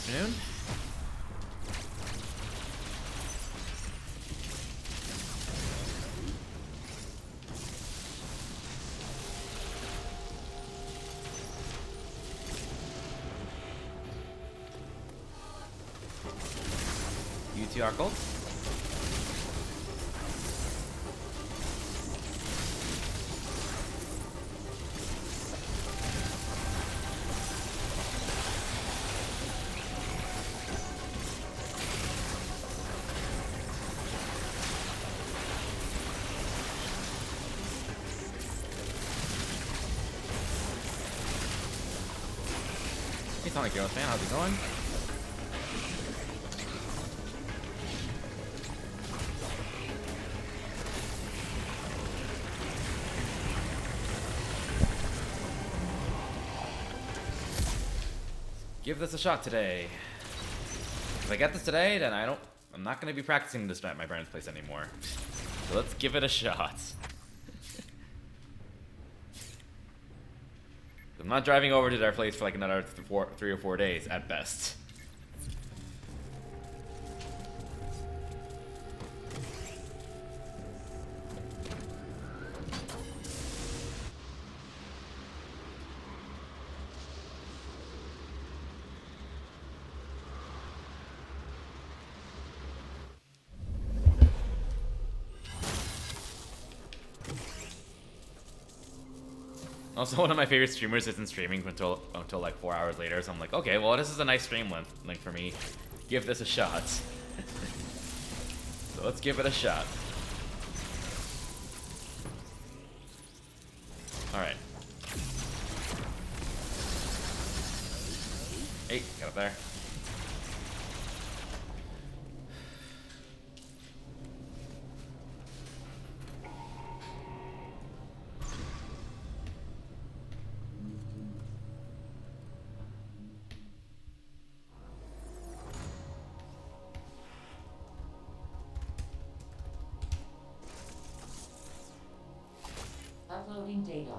afternoon. You two are gold. Hey Sonic Heroes fan, how's it going? Give this a shot today. If I get this today, then I'm not gonna be practicing this at my parents' place anymore. So let's give it a shot. I'm not driving over to their place for like another 3 or 4 days at best. Also, one of my favorite streamers isn't streaming until like 4 hours later, so I'm like, okay, well, this is a nice stream length for me. Give this a shot. So let's give it a shot. Alright. Hey, get up there. Uploading data.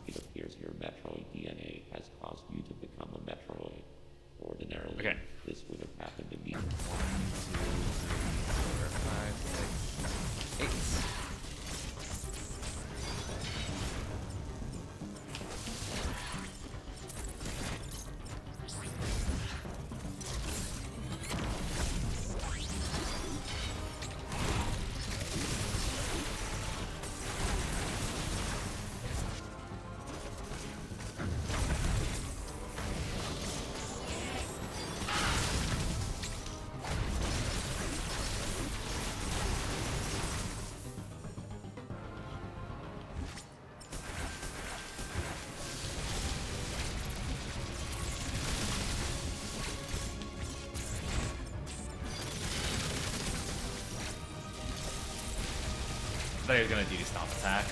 It appears your Metroid DNA has caused you to become a Metroid. Ordinarily, okay. This would have happened to me. 1, 2, 3, 4, 5, 6, 8. I thought he was gonna do stomp attack.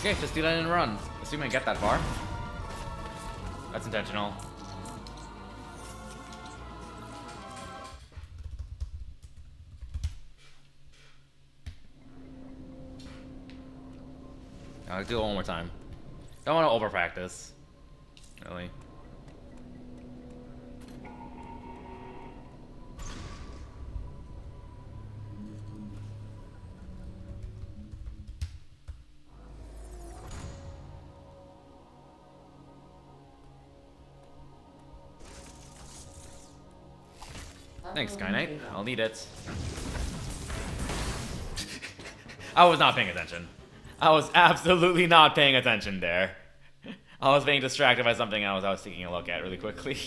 Okay, just do that in a run. Assuming I get that far. That's intentional. I'll do it one more time. Don't want to over practice. Really. Thanks, Sky Knight. I'll need it. I was not paying attention. I was absolutely not paying attention there. I was being distracted by something else I was taking a look at really quickly.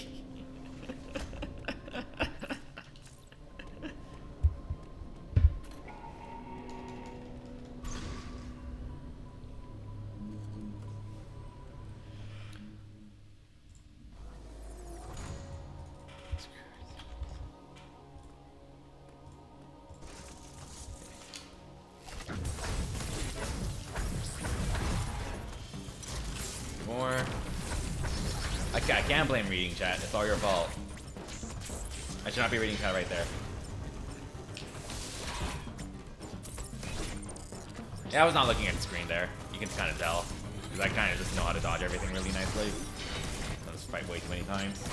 I can't blame reading chat. It's all your fault. I should not be reading chat right there. Yeah, I was not looking at the screen there. You can kind of tell. Because I kind of just know how to dodge everything really nicely. I just fight way too many times.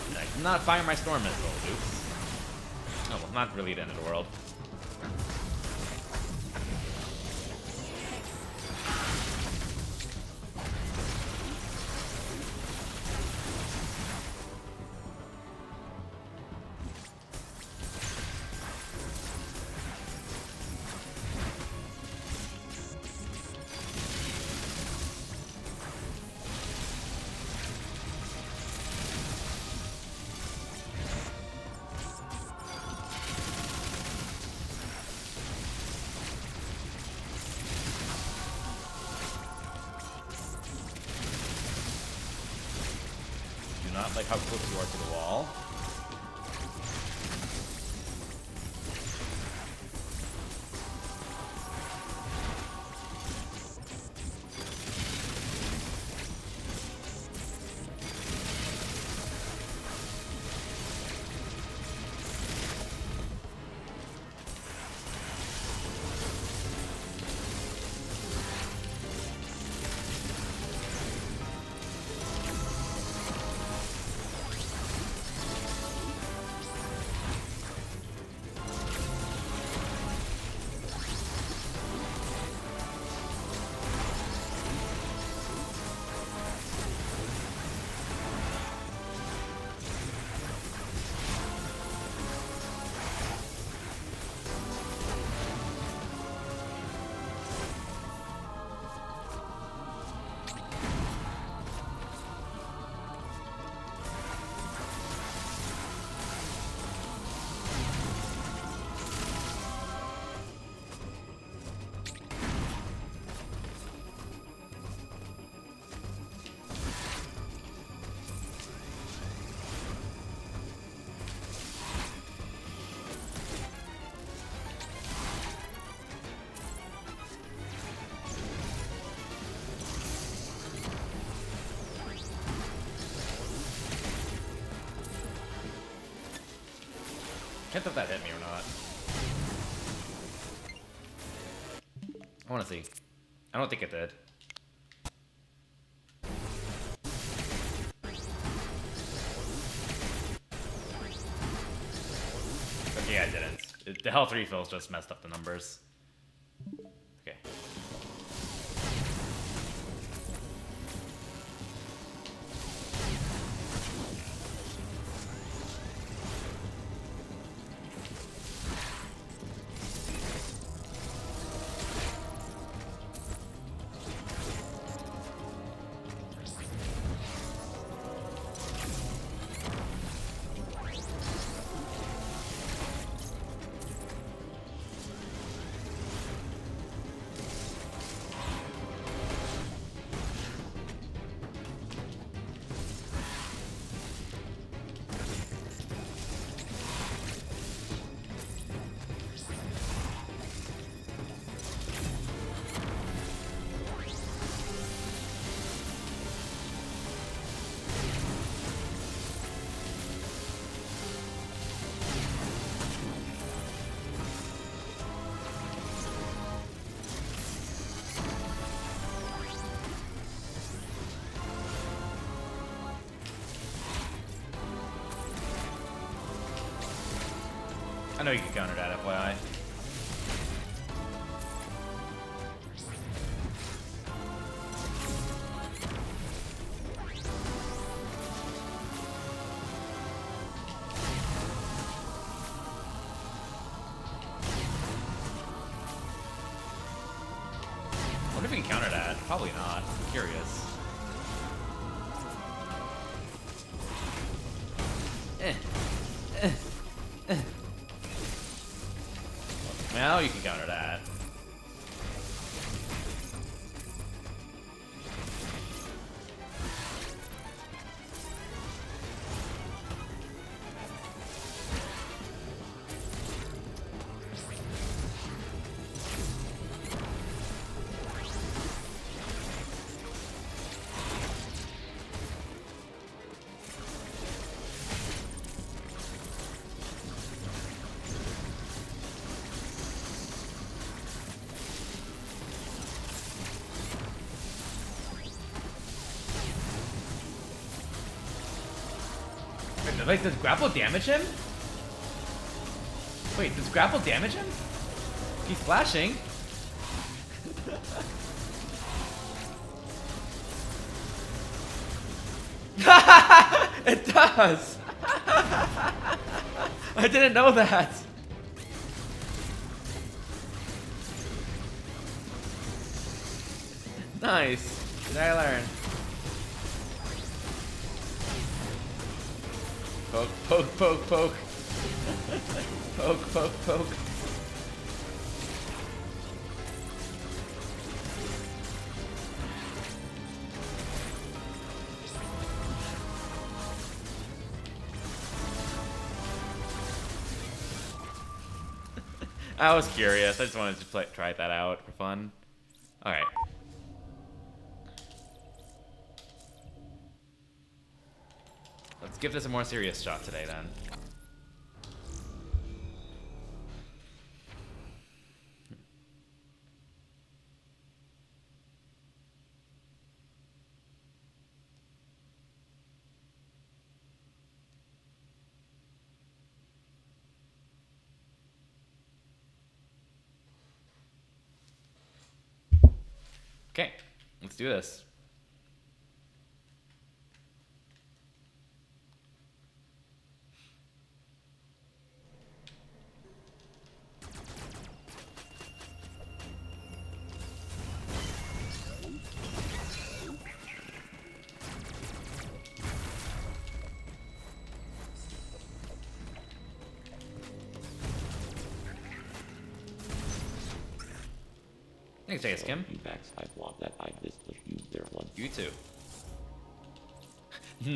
And I did not fire my storm missile, oops. Oh, well, not really the end of the world. Not like how close you are to the wall. Can't tell if that hit me or not. I want to see. I don't think it did. Okay, yeah, it didn't. The health refills just messed up the numbers. Okay. I know you can counter that, FYI. Probably not. I'm curious. Now you can counter that. Wait, does grapple damage him? Wait, does grapple damage him? He's flashing. It does! I didn't know that. Nice. Did I learn? Poke, poke, poke, poke. Poke, poke, poke. I was curious. I just wanted to try that out for fun. Alright. Let's give this a more serious shot today, then. Okay, let's do this. Thanks, Jay Skim. You backside want that I just use their one. You too.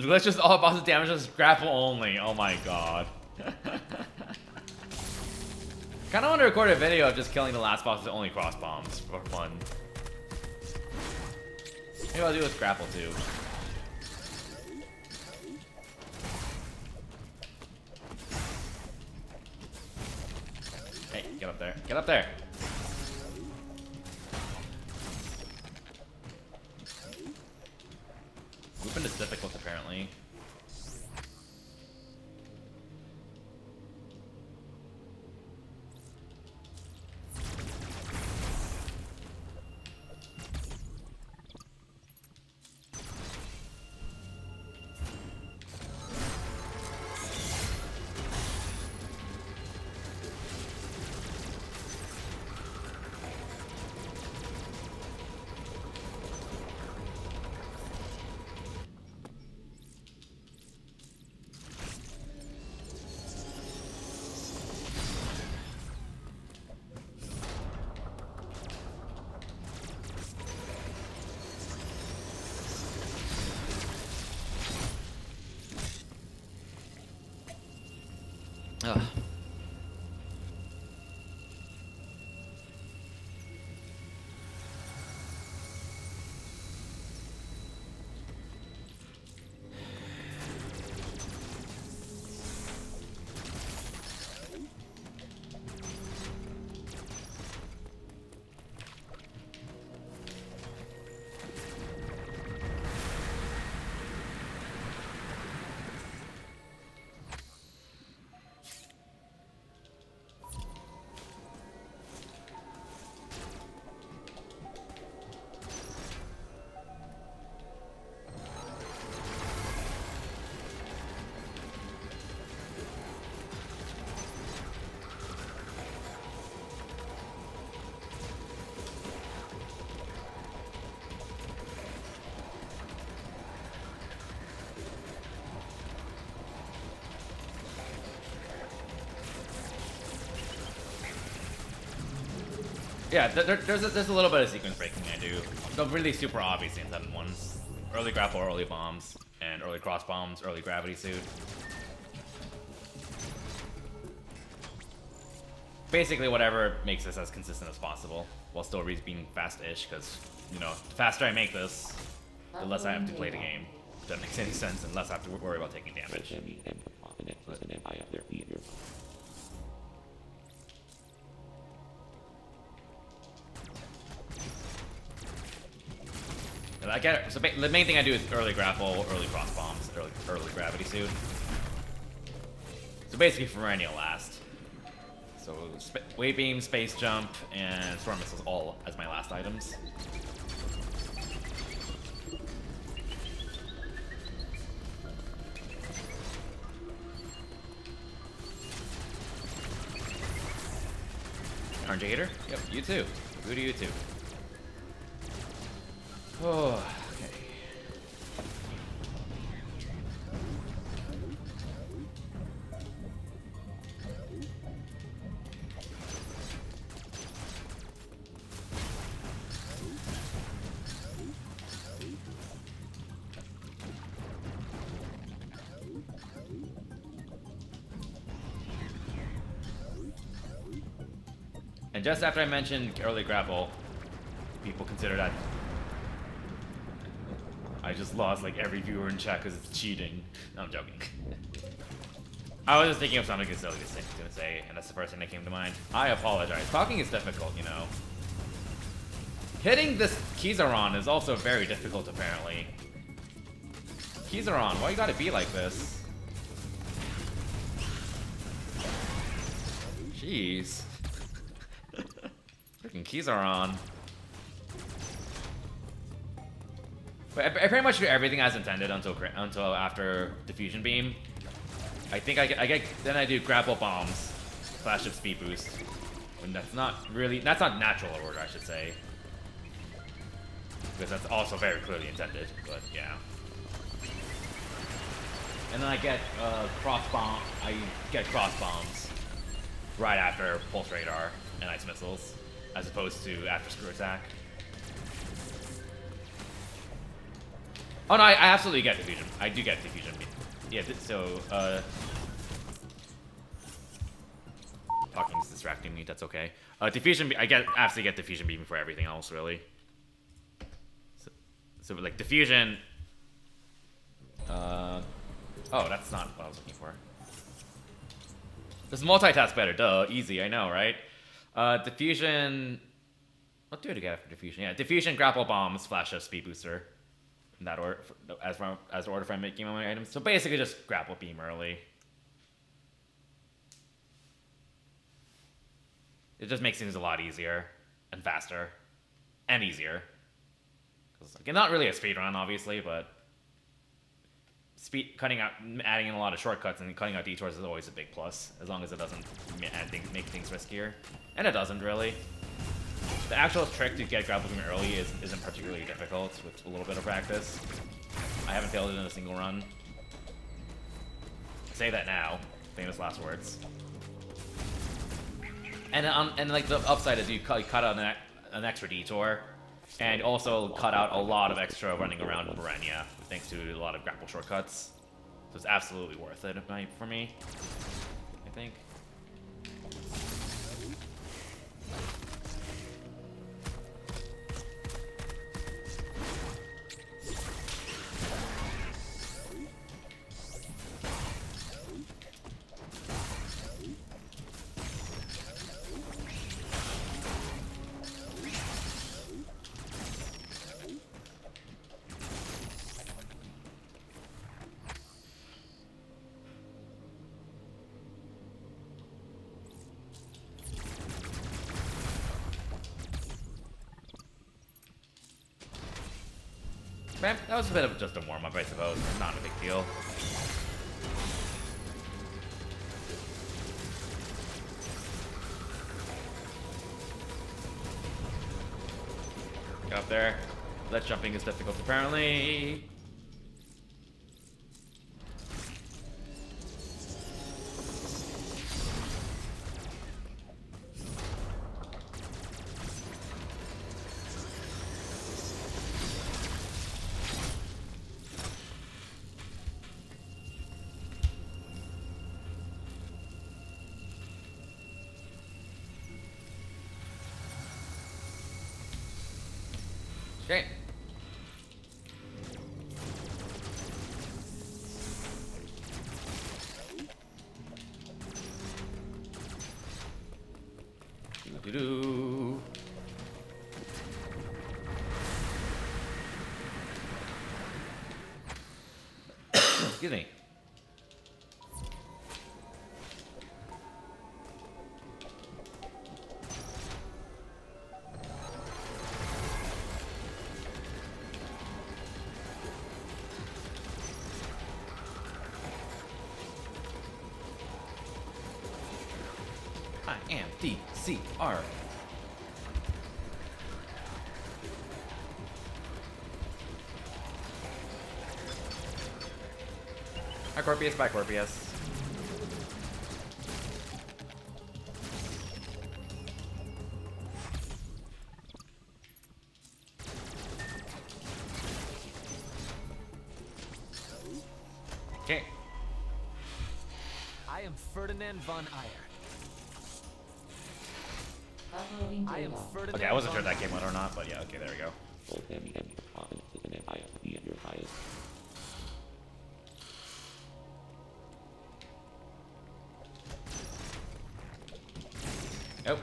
Let's just all bosses damage us grapple only. Oh my god. Kinda want to record a video of just killing the last boss with only cross bombs for fun. Maybe I'll do with grapple too. Hey, get up there. Get up there. Weapon is difficult, apparently. Ugh. Yeah, there's a little bit of sequence breaking I do. The really super obvious things happen once. Early grapple, early bombs, and early cross bombs, early gravity suit. Basically whatever makes this as consistent as possible, while still being fast-ish, because, you know, the faster I make this, the less I have to play the game. If that makes any sense, and less I have to worry about taking damage. And I get it. So the main thing I do is early grapple, early cross bombs, early gravity suit. So basically perennial last. So wave beam, space jump, and storm missiles all as my last items. Aren't you a hater? Yep, you too. Who do you too? Oh, okay. And just after I mentioned early grapple, people consider that I just lost like every viewer in chat because it's cheating. No, I'm joking. I was just thinking of something silly to say, and that's the first thing that came to mind. I apologize. Talking is difficult, you know. Hitting this Kizaron is also very difficult, apparently. Kizaron, why you gotta be like this? Jeez. Freaking Kizaron. But I pretty much do everything as intended until after diffusion beam. I think then I do grapple bombs, flash of speed boost. And that's not natural order, I should say, because that's also very clearly intended. But yeah. And then I get cross bombs right after pulse radar and ice missiles, as opposed to after screw attack. Oh no, I absolutely get diffusion. I do get diffusion. Yeah, so, talking's distracting me, that's okay. Diffusion, I absolutely get diffusion beam for everything else, really. So like, diffusion... oh, that's not what I was looking for. Just multitask better, duh, easy, I know, right? Diffusion... What do I get after diffusion? Yeah, diffusion, grapple bombs, flash of speed booster. In that order, as the order for making my items. So basically just grapple beam early. It just makes things a lot easier and faster and easier. Like, not really a speed run, obviously, but adding in a lot of shortcuts and cutting out detours is always a big plus, as long as it doesn't make things riskier. And it doesn't really. The actual trick to get grapple beam early isn't particularly difficult with a little bit of practice. I haven't failed it in a single run. I say that now. Famous last words. And like the upside is you cut out an extra detour, and also cut out a lot of extra running around Barenya, thanks to a lot of grapple shortcuts. So it's absolutely worth it for me, I think. Man, that was a bit of just a warm-up, I suppose. Not a big deal. Get up there. Ledge jumping is difficult, apparently. Okay. Doo-doo-doo. Excuse me. I am DCR. Hi, Corpius. Bye, Corpius. Okay. I am Ferdinand von Ayer. I am Ferdinand. Okay, I wasn't sure if that came out or not, but yeah, okay, there we go. Both him and your province is an IFB and your highest. Oh.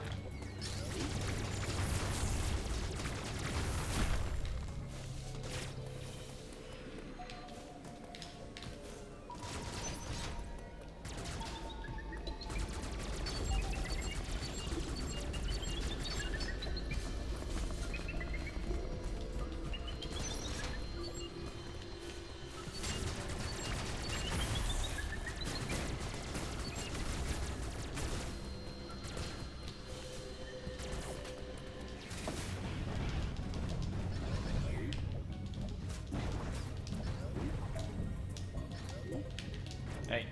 Hey.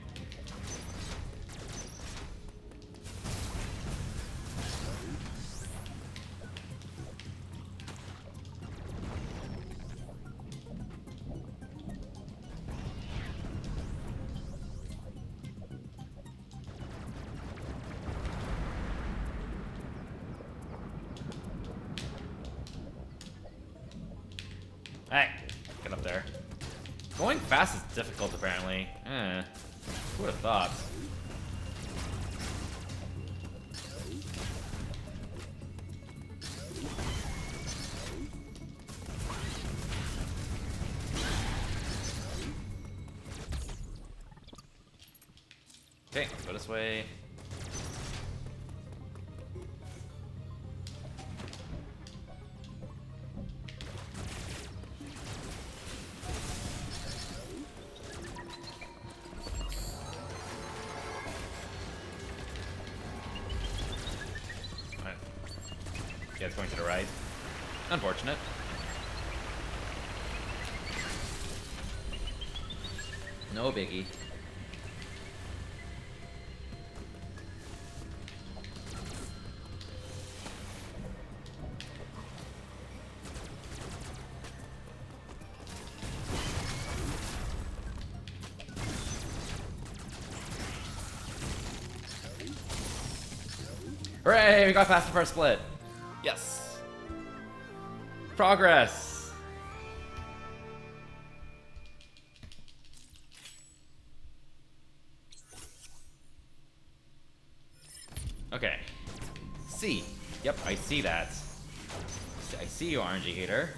Hey, get up there. Going fast is difficult, apparently. Who would have thought? Okay, let's go this way. Yeah, it's going to the right. Unfortunate. No biggie. Hooray! We got past the first split. Yes. Progress. Okay. C. Yep, I see that. I see you, RNG hater.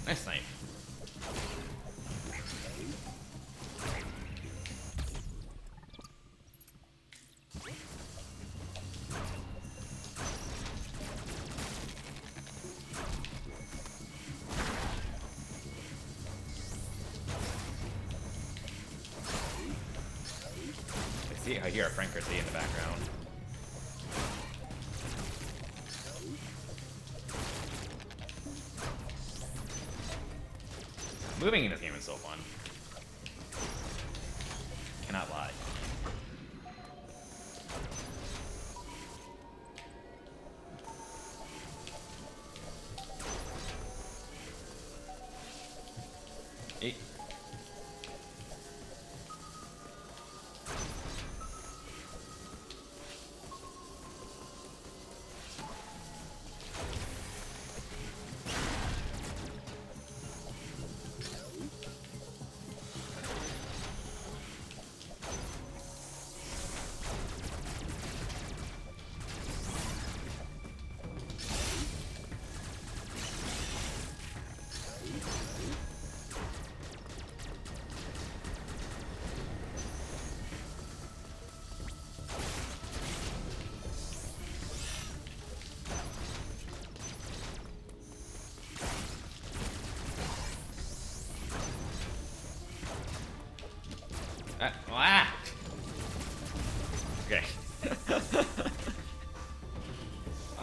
Nice knife. I hear a Frankerty in the background. Moving in this game is so fun. Cannot lie.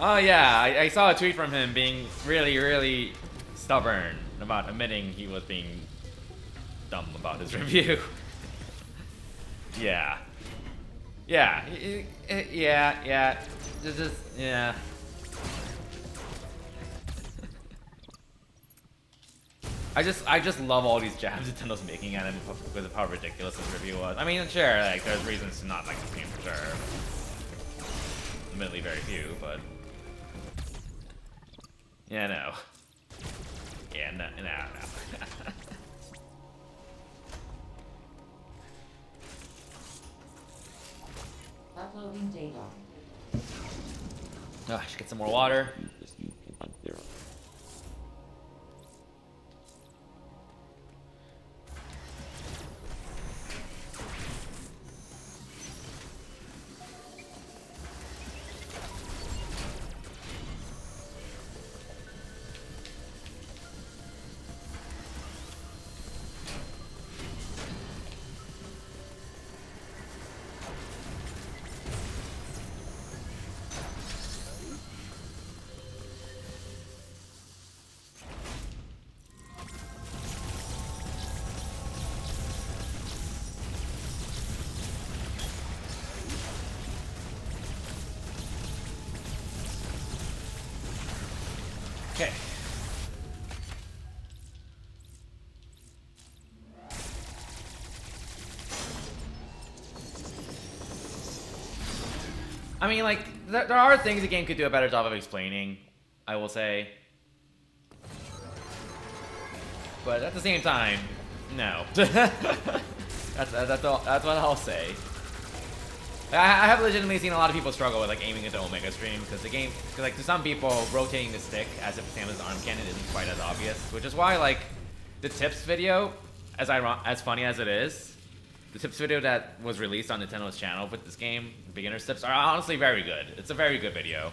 Oh yeah, I saw a tweet from him being really stubborn about admitting he was being dumb about his review. Yeah. Yeah. Yeah. Just yeah. I just love all these jabs Nintendo's making at him because of how ridiculous this review was. I mean, sure, like there's reasons to not like this game for sure. Admittedly, very few, but yeah, no. Yeah, no. Uploading data. I should get some more water. Okay. I mean, like, there are things the game could do a better job of explaining, I will say. But at the same time, no. That's what I'll say. I have legitimately seen a lot of people struggle with like aiming into Omega Stream because the game, cause, like to some people, rotating the stick as if Samus' arm cannon isn't quite as obvious, which is why like the tips video, as funny as it is, the tips video that was released on Nintendo's channel with this game, beginner's tips, are honestly very good. It's a very good video,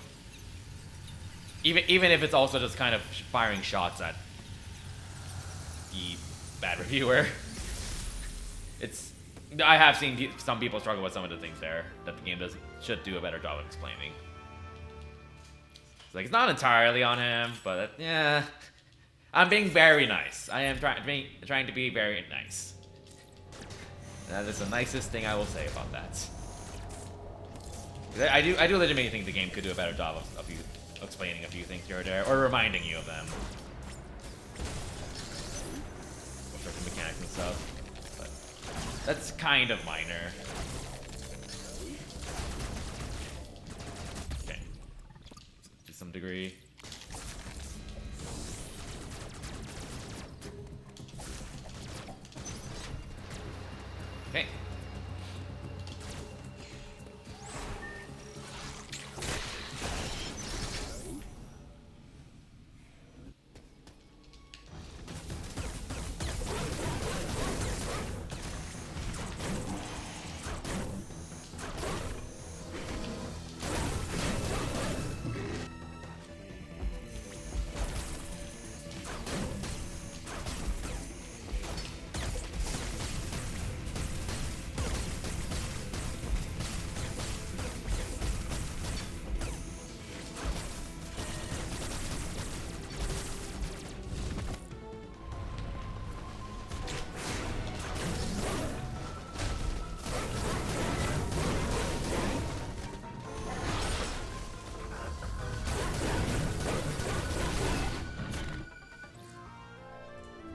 even if it's also just kind of firing shots at the bad reviewer. I have seen some people struggle with some of the things there that the game should do a better job of explaining. It's like, it's not entirely on him, but yeah, I'm being very nice. I am trying to be very nice. That is the nicest thing I will say about that. I do legitimately think the game could do a better job of explaining a few things here or there, or reminding you of them. Or certain mechanics and stuff. That's kind of minor. Okay. To some degree. Okay.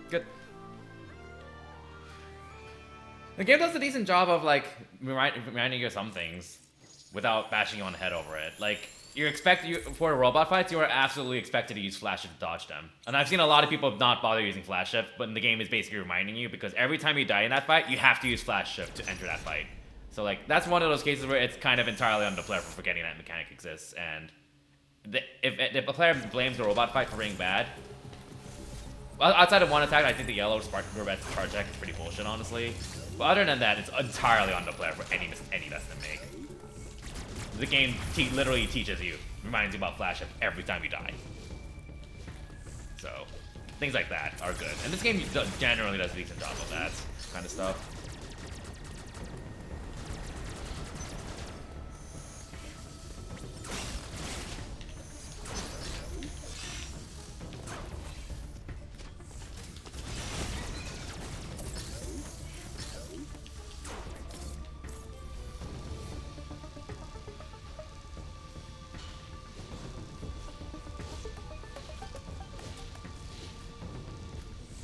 Good. The game does a decent job of like reminding you of some things without bashing you on the head over it. Like for robot fights, you are absolutely expected to use flash shift to dodge them. And I've seen a lot of people not bother using flash shift, but the game is basically reminding you because every time you die in that fight, you have to use flash shift to enter that fight. So like that's one of those cases where it's kind of entirely on the player for forgetting that mechanic exists. And if a player blames the robot fight for being bad, outside of one attack, I think the yellow spark Gourvet's charge deck is pretty bullshit, honestly. But other than that, it's entirely on the player for any mess to make. The game literally teaches you, reminds you about flash shift every time you die. So, things like that are good. And this game generally does a decent job of that kind of stuff.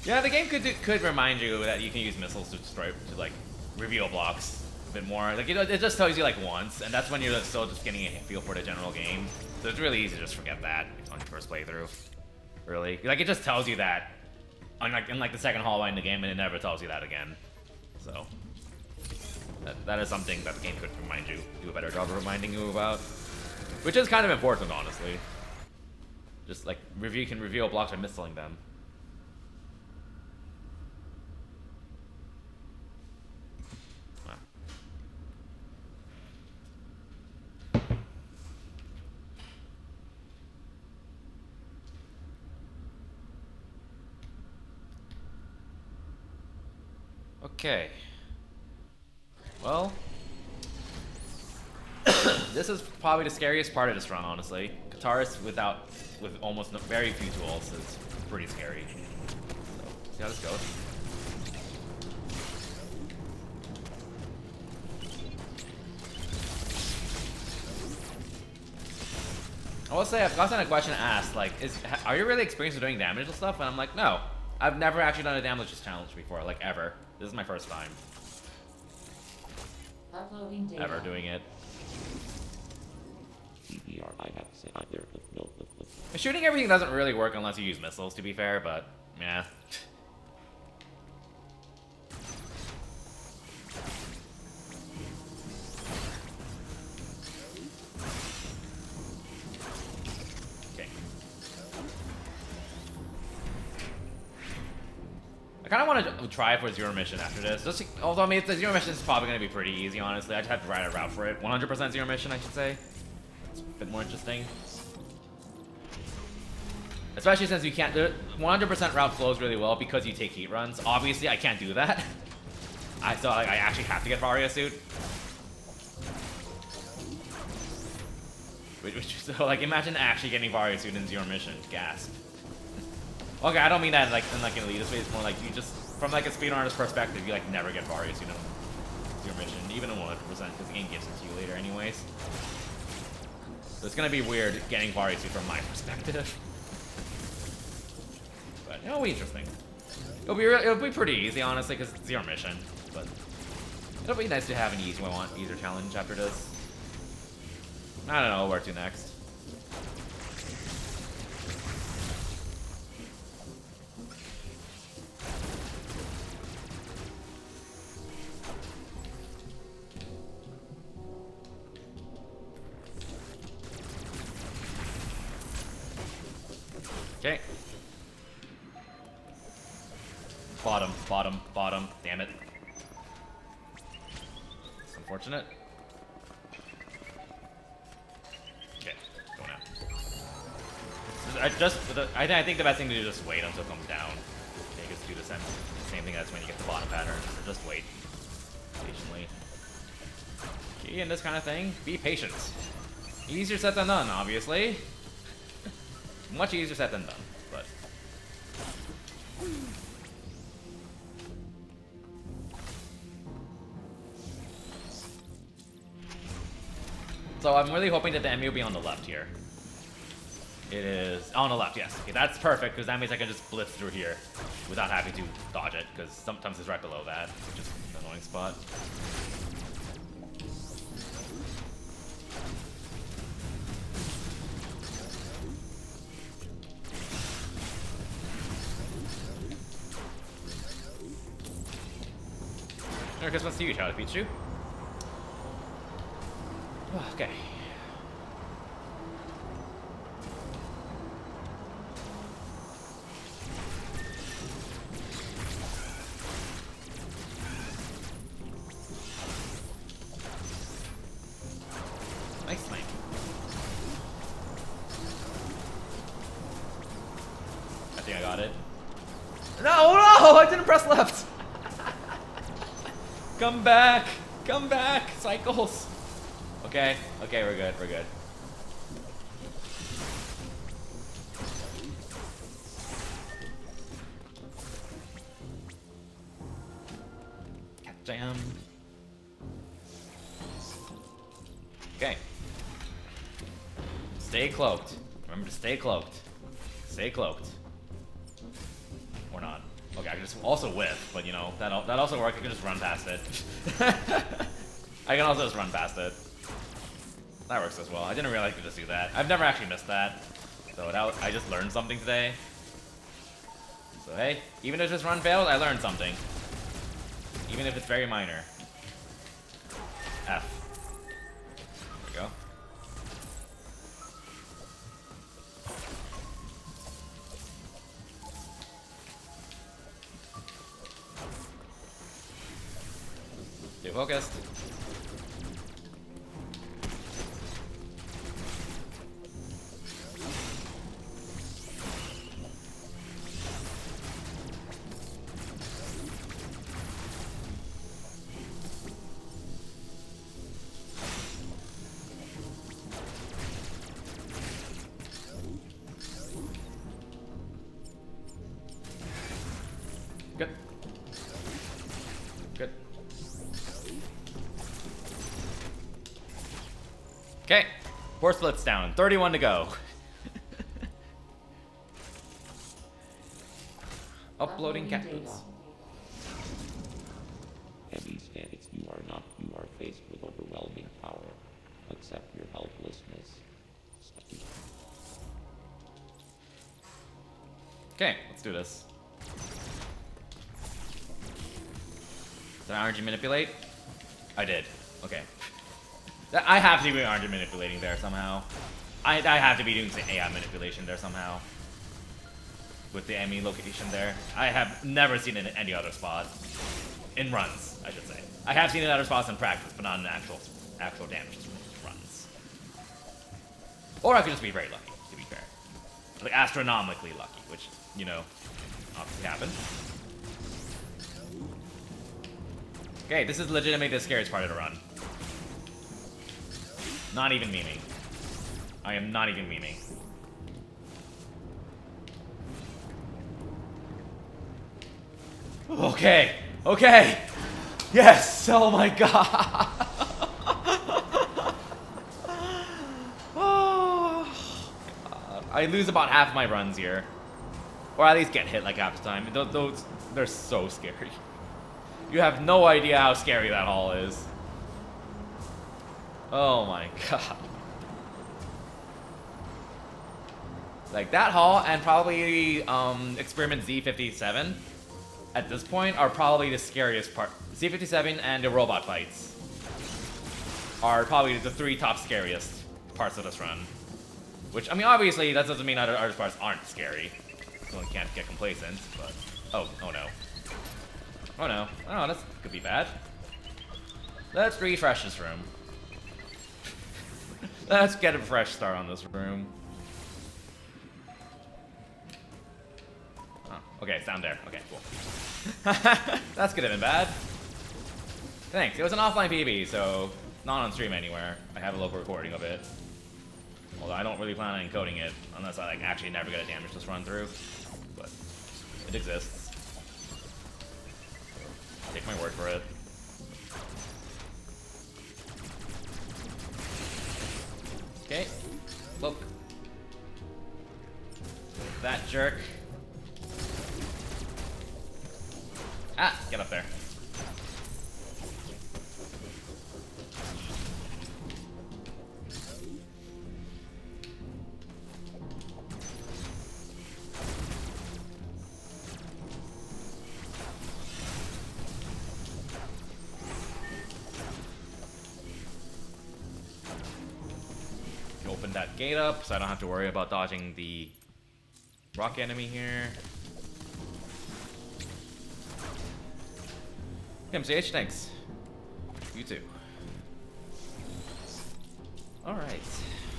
Yeah, the game could remind you that you can use missiles to destroy, to like reveal blocks a bit more. Like it just tells you like once, and that's when you're still just getting a feel for the general game. So it's really easy to just forget that on your first playthrough. Really, like it just tells you that on like the second hallway in the game, and it never tells you that again. So that is something that the game could remind you, do a better job of reminding you about, which is kind of important, honestly. Just like can reveal blocks by missiling them. Okay. Well, this is probably the scariest part of this run, honestly. Kataris with almost very few tools is pretty scary. So, see how this goes. I will say, I've gotten a question asked, like, are you really experienced with doing damage and stuff? And I'm like, no. I've never actually done a damageless challenge before, like, ever. This is my first time. Uploading data. Ever doing it. Shooting everything doesn't really work unless you use missiles, to be fair, but, yeah. I kind of want to try for zero mission after this. Although, I mean, the zero mission is probably going to be pretty easy, honestly. I just have to write a route for it. 100% zero mission, I should say. It's a bit more interesting. Especially since you can't... 100% route flows really well because you take heat runs. Obviously, I can't do that. So I actually have to get Varia suit. So, like, imagine actually getting Varia suit in zero mission. Gasp. Okay, I don't mean that in like an elitist way. It's more like you just, from like a speedrunner's perspective, you like never get Varia suit in zero mission, even in 100%, because the game gives it to you later anyways. So it's gonna be weird getting Varia suit from my perspective. But it'll be interesting. It'll be pretty easy, honestly, because it's zero mission. But it'll be nice to have an easier challenge after this. I don't know where to next. Okay. Bottom, bottom, bottom. Damn it. It's unfortunate. Okay, go now. I think the best thing to do is just wait until it comes down. Okay, just do the same thing as when you get the bottom pattern. So just wait patiently. Okay, in this kind of thing, be patient. Easier said than done, obviously. Much easier said than done, but... So I'm really hoping that the enemy will be on the left here. It is on the left, yes. Okay, that's perfect, because that means I can just blitz through here without having to dodge it, because sometimes it's right below that, which is an annoying spot. Merry Christmas to you, Charlie Pichu. Okay. Nice snipe. I think I got it. No, I didn't press left. Come back! Come back! Cycles! Okay, we're good, we're good. Damn. Okay. Stay cloaked. Remember to stay cloaked. Stay cloaked. Or not. Okay. just also whiff, but you know, that also works. I can just run past it. I can also just run past it. That works as well. I didn't realize I could just do that. I've never actually missed that. So I just learned something today. So hey, even if this run fails, I learned something. Even if it's very minor. F. There we go. Stay focused. Good. Good. Okay. 4 splits down. 31 to go. Uploading cat boots. Heavy statics, you are faced with overwhelming power. Accept your helplessness. Okay, let's do this. Did I RNG manipulate? I did. Okay. I have to be doing RNG manipulating there somehow. I have to be doing some AI manipulation there somehow. With the enemy location there. I have never seen it in any other spot. In runs, I should say. I have seen it in other spots in practice, but not in actual damage runs. Or I could just be very lucky, to be fair. Like astronomically lucky, which, you know, obviously happens. Okay, this is legitimately the scariest part of the run. Not even memeing. I am not even memeing. Okay, okay! Yes! Oh my god! Oh, god. I lose about half my runs here. Or at least get hit like half the time. Those, they're so scary. You have no idea how scary that hall is. Oh my god. Like that hall and probably Experiment Z57 at this point are probably the scariest part. Z57 and the robot fights are probably the 3 top scariest parts of this run. Which, I mean, obviously that doesn't mean other parts aren't scary. One can't get complacent, but oh no. Oh no. Oh, that could be bad. Let's refresh this room. Let's get a fresh start on this room. Oh, okay, it's down there. Okay, cool. That's could have been bad. Thanks. It was an offline PB, so not on stream anywhere. I have a local recording of it. Although I don't really plan on encoding it unless I like actually never get a damage this run through. But it exists. Take my word for it. Okay. Look. That jerk. Ah, get up there. Open that gate up so I don't have to worry about dodging the rock enemy here. MCH, thanks. You too. Alright.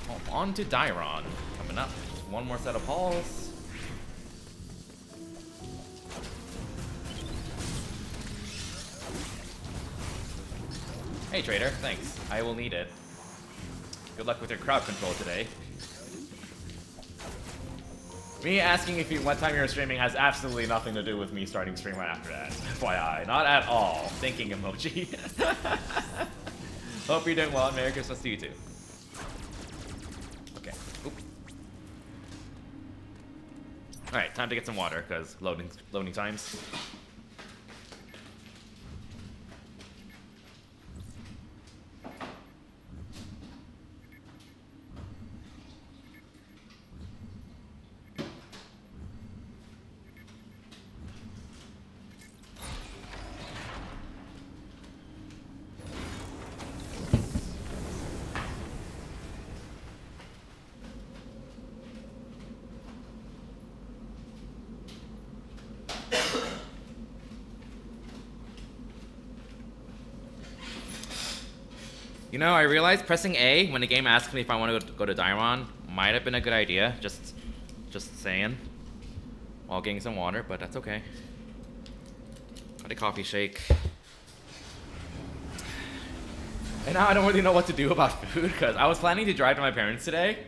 Well, on to Dairon. Coming up. Just one more set of halls. Hey trader, thanks. I will need it. Good luck with your crowd control today. Me asking if what time you're streaming has absolutely nothing to do with me starting stream right after that. FYI, not at all. Thinking emoji. Hope you're doing well. Merry Christmas to you too. Okay. Oop. Alright, time to get some water, because loading times. You know, I realized pressing A when the game asks me if I want to go to Dairon might have been a good idea. Just saying. While getting some water, but that's okay. Got a coffee shake. And now I don't really know what to do about food, because I was planning to drive to my parents today.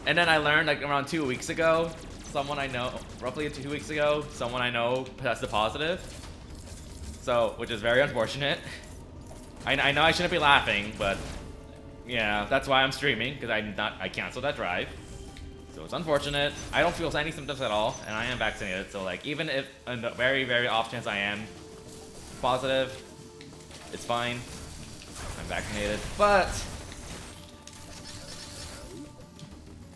And then I learned, like, around 2 weeks ago, someone I know, roughly 2 weeks ago, someone I know tested positive. So, which is very unfortunate. I know I shouldn't be laughing, but yeah, that's why I'm streaming, because I canceled that drive. So it's unfortunate. I don't feel any symptoms at all, and I am vaccinated. So like, even if in the very, very off chance I am positive, it's fine. I'm vaccinated. But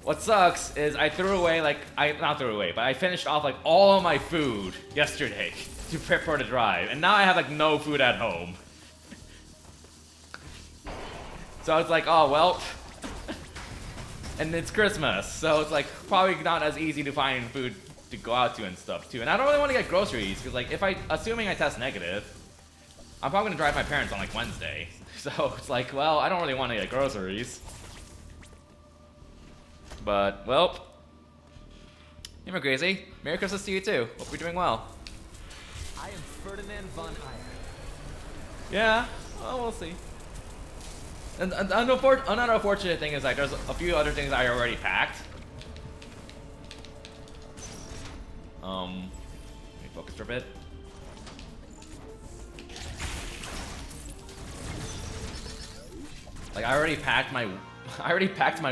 what sucks is I threw away not threw away, but I finished off like all of my food yesterday to prep for the drive, and now I have like no food at home. So it's like, oh, well, and it's Christmas, so it's like probably not as easy to find food to go out to and stuff too. And I don't really want to get groceries, because like, assuming I test negative, I'm probably gonna drive my parents on like Wednesday. So it's like, well, I don't really want to get groceries. But, well, hey, Crazy. Merry Christmas to you too. Hope you're doing well. I am Ferdinand von Iron. Yeah, well, we'll see. And another unfortunate thing is like there's a few other things I already packed. Let me focus for a bit. Like I already packed my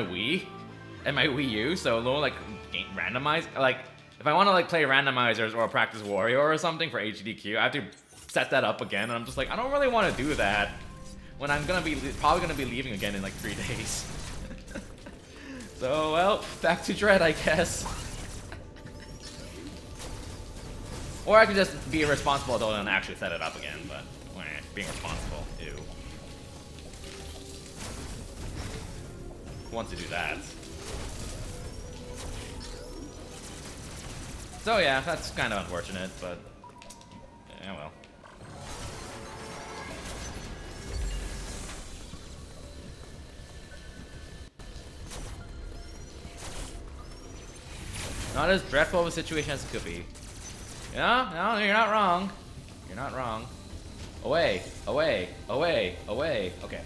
Wii and my Wii U, so no like randomize. Like if I want to like play randomizers or practice Wario or something for HDQ, I have to set that up again, and I'm just like I don't really want to do that when I'm probably gonna be leaving again in like 3 days. So well, back to Dread, I guess. Or I could just be a responsible adult and actually set it up again, but being responsible, ew. Who wants to do that? So yeah, that's kind of unfortunate, but yeah, well. Not as dreadful of a situation as it could be. Yeah, no, you're not wrong. You're not wrong. Away, away, away, away. Okay.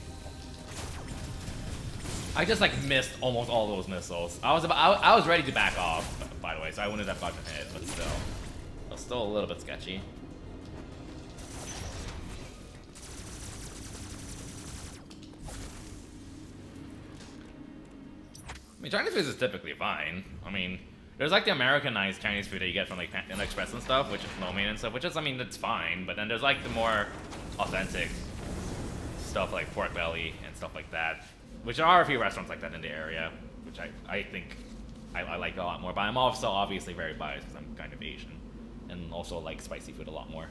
I just like missed almost all those missiles. I was ready to back off, by the way, so I wouldn't have gotten hit, but still. It was still a little bit sketchy. I mean, Chinese food is typically fine. I mean, there's like the Americanized Chinese food that you get from like Panda Express and stuff, which is lo mein and stuff, which is, I mean, that's fine. But then there's like the more authentic stuff like pork belly and stuff like that, which are a few restaurants like that in the area, which I think I like a lot more. But I'm also obviously very biased because I'm kind of Asian, and also like spicy food a lot more.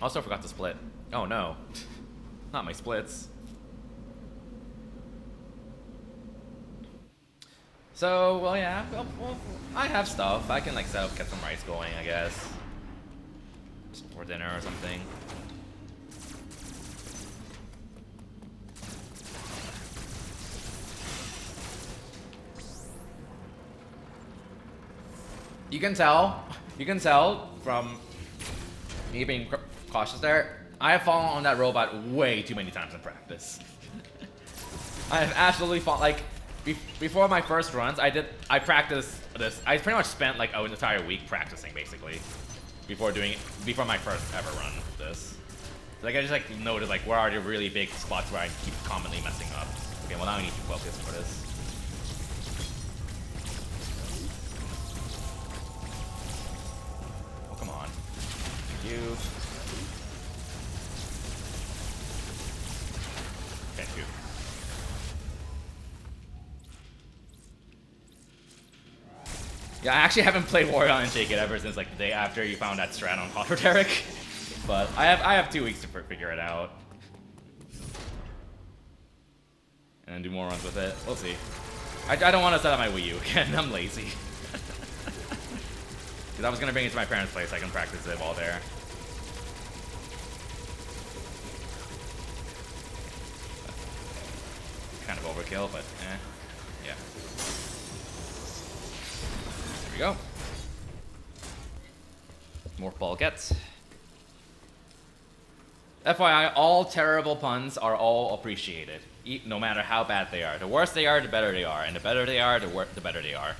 Also forgot to split. Oh no, not my splits. So, well, yeah, well, I have stuff. I can, like, get some rice going, I guess. Just for dinner or something. You can tell from me being cautious there, I have fallen on that robot way too many times in practice. I have absolutely fallen, like, before my first runs, I practiced this. I pretty much spent like an entire week practicing, basically, before my first ever run of this. Like I just like noted like where are the really big spots where I keep commonly messing up. Okay, well now I need to focus for this. Oh come on. You. Can't shoot. Yeah, I actually haven't played Warrior and Shake It ever since like the day after you found that strat on Copper Derek. But I have 2 weeks to figure it out. And then do more runs with it. We'll see. I don't want to set up my Wii U again. I'm lazy. Because I was going to bring it to my parents' place so I can practice it while there. Kind of overkill, but yeah. There we go. More ball gets. FYI, all terrible puns are all appreciated, no matter how bad they are. The worse they are, the better they are. And the better they are, the better they are.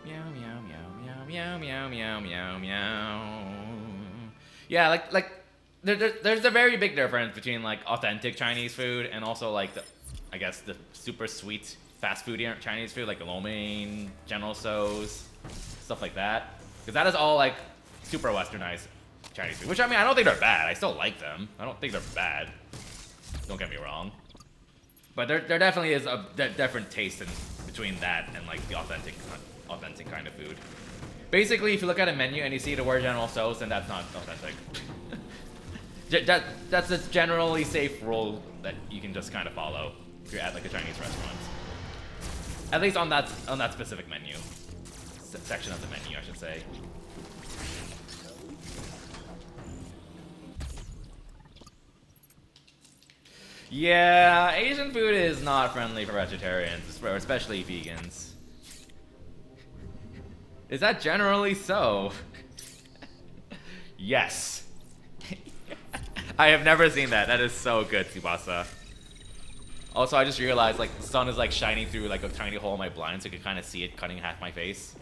Meow, meow, meow, meow, meow, meow, meow, meow. Yeah, like there's a very big difference between, like, authentic Chinese food and also, like, I guess the super sweet fast food Chinese food, like the lo mein, General Tso's, stuff like that. Because that is all like super westernized Chinese food. Which, I mean, I don't think they're bad. I still like them. I don't think they're bad. Don't get me wrong. But there definitely is a different taste between that and like the authentic kind of food. Basically, if you look at a menu and you see the word General Tso's, then that's not authentic. That's a generally safe rule that you can just kind of follow if you're at like a Chinese restaurant. At least on that specific menu. Section of the menu, I should say. Yeah, Asian food is not friendly for vegetarians, especially vegans. Is that generally so? Yes. I have never seen that. That is so good, Tsubasa. Also, I just realized, like, the sun is, like, shining through, like, a tiny hole in my blind, so you can kind of see it cutting half my face.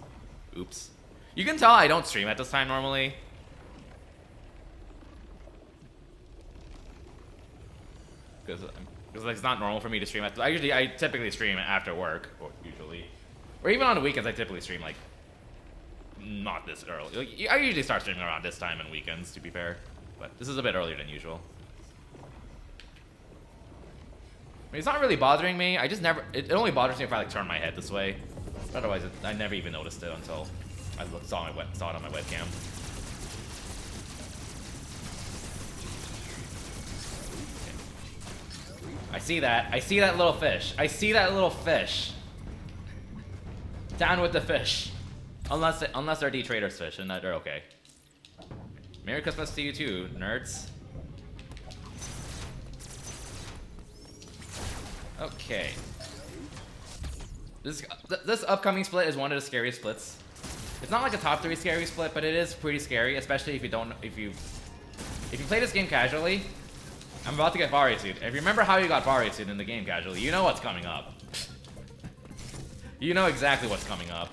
Oops. You can tell I don't stream at this time normally. Because it's not normal for me to stream at... I typically stream after work, or usually. Or even on the weekends, I typically stream, like, not this early. Like, I usually start streaming around this time on weekends, to be fair. But this is a bit earlier than usual. I mean, it's not really bothering me. I just never... It only bothers me if I, like, turn my head this way. Otherwise, I never even noticed it until I saw it on my webcam. I see that. I see that little fish. I see that little fish. Down with the fish. Unless they're D-Traders fish, and they're okay. Merry Christmas to you too, nerds. Okay. This upcoming split is one of the scariest splits. It's not like a top 3 scary split, but it is pretty scary, especially if you play this game casually. I'm about to get Varia-suit. If you remember how you got Varia-suit in the game casually, you know what's coming up. You know exactly what's coming up.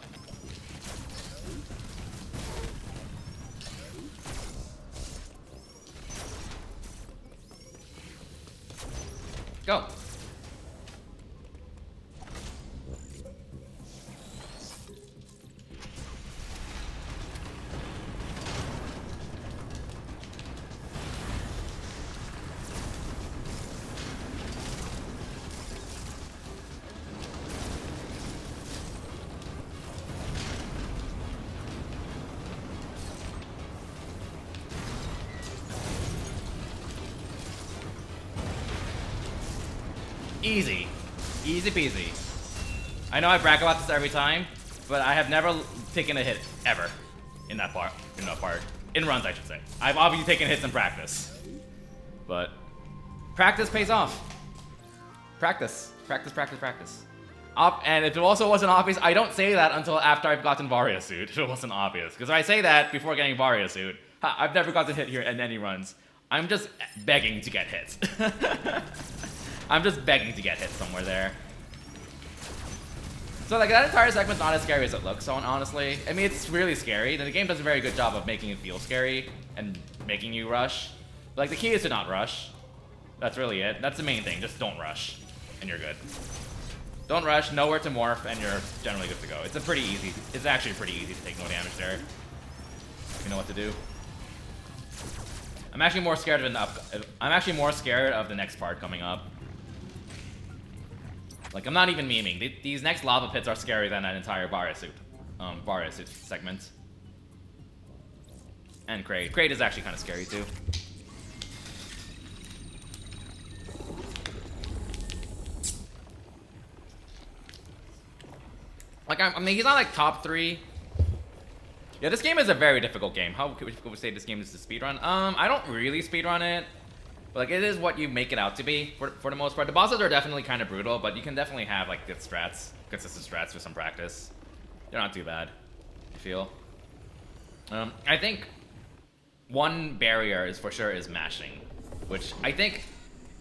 Go. Easy. Easy peasy. I know I brag about this every time, but I have never taken a hit, ever, in that part. In runs, I should say. I've obviously taken hits in practice. But practice pays off. Practice. Practice, practice, practice. And if it also wasn't obvious, I don't say that until after I've gotten Varia-suit, if it wasn't obvious. Because if I say that before getting Varia-suit, I've never gotten hit here in any runs. I'm just begging to get hit. I'm just begging to get hit somewhere there. So like that entire segment's not as scary as it looks, honestly. I mean, it's really scary, and the game does a very good job of making it feel scary and making you rush. But like the key is to not rush. That's really it. That's the main thing. Just don't rush, and you're good. Don't rush, know where to morph, and you're generally good to go. It's a pretty easy. It's actually pretty easy to take no damage there. You know what to do. I'm actually more scared of I'm actually more scared of the next part coming up. Like, I'm not even memeing. These next lava pits are scarier than that entire Varia suit segment. And Kraid. Kraid is actually kind of scary too. Like, I mean, he's not like top 3. Yeah, this game is a very difficult game. How could we say this game is a speedrun? I don't really speedrun it. But like, it is what you make it out to be, for the most part. The bosses are definitely kind of brutal, but you can definitely have like good strats, consistent strats with some practice. They're not too bad, I feel. I think one barrier is for sure is mashing, which I think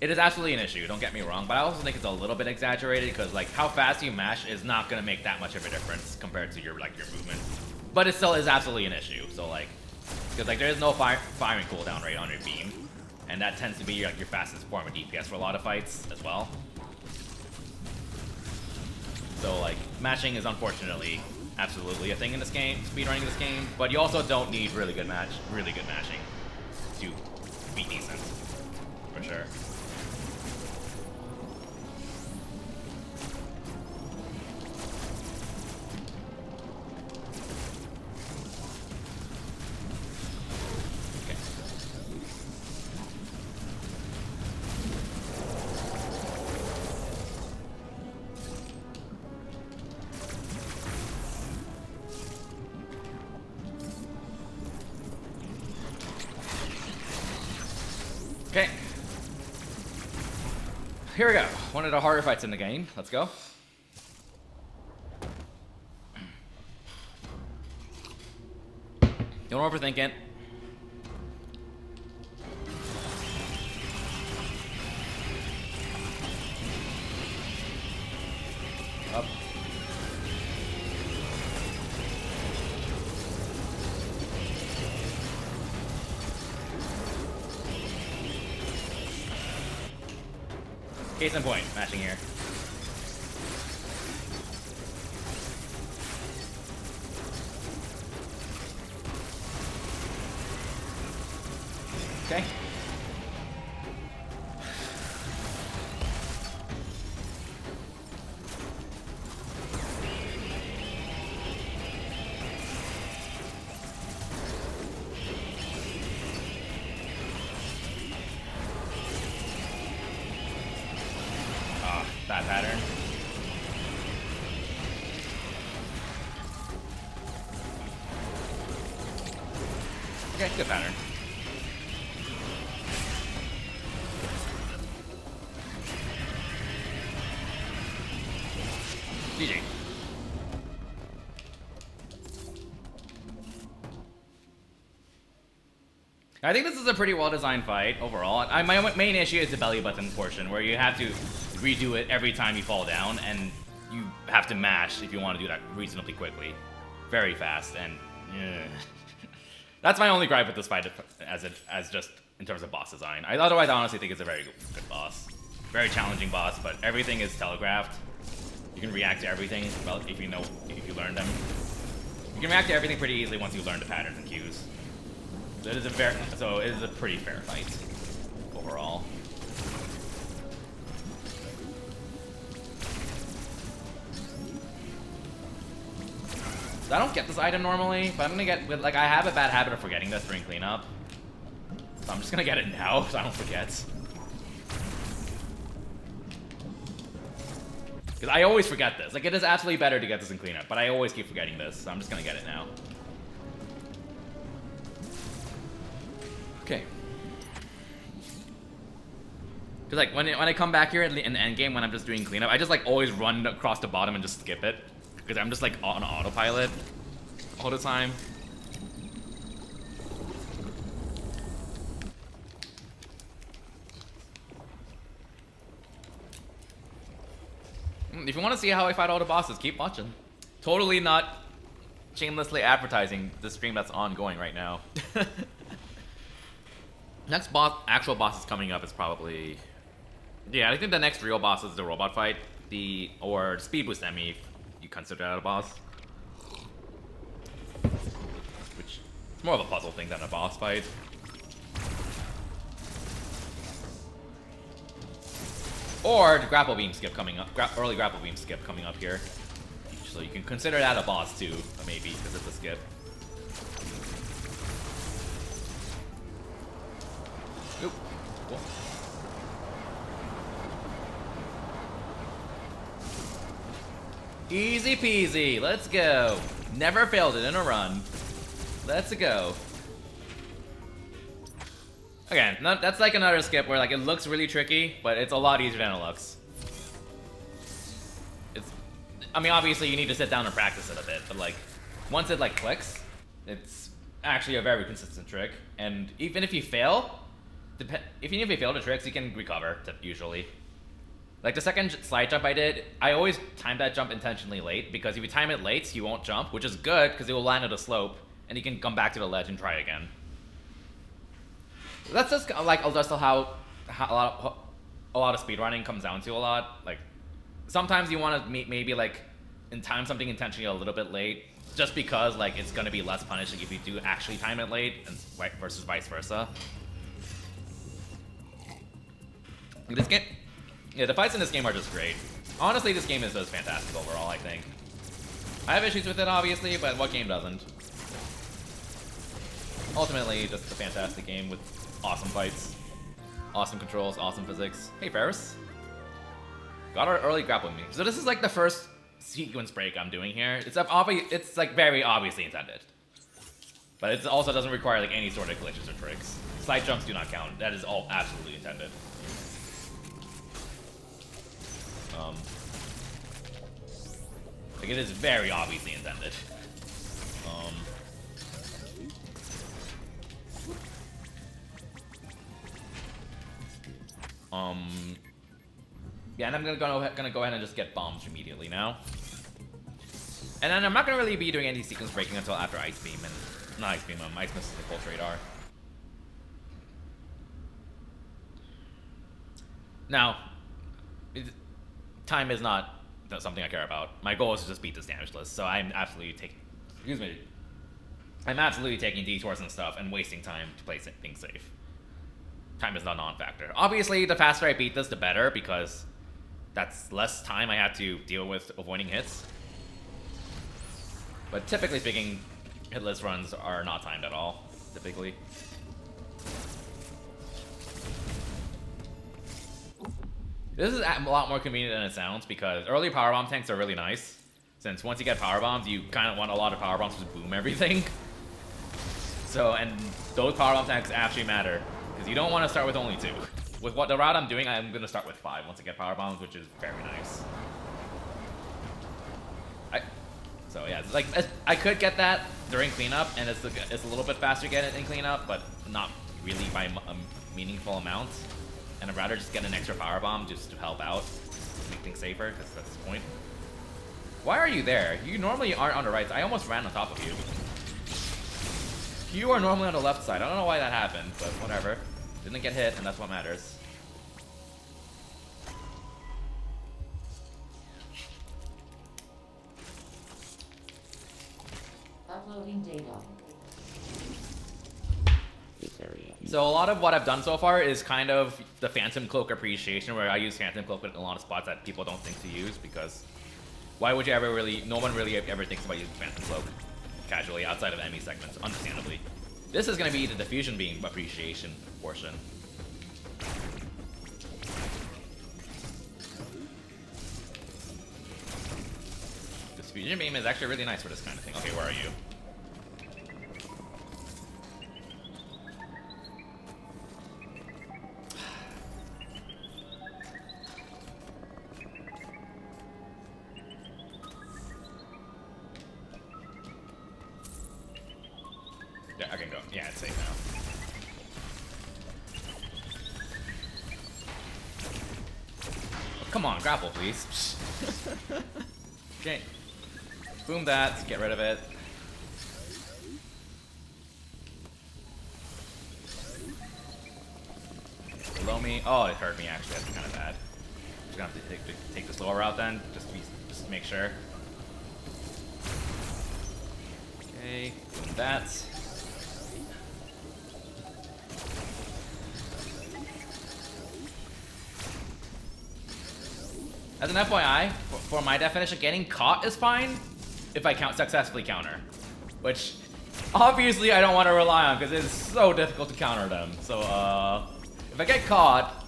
it is absolutely an issue, don't get me wrong, but I also think it's a little bit exaggerated because like how fast you mash is not gonna make that much of a difference compared to your movement. But it still is absolutely an issue, so like, because like there is no firing cooldown rate on your beam. And that tends to be like your fastest form of DPS for a lot of fights as well. So like, mashing is unfortunately absolutely a thing in this game, speedrunning this game, but you also don't need really good mashing to be decent, for sure. Okay. Here we go. One of the harder fights in the game. Let's go. Don't overthink it. Up. Case in point, mashing here. Okay. That pattern. Okay, good pattern. GG. I think this is a pretty well-designed fight overall. My main issue is the belly button portion, where you have to redo it every time you fall down, and you have to mash if you want to do that reasonably quickly, very fast, and that's my only gripe with this fight, as just in terms of boss design. Otherwise, I honestly think it's a very good boss, very challenging boss, but everything is telegraphed. You can react to everything if you learn them. You can react to everything pretty easily once you learn the patterns and cues. So it is a pretty fair fight overall. So I don't get this item normally, but I'm gonna get with I have a bad habit of forgetting this during cleanup. So I'm just gonna get it now so I don't forget. Because I always forget this. Like, it is absolutely better to get this in cleanup, but I always keep forgetting this, so I'm just gonna get it now. Okay. Because like when I come back here in the end game when I'm just doing cleanup, I just like always run across the bottom and just skip it. Because I'm just like on autopilot all the time. If you want to see how I fight all the bosses, keep watching. Totally not shamelessly advertising the stream that's ongoing right now. Next boss, actual boss is coming up is probably... Yeah, I think the next real boss is the robot fight. Or Speed Boost Emmy, if you consider that a boss. Which is more of a puzzle thing than a boss fight. Or the grapple beam skip coming up, early grapple beam skip coming up here. So you can consider that a boss too, maybe, because it's a skip. Oop. Cool. Easy peasy, let's go. Never failed it in a run. Let's go. Again, that's like another skip where like it looks really tricky, but it's a lot easier than it looks. I mean, obviously you need to sit down and practice it a bit, but like, once it like clicks, it's actually a very consistent trick. And even if you fail, the tricks, you can recover, usually. Like the second slide jump I did, I always time that jump intentionally late, because if you time it late, you won't jump, which is good, because it will land at a slope, and you can come back to the ledge and try again. That's just like just how a lot of speedrunning comes down to a lot. Like, sometimes you want to maybe like time something intentionally a little bit late, just because like it's gonna be less punishing if you do actually time it late, and versus vice versa. In this game, yeah, the fights in this game are just great. Honestly, this game is just fantastic overall, I think. I have issues with it, obviously, but what game doesn't? Ultimately, just a fantastic game with awesome fights, awesome controls, awesome physics. Hey, Ferris. Got our early grappling beam. So this is like the first sequence break I'm doing here. It's like very obviously intended. But it also doesn't require like any sort of glitches or tricks. Side jumps do not count. That is all absolutely intended. Like it is very obviously intended. Yeah, and I'm gonna go ahead and just get bombs immediately now. And then I'm not gonna really be doing any sequence breaking until after Ice Beam and not Ice Beam, Ice Mist is the Pulse Radar. Now, time is not something I care about. My goal is to just beat this Damageless, so I'm absolutely taking detours and stuff and wasting time to play things safe. Time is not a non-factor. Obviously, the faster I beat this, the better, because that's less time I have to deal with avoiding hits. But typically speaking, hitless runs are not timed at all, typically. This is a lot more convenient than it sounds, because early powerbomb tanks are really nice. Since once you get powerbombs, you kind of want a lot of powerbombs to boom everything. So, and those powerbomb tanks actually matter, because you don't want to start with only 2. With the route I'm doing, I'm going to start with 5 once I get powerbombs, which is very nice. So yeah, it's like I could get that during cleanup, and it's a little bit faster to get it in cleanup, but not really by a meaningful amount. And I'd rather just get an extra powerbomb just to help out, make things safer, because that's the point. Why are you there? You normally aren't on the right side. I almost ran on top of you. You are normally on the left side. I don't know why that happened, but whatever. Didn't get hit, and that's what matters. Uploading data. So a lot of what I've done so far is kind of the Phantom Cloak appreciation, where I use Phantom Cloak in a lot of spots that people don't think to use, because why would you ever really, no one really ever thinks about using Phantom Cloak casually outside of enemy segments, understandably. This is going to be the Diffusion Beam appreciation portion. This Diffusion Beam is actually really nice for this kind of thing. Okay, where are you? Yeah, I can go. Yeah, it's safe now. Oh, come on, grapple, please. Okay. Boom that. Get rid of it. Below me. Oh, it hurt me actually. That's kind of bad. Just gonna have to take the slower route then, just to make sure. Okay, boom that. As an FYI, for my definition, getting caught is fine if I successfully counter, which obviously I don't want to rely on because it's so difficult to counter them. So if I get caught,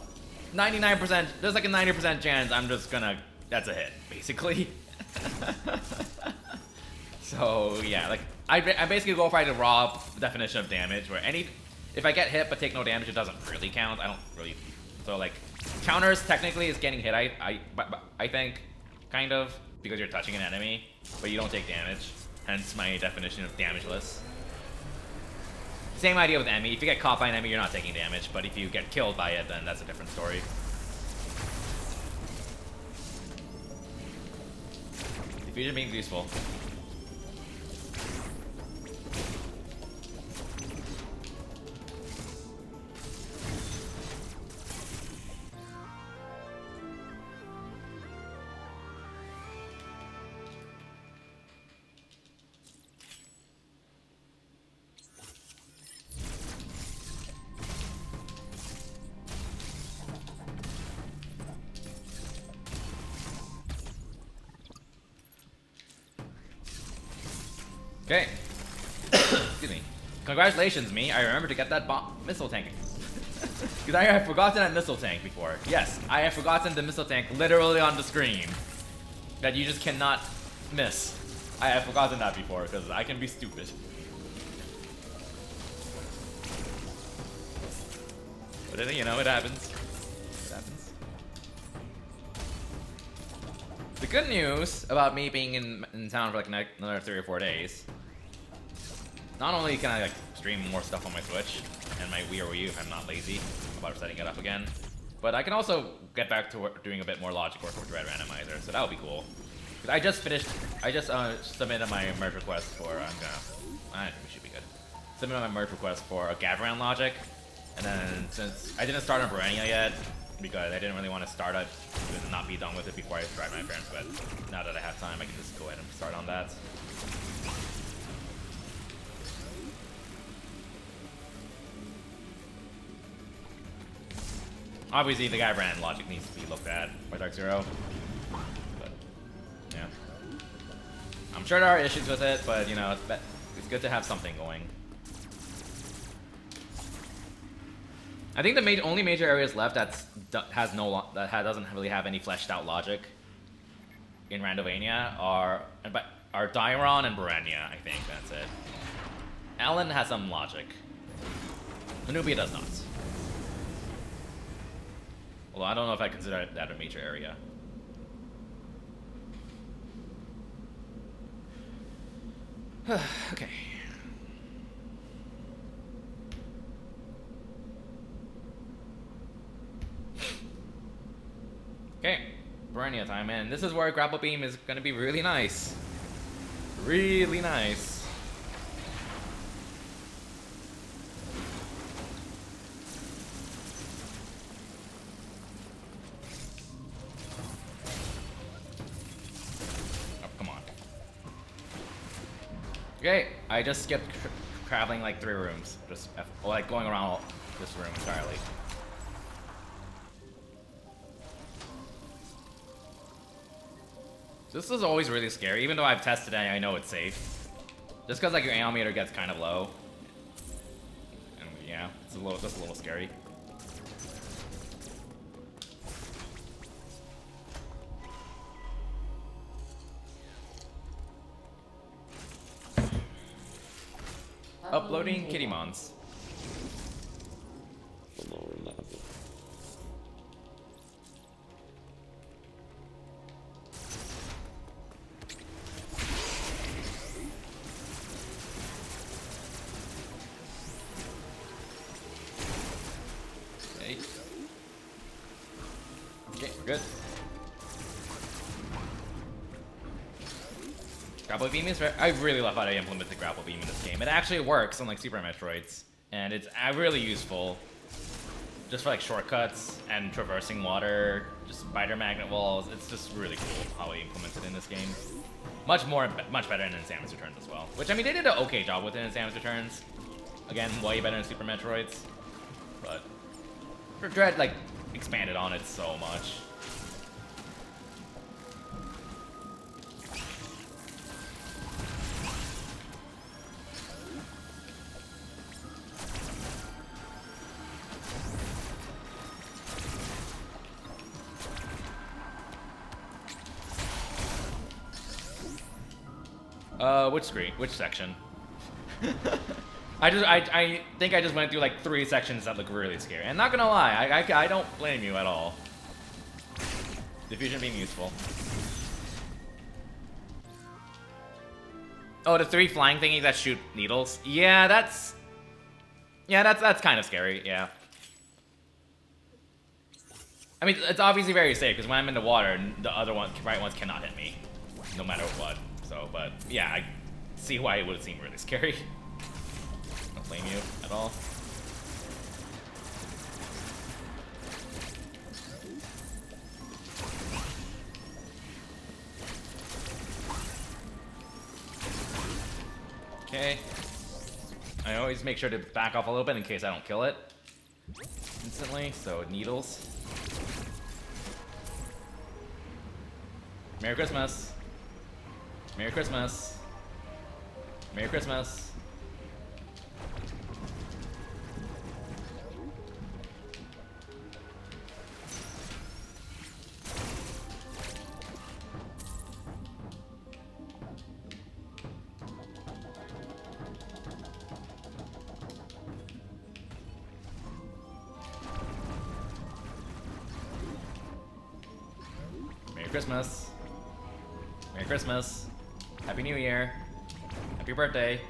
99%, there's like a 90% chance I'm just gonna, that's a hit, basically. So yeah, like I basically go by the raw definition of damage, where if I get hit but take no damage, it doesn't really count. I don't really, so like counters technically is getting hit. I think, kind of, because you're touching an enemy, but you don't take damage. Hence my definition of damageless. Same idea with enemy. If you get caught by an enemy, you're not taking damage, but if you get killed by it, then that's a different story. Diffusion being useful. Okay. Excuse me. Congratulations, me. I remember to get that missile tank. Because I have forgotten that missile tank before. Yes, I have forgotten the missile tank literally on the screen. That you just cannot miss. I have forgotten that before because I can be stupid. But then, you know, it happens. It happens. The good news about me being in town for like another 3 or 4 days, not only can I like stream more stuff on my Switch and my Wii or Wii U if I'm not lazy about setting it up again, but I can also get back to doing a bit more logic work with Red Randomizer, so that would be cool. I just submitted my merge request for, I think we should be good. Submitted my merge request for a Gavran logic, and then since I didn't start on Barania yet, because I didn't really want to start it and not be done with it before I tried my parents, but now that I have time, I can just go ahead and start on that. Obviously, the Gavran logic needs to be looked at by Dark Zero, but yeah. I'm sure there are issues with it, but you know, it's good to have something going. I think the only major areas left that doesn't really have any fleshed out logic in Randovania are Dairon and Barania. I think that's it. Alan has some logic. Anubia does not. Although I don't know if I consider that a major area. Okay. Okay, Barania time, and this is where Grapple Beam is gonna be really nice. Really nice. Oh, come on. Okay, I just skipped traveling like 3 rooms. Just like going around this room entirely. This is always really scary, even though I've tested it and I know it's safe. Just because like your AOE meter gets kind of low. And yeah, it's just a little scary. Uploading Kittymons. The lower level. Okay, we're good. Grapple beam is I really love how they implemented grapple beam in this game. It actually works unlike Super Metroids, and it's really useful just for like shortcuts and traversing water, just spider magnet walls. It's just really cool how they implemented it in this game. Much better than in Samus Returns as well. Which, I mean, they did an okay job with it in Samus Returns. Again, way better than Super Metroids. But Dread, like, expanded on it so much. Which screen? Which section? I think I just went through like 3 sections that look really scary. And not gonna lie, I don't blame you at all. Diffusion being useful. Oh, the 3 flying thingies that shoot needles? Yeah, that's kind of scary, yeah. I mean, it's obviously very safe, because when I'm in the water, the other right ones cannot hit me. No matter what. So, but yeah, I see why it would seem really scary. I don't blame you at all. Okay. I always make sure to back off a little bit in case I don't kill it instantly, so needles. Merry Christmas. Merry Christmas. Merry Christmas. Merry Christmas. Merry Christmas. Happy New Year. Happy birthday.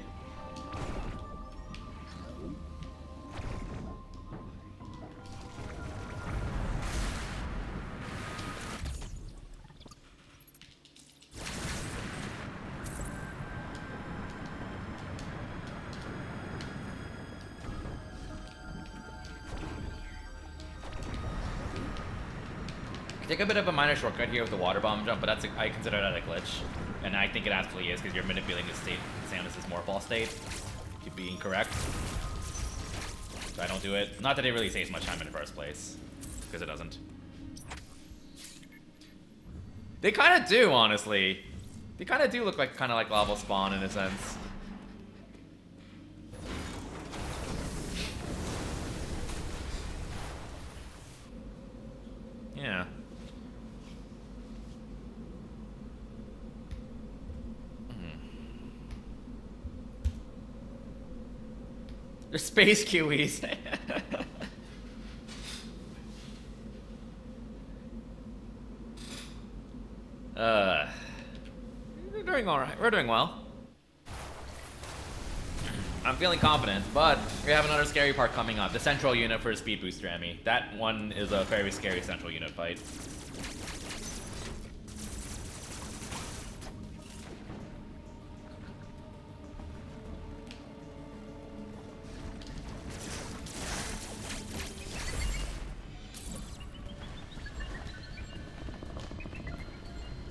Take a bit of a minor shortcut here with the water bomb jump, but I consider that a glitch. And I think it absolutely is, because you're manipulating the state, Samus's Morphball state, to be incorrect. So I don't do it. Not that it really saves much time in the first place, because it doesn't. They kind of do, honestly. They kind of do look like lava spawn in a sense. Yeah. They're space Kiwis. We're doing alright. We're doing well. I'm feeling confident, but we have another scary part coming up. The central unit for Speed Booster Emmy. That one is a very scary central unit fight.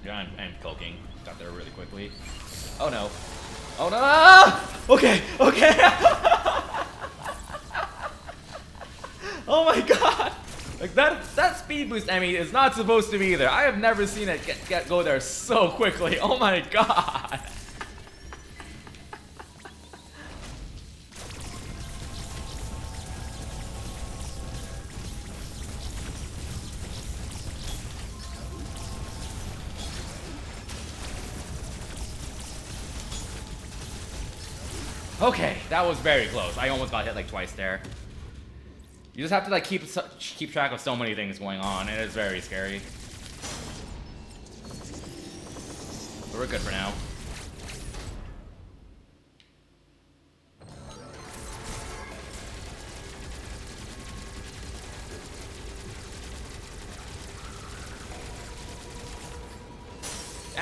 Yeah, I'm cloaking. Got there really quickly. Oh no. Oh no! Okay, okay! Oh my god! Like that speed boost Emmy is not supposed to be there. I have never seen it go there so quickly. Oh my god! Okay, that was very close. I almost got hit like twice there. You just have to like keep track of so many things going on, and it's very scary. But we're good for now.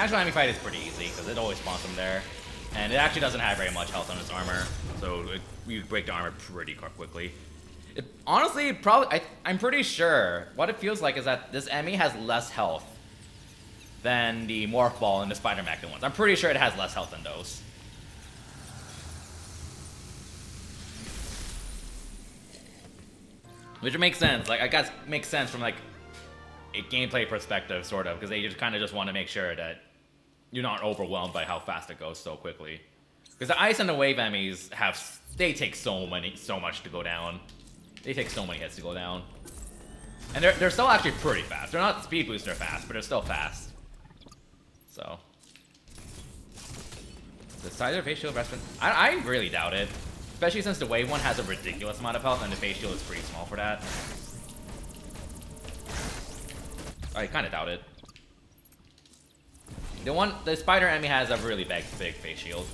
Actual enemy fight is pretty easy because it always spawns from there. And it actually doesn't have very much health on its armor, so you break the armor pretty quickly. Honestly, probably, I'm pretty sure what it feels like is that this enemy has less health than the Morph Ball and the Spider Magnet ones. I'm pretty sure it has less health than those. Which makes sense. Like, I guess makes sense from like a gameplay perspective, sort of, because they just kind of just want to make sure that you're not overwhelmed by how fast it goes so quickly. Because the ice and the wave enemies they take so much to go down. They take so many hits to go down. And they're still actually pretty fast. They're not speed booster fast, but they're still fast. So. The size of face shield restaurant, I really doubt it. Especially since the wave one has a ridiculous amount of health and the face shield is pretty small for that. I kind of doubt it. The spider enemy has a really big face shield.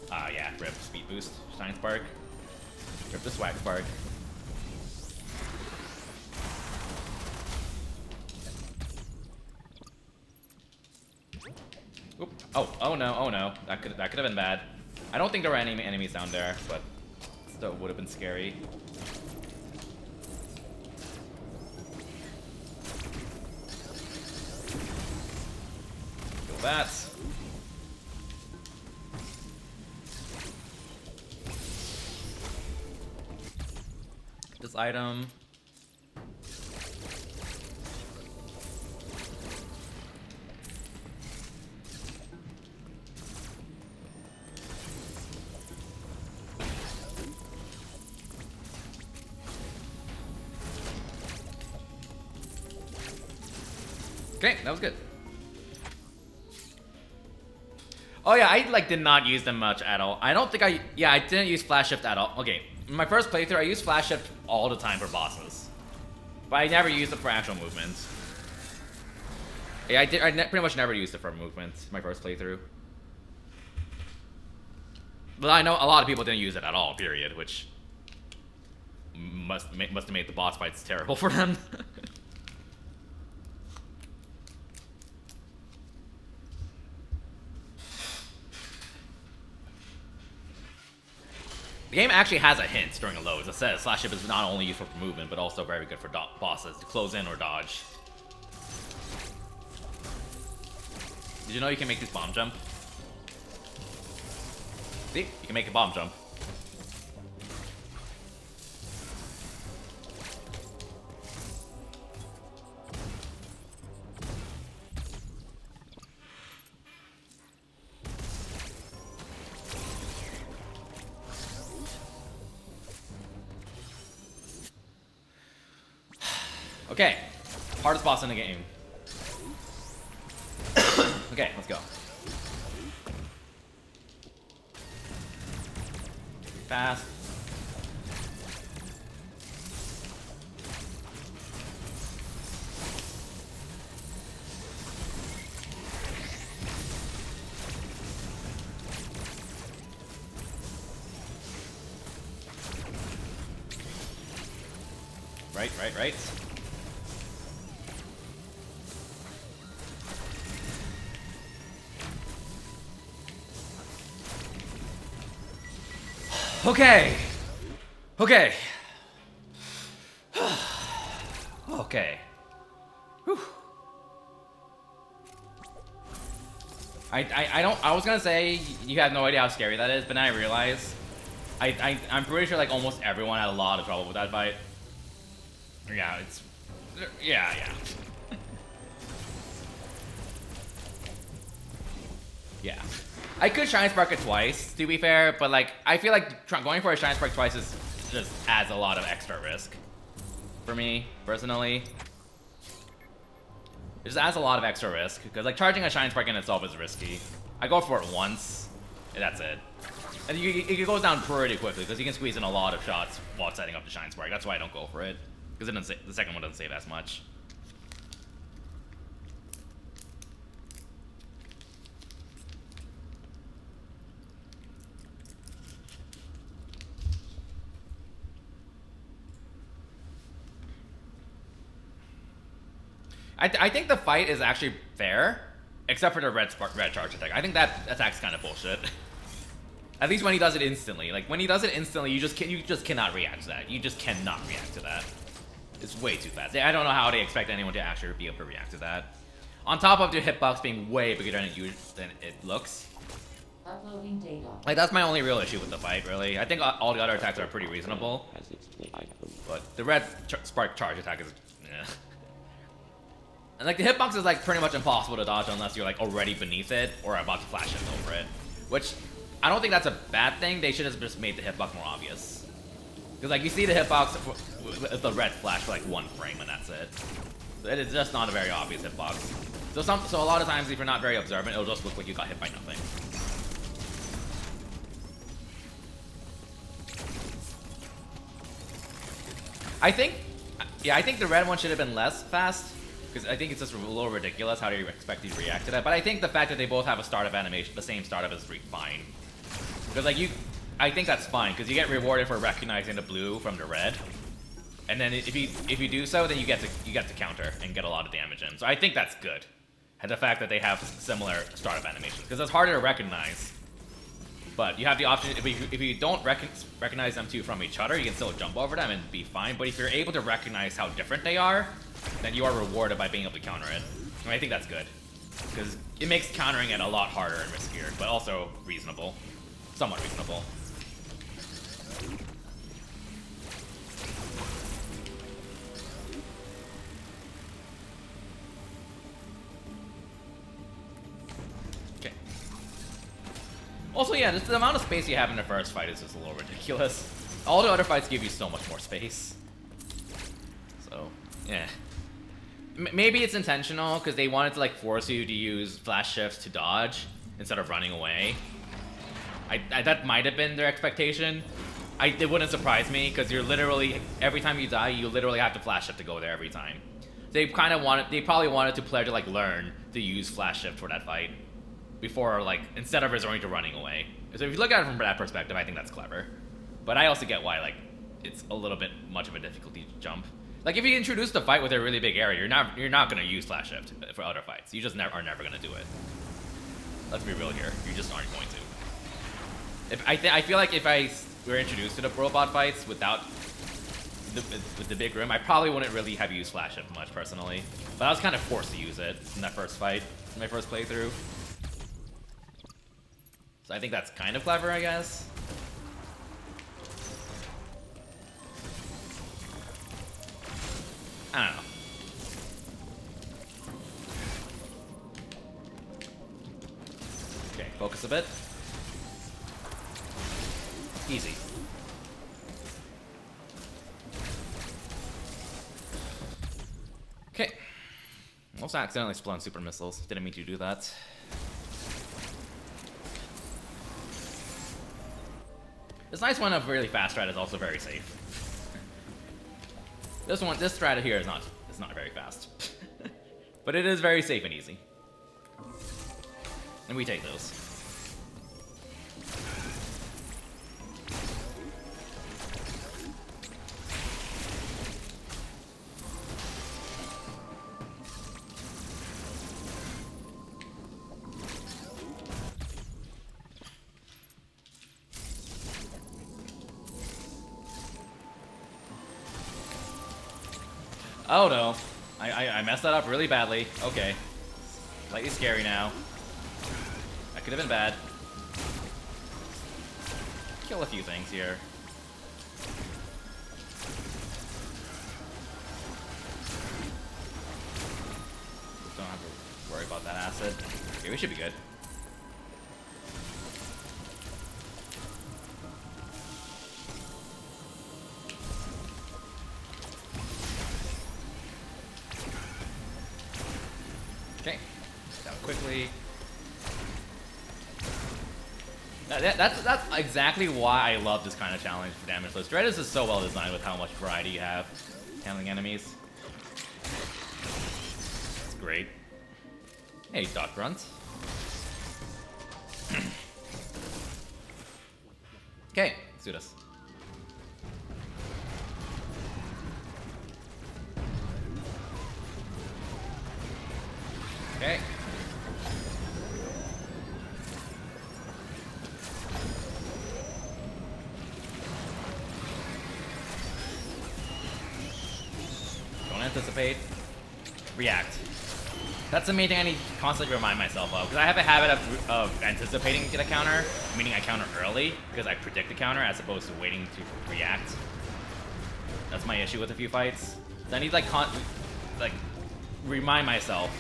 Yeah, rip speed boost, shine spark. Rip the swag spark. Oop. Oh no. That could have been bad. I don't think there were any enemies down there, but still would have been scary. Kill that. This item. Okay, that was good. Oh yeah, I did not use them much at all. I don't think I didn't use flash shift at all. Okay, in my first playthrough, I used flash shift all the time for bosses, but I never used it for actual movement. Yeah, pretty much never used it for movement my first playthrough. But I know a lot of people didn't use it at all, period, which must have made the boss fights terrible for them. The game actually has a hint during a load. As I said, slash shift is not only useful for movement, but also very good for bosses to close in or dodge. Did you know you can make this bomb jump? See? You can make a bomb jump. Okay, hardest boss in the game. Okay, let's go. Fast. Right. Okay. Okay. Okay. Whew. I was gonna say you have no idea how scary that is, but then I realized I'm pretty sure like almost everyone had a lot of trouble with that fight. Yeah, yeah. Yeah. I could Shine Spark it twice, to be fair, but like, I feel like going for a Shine Spark twice just adds a lot of extra risk. For me, personally. It just adds a lot of extra risk, because like charging a Shine Spark in itself is risky. I go for it once, and that's it. And it goes down pretty quickly, because you can squeeze in a lot of shots while setting up the Shine Spark. That's why I don't go for it, because the second one doesn't save as much. I think the fight is actually fair, except for the red charge attack. I think that attack's kind of bullshit. At least when he does it instantly. Like when he does it instantly, you just cannot react to that. You just cannot react to that. It's way too fast. I don't know how they expect anyone to actually be able to react to that. On top of the hitbox being way bigger than it looks. Uploading data. Like that's my only real issue with the fight, really. I think all the other attacks are pretty reasonable. But the red spark charge attack is, yeah. And like the hitbox is like pretty much impossible to dodge unless you're like already beneath it or about to flash shift over it. Which I don't think that's a bad thing. They should have just made the hitbox more obvious. Because like you see the hitbox with the red flash for like 1 frame and that's it. It is just not a very obvious hitbox. So a lot of times if you're not very observant, it'll just look like you got hit by nothing. I think the red one should have been less fast, because I think it's just a little ridiculous how do you expect you to react to that. But I think the fact that they both have a startup animation, the same startup, is fine. Because like I think that's fine, because you get rewarded for recognizing the blue from the red, and then if you do so, then you get to counter and get a lot of damage in. So I think that's good. And the fact that they have similar startup animations, because it's harder to recognize. But you have the option, if you don't recognize them two from each other, you can still jump over them and be fine. But if you're able to recognize how different they are, then you are rewarded by being able to counter it. And I think that's good. Because it makes countering it a lot harder and riskier, but also reasonable. Somewhat reasonable. Also, yeah, just the amount of space you have in the first fight is just a little ridiculous. All the other fights give you so much more space. So, yeah. Maybe it's intentional, because they wanted to, like, force you to use flash shifts to dodge instead of running away. That might have been their expectation. It wouldn't surprise me, because you're literally, every time you die, you literally have to flash shift to go there every time. They probably wanted to player to, like, learn to use flash shift for that fight. Before, like, instead of resorting to running away. So if you look at it from that perspective, I think that's clever. But I also get why, like, it's a little bit much of a difficulty to jump. Like, if you introduce the fight with a really big area, you're not gonna use flash shift for other fights. You just are never gonna do it. Let's be real here. You just aren't going to. I feel like if I were introduced to the robot fights without with the big room, I probably wouldn't really have used flash shift much personally. But I was kind of forced to use it in that first fight, in my first playthrough. So I think that's kind of clever, I guess. I don't know. Okay, focus a bit. Easy. Okay. Also accidentally spun super missiles. Didn't mean to do that. This nice one of really fast strat is also very safe. This strat here is not very fast. But it is very safe and easy. And we take those. Oh no, I messed that up really badly. Okay, slightly scary now. That could have been bad. Kill a few things here. Don't have to worry about that acid. Okay, we should be good. Okay, down quickly. That's exactly why I love this kind of challenge for Damageless. Damageless is so well designed with how much variety you have handling enemies. It's great. Hey, Dot Grunt. Okay, let's do this. Okay. Don't anticipate. React. That's the main thing I need to constantly remind myself of, because I have a habit of anticipating to get a counter, meaning I counter early, because I predict the counter as opposed to waiting to react. That's my issue with a few fights. So I need to like remind myself,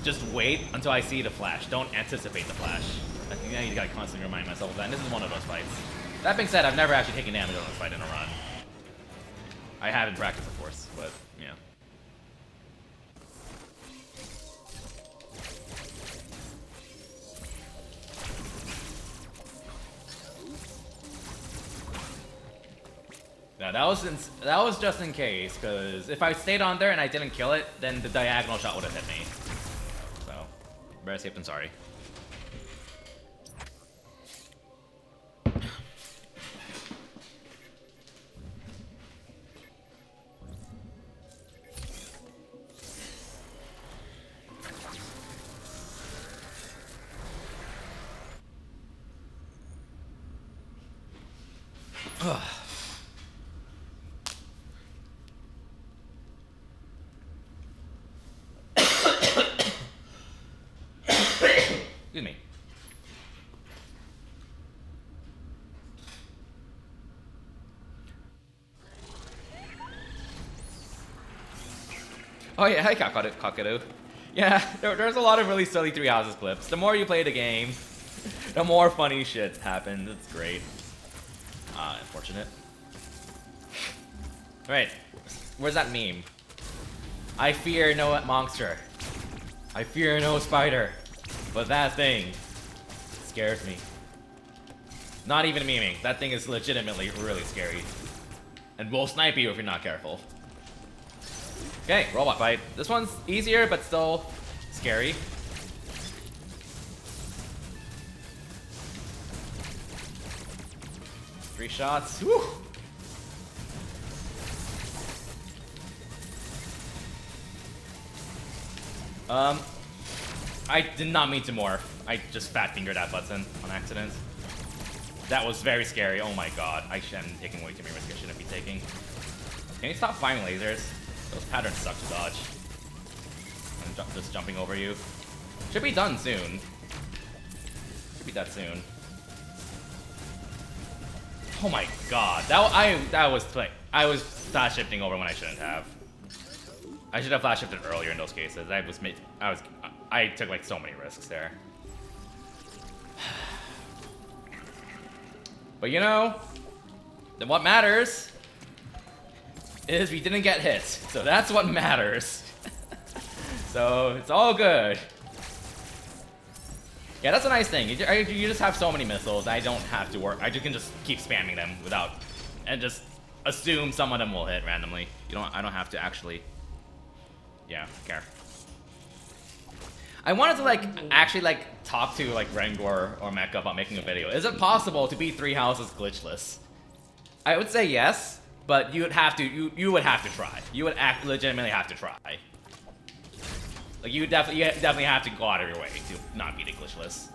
just wait until I see the flash. Don't anticipate the flash. I think I need to constantly remind myself of that, and this is one of those fights. That being said, I've never actually taken damage on this fight in a run. I have in practice, of course, but yeah. Now that was just in case, because if I stayed on there and I didn't kill it, then the diagonal shot would have hit me. So, better safe than sorry. Excuse me. Oh yeah, hi Kakadu. Yeah, there's a lot of really silly Three Houses clips. The more you play the game, the more funny shit happens. It's great. Unfortunate. Right, where's that meme? I fear no monster. I fear no spider. But that thing scares me. Not even memeing. That thing is legitimately really scary. And will snipe you if you're not careful. Okay, robot fight. This one's easier, but still scary. Three shots. Woo! I did not mean to morph. I just fat fingered that button on accident. That was very scary. Oh my god. I shouldn't be taking way too many risks I shouldn't be taking. Can you stop firing lasers? Those patterns suck to dodge. I'm just jumping over you. Should be done soon. Should be that soon. Oh my god. I was flash shifting over when I shouldn't have. I should have flash shifted earlier in those cases. I took like so many risks there. But you know, then what matters is we didn't get hit. So that's what matters. So it's all good. Yeah, that's a nice thing. You just have so many missiles. I don't have to work. I can just keep spamming them without, and just assume some of them will hit randomly. I don't have to actually. Yeah, care. I wanted to actually talk to Rengor or Mecha about making a video. Is it possible to beat Three Houses glitchless? I would say yes, but you would have to try. You would legitimately have to try. Like you definitely have to go out of your way to not beat it glitchless.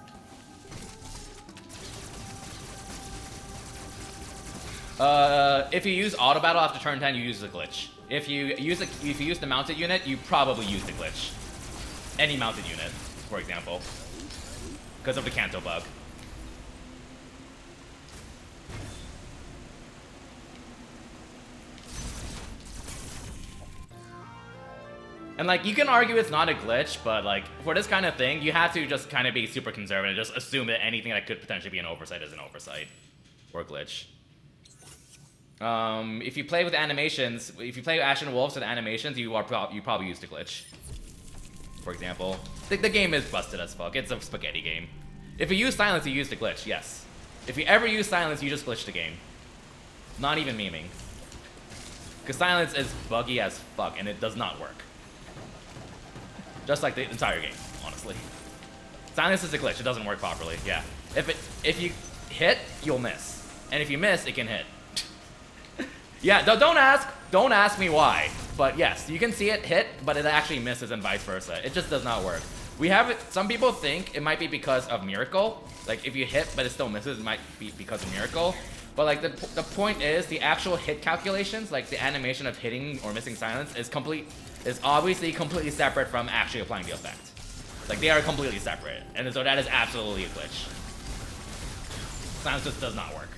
If you use auto battle after turn 10, you use the glitch. If you use the mounted unit, you probably use the glitch. Any mounted unit, for example, because of the Kanto bug. And you can argue it's not a glitch, but for this kind of thing, you have to just kind of be super conservative, just assume that anything that could potentially be an oversight is an oversight or glitch. If you play with animations, if you play Ash and Wolves with animations, you probably use the glitch. For example, the game is busted as fuck. It's a spaghetti game. If you use silence, you use the glitch. Yes. If you ever use silence, you just glitch the game. Not even memeing. Because silence is buggy as fuck, and it does not work. Just like the entire game, honestly. Silence is a glitch. It doesn't work properly. Yeah. If you hit, you'll miss, and if you miss, it can hit. Yeah. Don't ask me why. But yes, you can see it hit, but it actually misses and vice versa. It just does not work. We have it, some people think it might be because of Miracle. Like if you hit but it still misses, it might be because of Miracle. But like the point is, the actual hit calculations, like the animation of hitting or missing silence is obviously completely separate from actually applying the effect. Like they are completely separate. And so that is absolutely a glitch. Silence just does not work.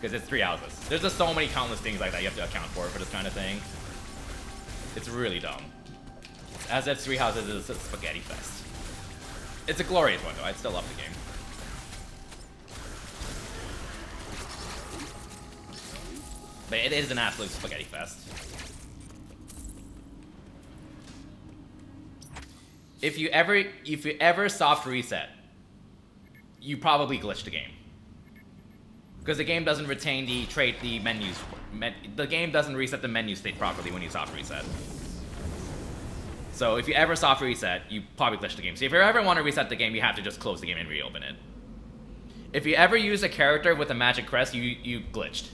Because it's 3 houses. There's just so many countless things like that you have to account for this kind of thing. It's really dumb. As if 3 houses is a spaghetti fest. It's a glorious one though, I still love the game. But it is an absolute spaghetti fest. If you ever soft reset, you probably glitched the game. Because the game doesn't retain the menus. The game doesn't reset the menu state properly when you soft reset. So if you ever soft reset, you probably glitched the game. So if you ever want to reset the game, you have to just close the game and reopen it. If you ever use a character with a magic crest, you glitched.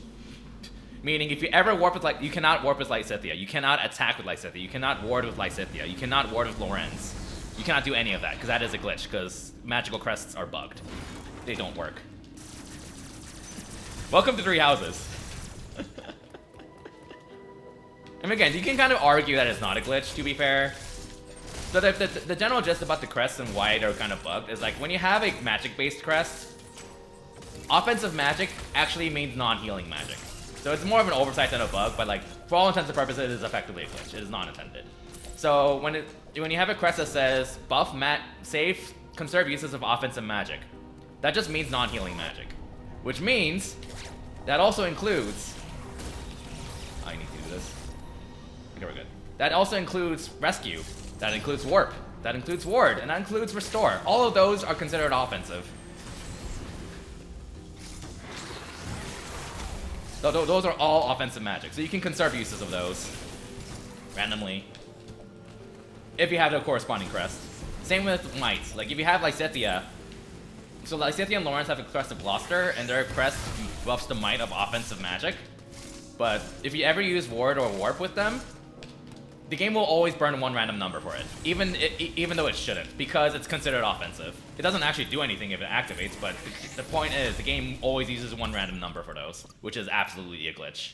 Meaning, if you ever warp with you cannot warp with Lysithea. You cannot attack with Lysithea. You cannot ward with Lysithea. You cannot ward with Lorenz. You cannot do any of that because that is a glitch. Because magical crests are bugged. They don't work. Welcome to 3 houses. And again, you can kind of argue that it's not a glitch, to be fair. So the general gist about the crests and why they're kind of bugged is like when you have a magic-based crest, offensive magic actually means non-healing magic. So it's more of an oversight than a bug, but like for all intents and purposes, it is effectively a glitch. It is not intended. So when you have a crest that says buff, save, conserve uses of offensive magic, that just means non-healing magic, which means that also includes. I need to do this. Okay, we're good. That also includes rescue. That includes warp. That includes ward, and that includes restore. All of those are considered offensive. Those are all offensive magic, so you can conserve uses of those randomly if you have the corresponding crest. Same with might. Like if you have Lysithea, so Lysithea and Lawrence have a crest of Gloucester, and their crest buffs the might of offensive magic. But if you ever use ward or warp with them, the game will always burn 1 random number for it, even though it shouldn't, because it's considered offensive. It doesn't actually do anything if it activates, but the point is the game always uses 1 random number for those, which is absolutely a glitch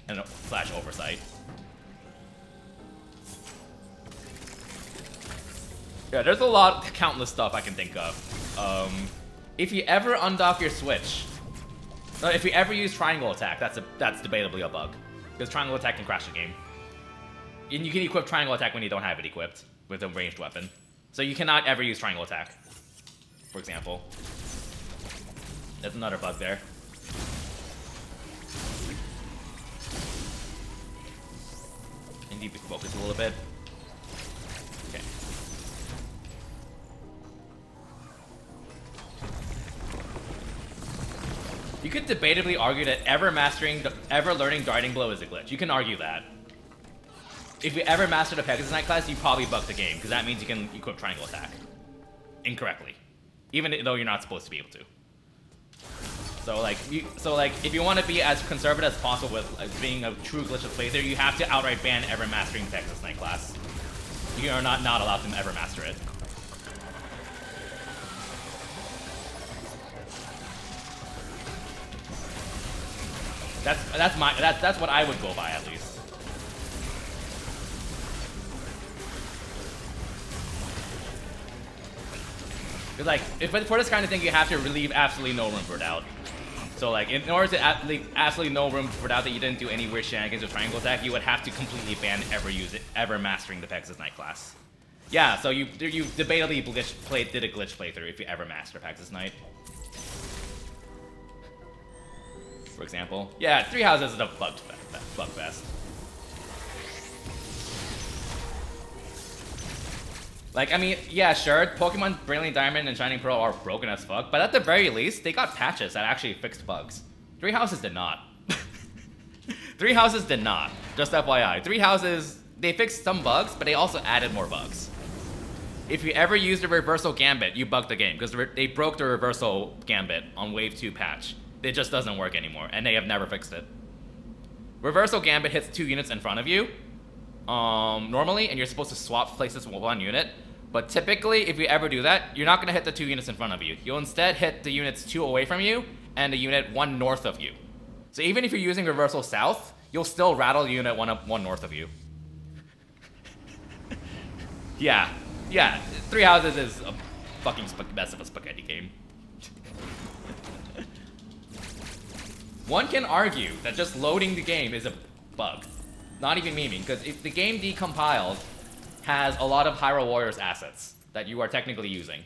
and / oversight. Yeah, there's a lot, countless stuff I can think of. If you ever undock your Switch, if you ever use triangle attack, that's debatably a bug, because triangle attack can crash the game. And you can equip triangle attack when you don't have it equipped with a ranged weapon. So you cannot ever use triangle attack, for example. There's another bug there. I need to focus a little bit. Okay. You could debatably argue that ever learning Darting Blow is a glitch. You can argue that. If you ever mastered a Pegasus Knight class, you probably bugged the game, because that means you can equip triangle attack incorrectly, even though you're not supposed to be able to. So like, if you want to be as conservative as possible with being a true glitchless playthrough, you have to outright ban ever mastering the Pegasus Knight class. You are not allowed to ever master it. That's what I would go by, at least. Because like, for this kind of thing, you have to leave absolutely no room for doubt. So like, in order to leave absolutely no room for doubt that you didn't do any weird shenanigans with triangle attack, you would have to completely ban ever mastering the Pegasus Knight class. Yeah, so you debatably did a glitch playthrough if you ever master Pegasus Knight. For example. Yeah, 3 houses is a bug fest. Like, I mean, yeah, sure, Pokemon Brilliant Diamond and Shining Pearl are broken as fuck, but at the very least, they got patches that actually fixed bugs. 3 houses did not. 3 houses did not. Just FYI. 3 houses, they fixed some bugs, but they also added more bugs. If you ever used the Reversal Gambit, you bugged the game, because they broke the Reversal Gambit on Wave 2 patch. It just doesn't work anymore, and they have never fixed it. Reversal Gambit hits 2 units in front of you, normally, and you're supposed to swap places with 1 unit. But typically, if you ever do that, you're not going to hit the 2 units in front of you. You'll instead hit the units 2 away from you and the unit 1 north of you. So even if you're using Reversal South, you'll still rattle the unit 1 north of you. Yeah, 3 houses is a fucking best of a spaghetti game. One can argue that just loading the game is a bug. Not even memeing, because if the game decompiled has a lot of Hyrule Warriors assets that you are technically using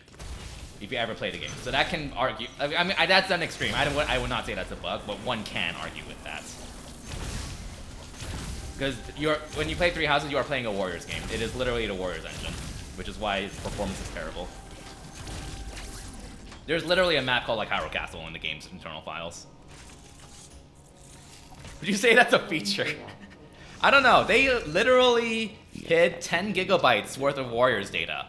if you ever play the game. So that can argue, I mean, that's an extreme. I would not say that's a bug, but one can argue with that. Because when you play 3 houses, you are playing a Warriors game. It is literally the Warriors engine, which is why its performance is terrible. There's literally a map called like Hyrule Castle in the game's internal files. Would you say that's a feature? I don't know. They literally hid 10 gigabytes worth of Warriors data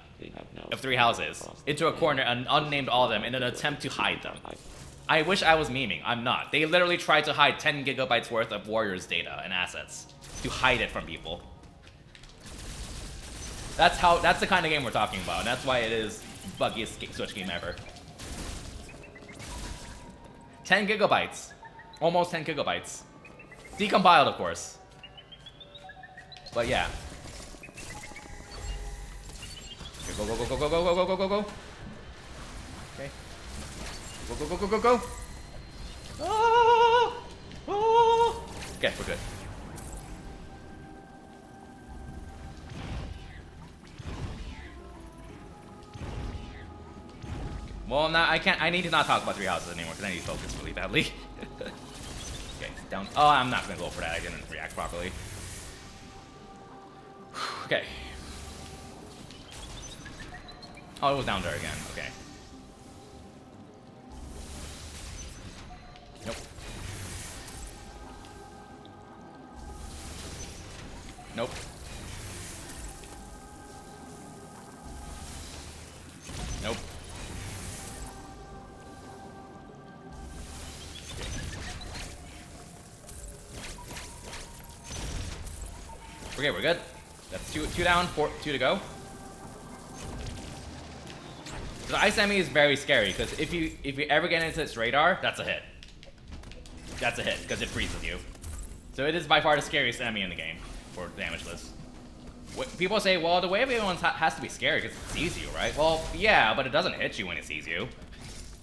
of 3 houses into a corner and unnamed all of them in an attempt to hide them. I wish I was memeing. I'm not. They literally tried to hide 10 gigabytes worth of Warriors data and assets to hide it from people. That's the kind of game we're talking about, and that's why it is the buggiest Switch game ever. 10 gigabytes. Almost 10 gigabytes. Decompiled, of course. But yeah. Okay, go, go, go, go, go, go, go, go, go, go. Okay. Go, go, go, go, go, go. Ah! Ah! Okay, we're good. Well, now I need to not talk about 3 houses anymore because I need to focus really badly. Okay, down. Oh, I'm not gonna go for that. I didn't react properly. Okay. Oh, it was down there again. Okay. Nope. Nope. Nope. Okay, we're good. That's two down, 2 to go. The ice enemy is very scary because if you ever get into its radar, that's a hit. That's a hit because it freezes you. So it is by far the scariest enemy in the game for Damageless. People say, well, the wave one has to be scary because it sees you, right? Well, yeah, but it doesn't hit you when it sees you.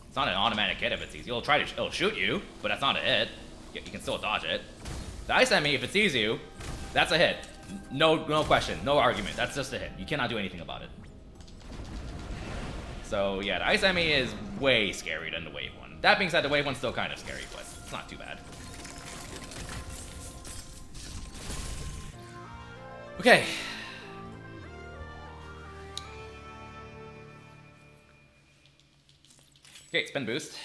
It's not an automatic hit if it sees you. It'll shoot you, but that's not a hit. You can still dodge it. The ice enemy, if it sees you, that's a hit. No question, no argument. That's just a hit. You cannot do anything about it. So yeah, the ice enemy is way scarier than the wave one. That being said, the wave one's still kind of scary, but it's not too bad. Okay. Okay, spin boost.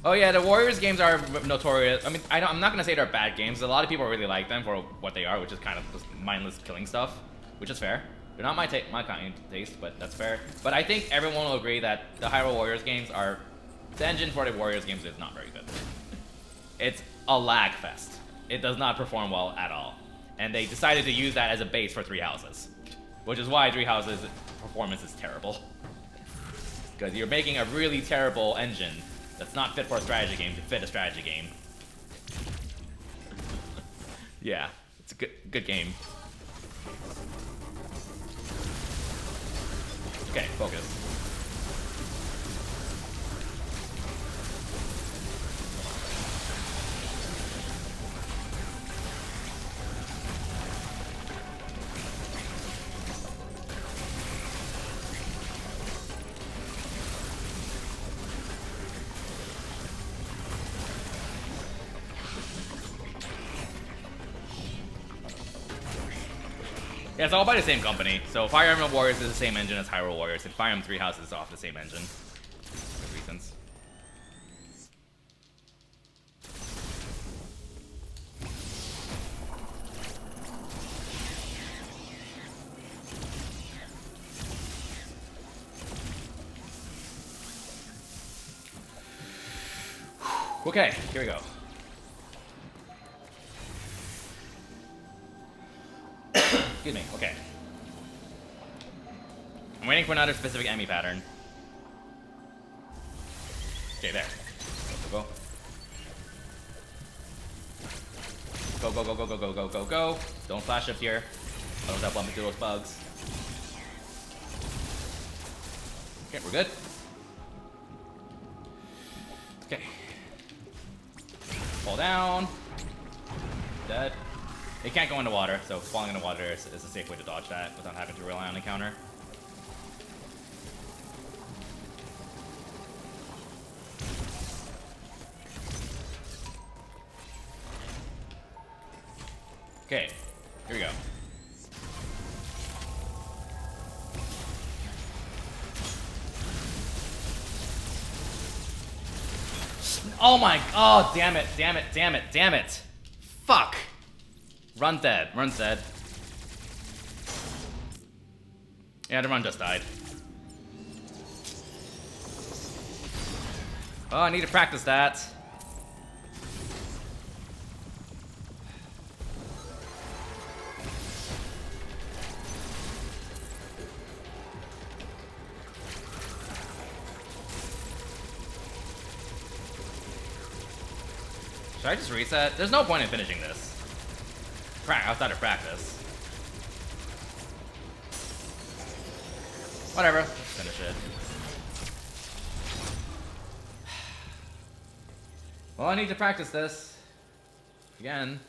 Oh yeah, the Warriors games are notorious. I mean, I'm not gonna say they're bad games. A lot of people really like them for what they are, which is kind of just mindless killing stuff, which is fair. They're not my kind of taste, but that's fair. But I think everyone will agree that the Hyrule Warriors games are... The engine for the Warriors games is not very good. It's a lag fest. It does not perform well at all. And they decided to use that as a base for 3 houses. Which is why 3 houses performance is terrible. Because you're making a really terrible engine that's not fit for a strategy game to fit a strategy game. Yeah, it's a good game. Okay, focus. Yeah, it's all by the same company. So Fire Emblem Warriors is the same engine as Hyrule Warriors, and Fire Emblem 3 Houses is off the same engine. For reasons. Okay, here we go. Excuse me, okay. I'm waiting for another specific enemy pattern. Okay, there. Go, go, go. Go, go, go, go, go, go, go, go. Don't flash shift here. Otherwise I'll bump into those bugs. Okay, we're good. Okay. Fall down. Dead. It can't go into water, so falling into water is a safe way to dodge that without having to rely on the counter. Okay, here we go. Oh my, oh damn it, damn it, damn it, damn it. Fuck. Run's dead, run's dead. Yeah, the run just died. Oh, I need to practice that. Should I just reset? There's no point in finishing this. Outside of practice. Whatever. Let's finish it. Well, I need to practice this. Again.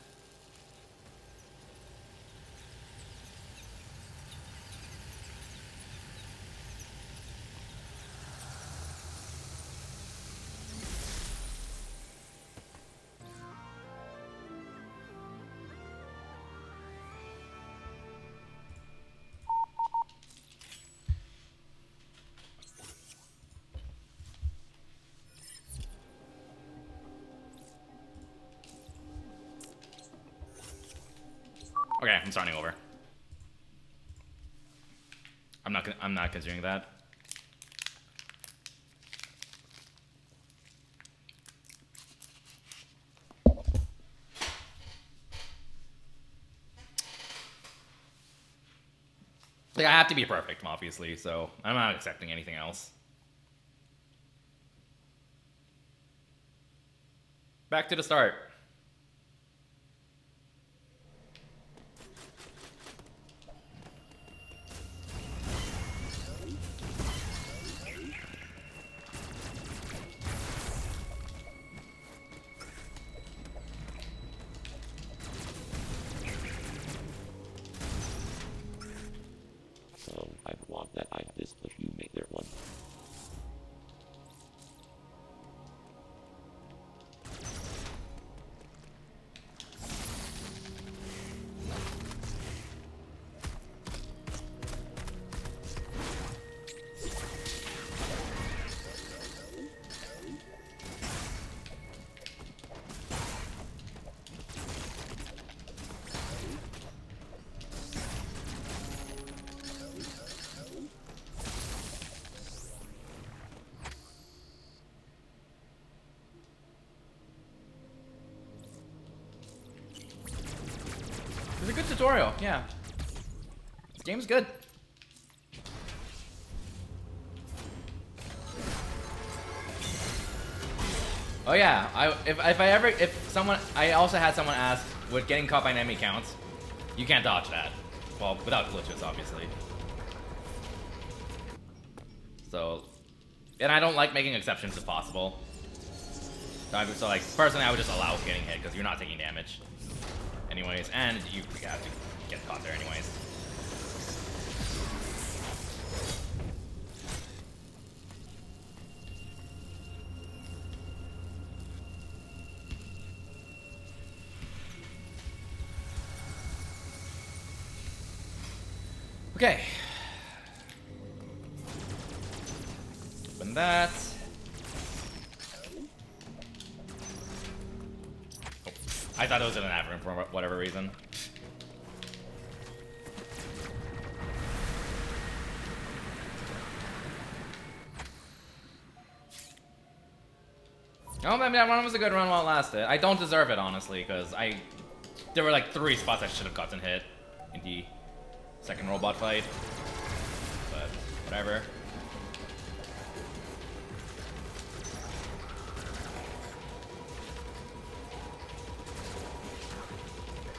Okay, I'm starting over. I'm not considering that. Like, I have to be perfect, obviously, so I'm not accepting anything else. Back to the start. So I want that I this, but you make their one. It's a good tutorial, yeah. This game's good. Oh yeah, I also had someone ask, would getting caught by an enemy count? You can't dodge that. Well, without glitches, obviously. So, and I don't like making exceptions if possible. So like, personally, I would just allow getting hit because you're not taking damage. Anyways, and you have to get caught there anyways. Okay. Open that. Oh, I thought it was in an aberrant for whatever reason. Oh, I mean, that run was a good run while it lasted. I don't deserve it, honestly, because there were like 3 spots I should have gotten hit in the second robot fight. But whatever.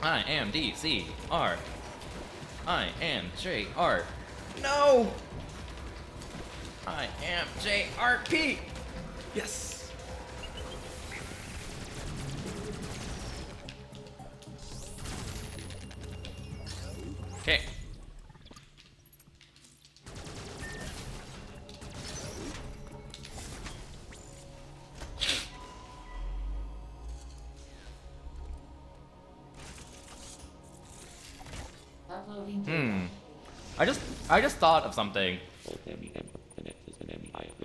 I am DCR. I am JR. No! I am JRP. Yes. Okay. Uploading data. I just thought of something.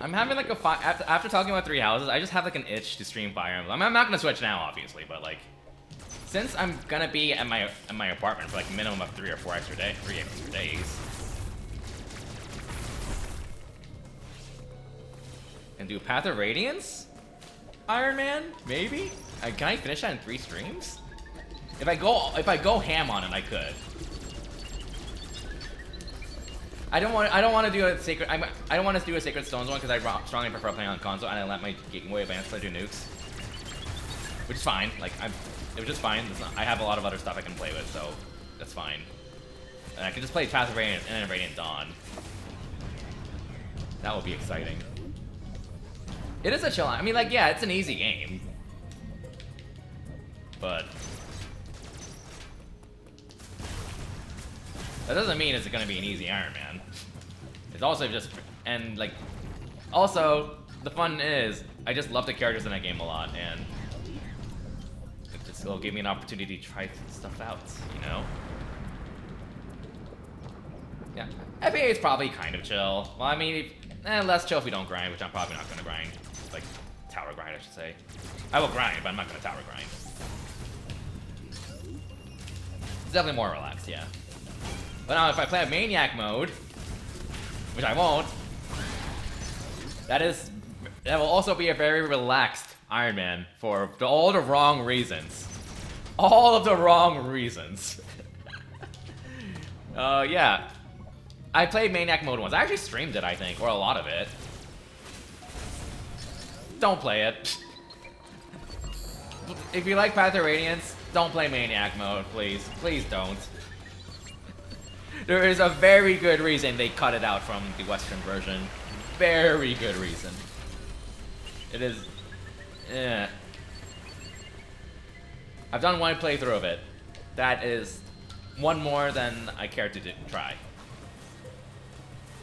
I'm having like a after talking about 3 houses, I just have like an itch to stream Fire Emblem. I'm not gonna switch now, obviously, but like, since I'm gonna be at my apartment for like a minimum of 3 extra days, and do Path of Radiance, Iron Man, maybe. Can I finish that in 3 streams? If I go ham on it, I could. I don't want to do a sacred. I don't want to do a Sacred Stones one because I strongly prefer playing on console, and I let my Game Boy Advance play do nukes, which is fine. Like it was just fine. I have a lot of other stuff I can play with, so that's fine. And I can just play Path of Radiant and then Radiant Dawn. That would be exciting. It is a chill. I mean, like, yeah, it's an easy game, but that doesn't mean it's gonna be an easy Iron Man. It's also just, and like, also, the fun is, I just love the characters in that game a lot, and it'll give me an opportunity to try stuff out, you know? Yeah, FAA is probably kind of chill. Well, I mean, less chill if we don't grind, which I'm probably not gonna grind. Like, tower grind, I should say. I will grind, but I'm not gonna tower grind. It's definitely more relaxed, yeah. But now if I play a Maniac mode, which I won't, that will also be a very relaxed Iron Man for all the wrong reasons. All of the wrong reasons. Yeah. I played Maniac mode once. I actually streamed it, I think, or a lot of it. Don't play it. If you like Path of Radiance, don't play Maniac mode, please. Please don't. There is a very good reason they cut it out from the Western version. Very good reason. It is... I've done 1 playthrough of it. That is 1 more than I care to try.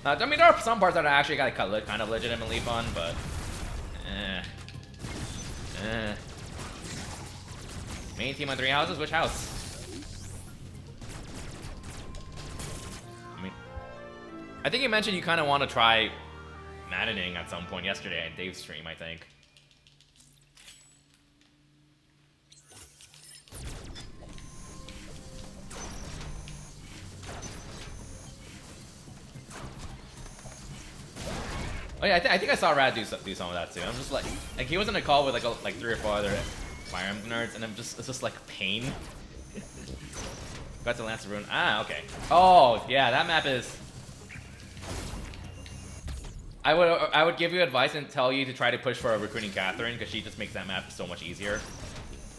I mean, there are some parts that I actually got kind of legitimately fun, but... Main team on 3 houses? Which house? I think you mentioned you kind of want to try maddening at some point yesterday at Dave's stream, I think. Oh yeah, I think I saw Rad do some of that too. I'm just like he was in a call with like 3 or 4 other Fire Emblem nerds, and it's just like pain. Got to Lance Rune. Ah, okay. Oh yeah, that map is. I would give you advice and tell you to try to push for a recruiting Catherine, because she just makes that map so much easier.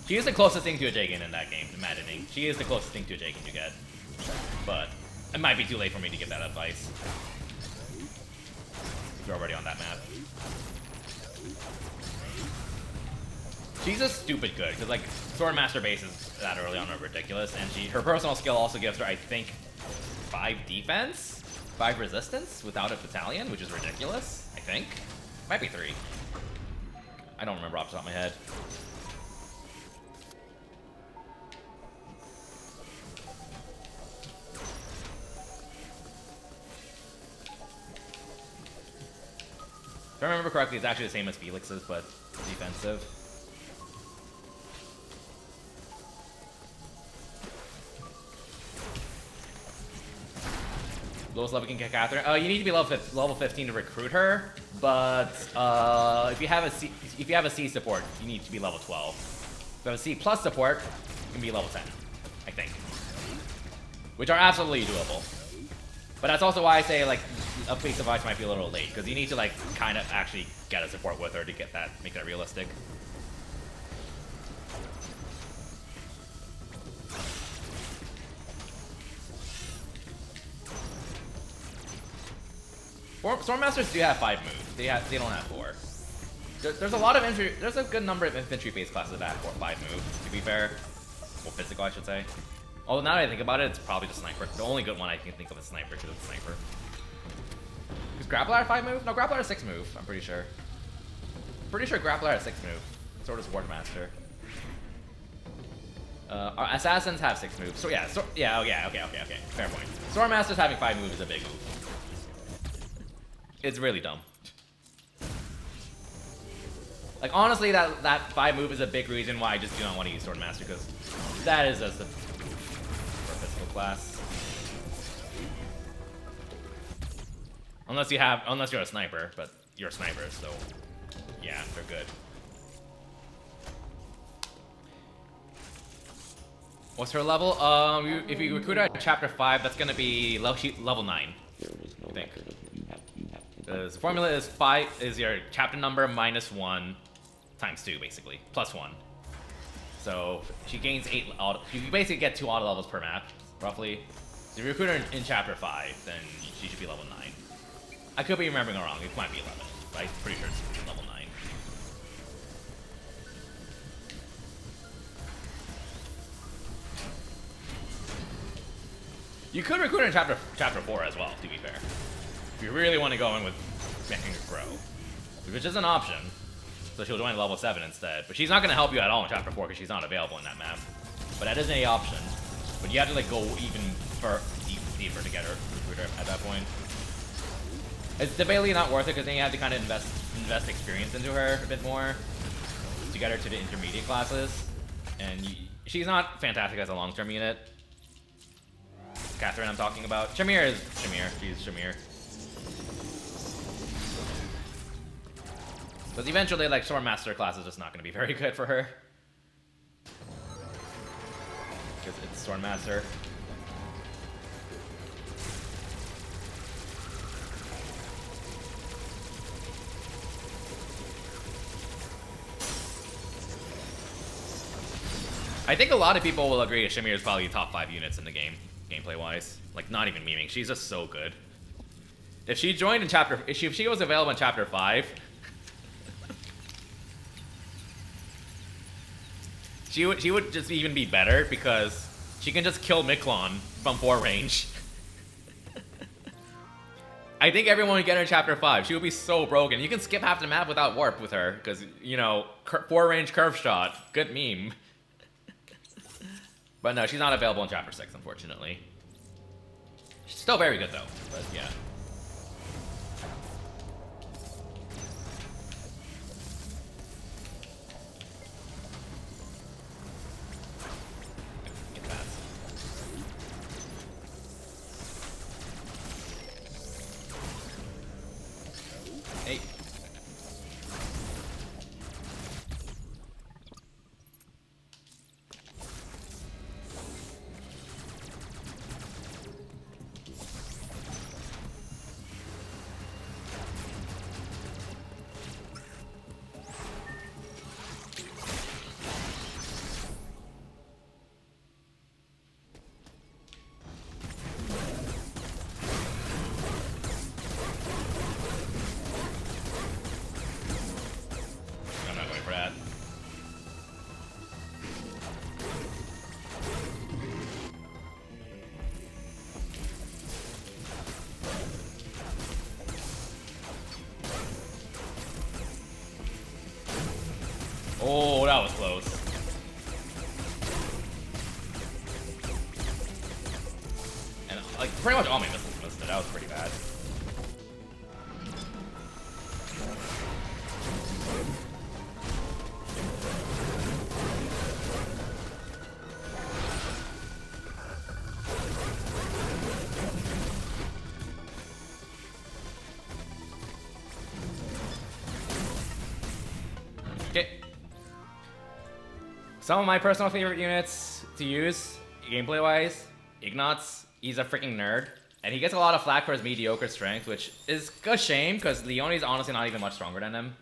She is the closest thing to a Jagan in that game, maddening. She is the closest thing to a Jagan you get. But it might be too late for me to give that advice. You're already on that map. She's just stupid good, because like Swordmaster bases that early on are ridiculous, and her personal skill also gives her, I think, 5 defense? 5 resistance without a battalion, which is ridiculous, I think. Might be 3. I don't remember off the top of my head. If I remember correctly, it's actually the same as Felix's, but defensive. Lowest level you can get Catherine. You need to be level 15 to recruit her, but if you have a C support, you need to be level 12. If you have a C plus support, you can be level 10, I think, which are absolutely doable. But that's also why I say like a Police Device might be a little late, because you need to like kind of actually get a support with her to get that, make that realistic. Stormmasters do have 5 moves. They don't have 4. There's a lot of infantry. There's a good number of infantry-based classes that have 5 moves. To be fair, well, physical, I should say. Although now that I think about it, it's probably the sniper. The only good one I can think of is sniper, because it's sniper. Is Grappler a 5 move? No, Grappler a 6 move. I'm pretty sure. Pretty sure Grappler a 6 move. So does Wardmaster. Our assassins have 6 moves. So yeah, okay. Fair point. Swordmasters having 5 moves is a big move. It's really dumb. Like, honestly, that 5 move is a big reason why I just do not want to use Swordmaster, because that is just a physical class. Unless you're a sniper, but you're a sniper, so yeah, they're good. What's her level? If you recruit her at chapter 5, that's gonna be level 9. I think. The formula is your chapter number minus 1 times 2, basically, plus 1. So she gains 8. You basically get 2 auto levels per map, roughly. So if you recruit her in chapter 5, then she should be level 9. I could be remembering it wrong. It might be 11, but I'm pretty sure it's level 9. You could recruit her in chapter 4 as well, to be fair. If you really want to go in with making her grow, which is an option. So she'll join level 7 instead. But she's not going to help you at all in chapter 4 because she's not available in that map. But that is an option. But you have to like go even deeper to get her recruiter at that point. It's debatably not worth it because then you have to kind of invest experience into her a bit more to get her to the intermediate classes. And she's not fantastic as a long-term unit. Catherine I'm talking about. Shamir is Shamir. She's Shamir. But eventually, like, Swordmaster class is just not going to be very good for her. Because it's Swordmaster. I think a lot of people will agree that Shamir is probably top 5 units in the game, gameplay-wise. Like, not even memeing. She's just so good. If she joined in chapter... If she was available in chapter 5... She would just even be better because she can just kill Miklon from 4 range. I think everyone would get her in chapter 5. She would be so broken. You can skip half the map without warp with her because, you know, 4 range curve shot. Good meme. But no, she's not available in chapter 6, unfortunately. She's still very good though, but yeah. Hey. I'm not going for that. Oh, that was close. And like pretty much all my missiles missed it. That was pretty bad. Okay. Some of my personal favorite units to use, gameplay-wise, Ignatz. He's a freaking nerd. And he gets a lot of flack for his mediocre strength, which is a shame, because Leonie's honestly not even much stronger than him.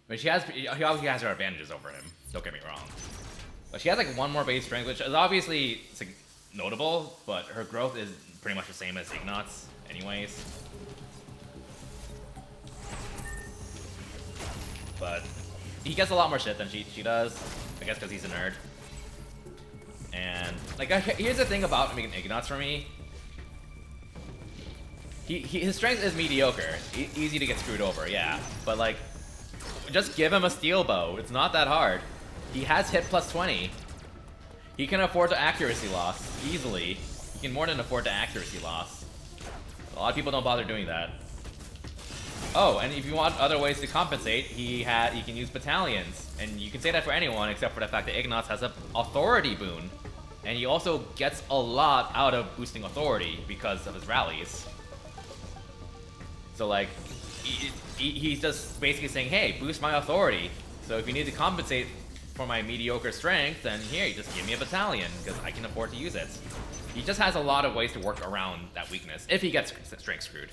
But he obviously has her advantages over him, don't get me wrong. But she has like 1 more base strength, which is obviously notable, but her growth is pretty much the same as Ignatz anyways. But he gets a lot more shit than she does, I guess because he's a nerd. And like here's the thing about making Ignatz for me. His strength is mediocre, easy to get screwed over, yeah. But like, just give him a steel bow. It's not that hard. He has hit plus 20. He can afford to accuracy loss easily. He can more than afford to accuracy loss. A lot of people don't bother doing that. Oh, and if you want other ways to compensate, he can use battalions, and you can say that for anyone except for the fact that Ignatz has an authority boon, and he also gets a lot out of boosting authority because of his rallies. So like, he's just basically saying, hey, boost my authority. So if you need to compensate for my mediocre strength, then here, you just give me a battalion, because I can afford to use it. He just has a lot of ways to work around that weakness, if he gets strength screwed.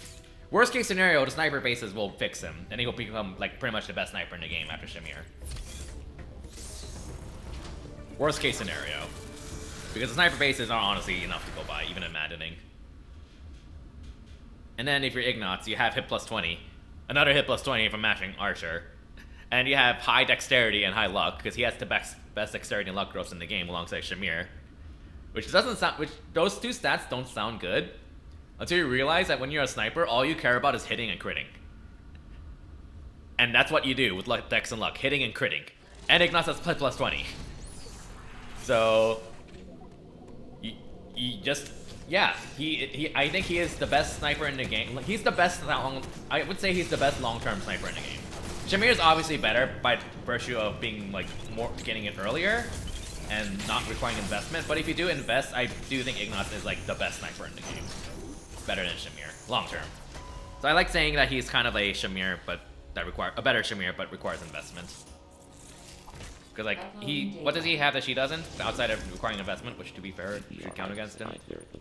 Worst case scenario, the sniper bases will fix him, and he will become like pretty much the best sniper in the game after Shamir. Worst case scenario. Because the sniper bases are honestly enough to go by, even in maddening. And then if you're Ignatz, you have hit plus 20. Another hit plus 20 from mashing Archer. And you have high dexterity and high luck, because he has the best dexterity and luck growths in the game alongside Shamir. Which those 2 stats don't sound good. Until you realize that when you're a sniper, all you care about is hitting and critting. And that's what you do with dex and luck, hitting and critting. And Ignatz has plus 20. So, you just, yeah, I think he is the best sniper in the game. He's the best, I would say he's the best long-term sniper in the game. Shamir is obviously better by virtue of being like getting it earlier and not requiring investment. But if you do invest, I do think Ignatz is like the best sniper in the game. Better than Shamir, long term. So I like saying that he's kind of a Shamir, but a better Shamir, but requires investment. Because like what does he have that she doesn't? Outside of requiring investment, which to be fair should count against him.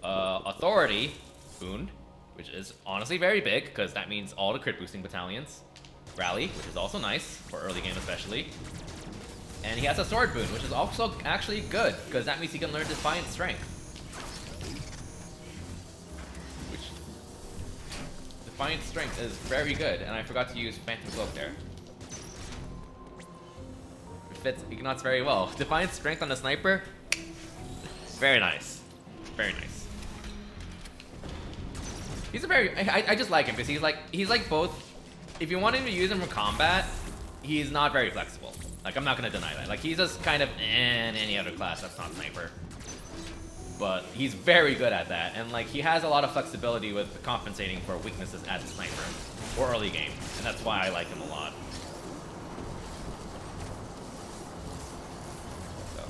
Authority boon, which is honestly very big, because that means all the crit boosting battalions. Rally, which is also nice for early game especially. And he has a sword boon, which is also actually good, because that means he can learn Defiant Strength. Which Defiant Strength is very good, and I forgot to use Phantom Cloak there. It fits Ignatz very well. Defiant Strength on the sniper, very nice. Very nice. He's a very, I just like him, because he's like both. If you want him to use him for combat, he's not very flexible. Like, I'm not gonna deny that. Like, he's just kind of in any other class that's not sniper. But he's very good at that, and like, he has a lot of flexibility with compensating for weaknesses as a sniper or early game, and that's why I like him a lot. So.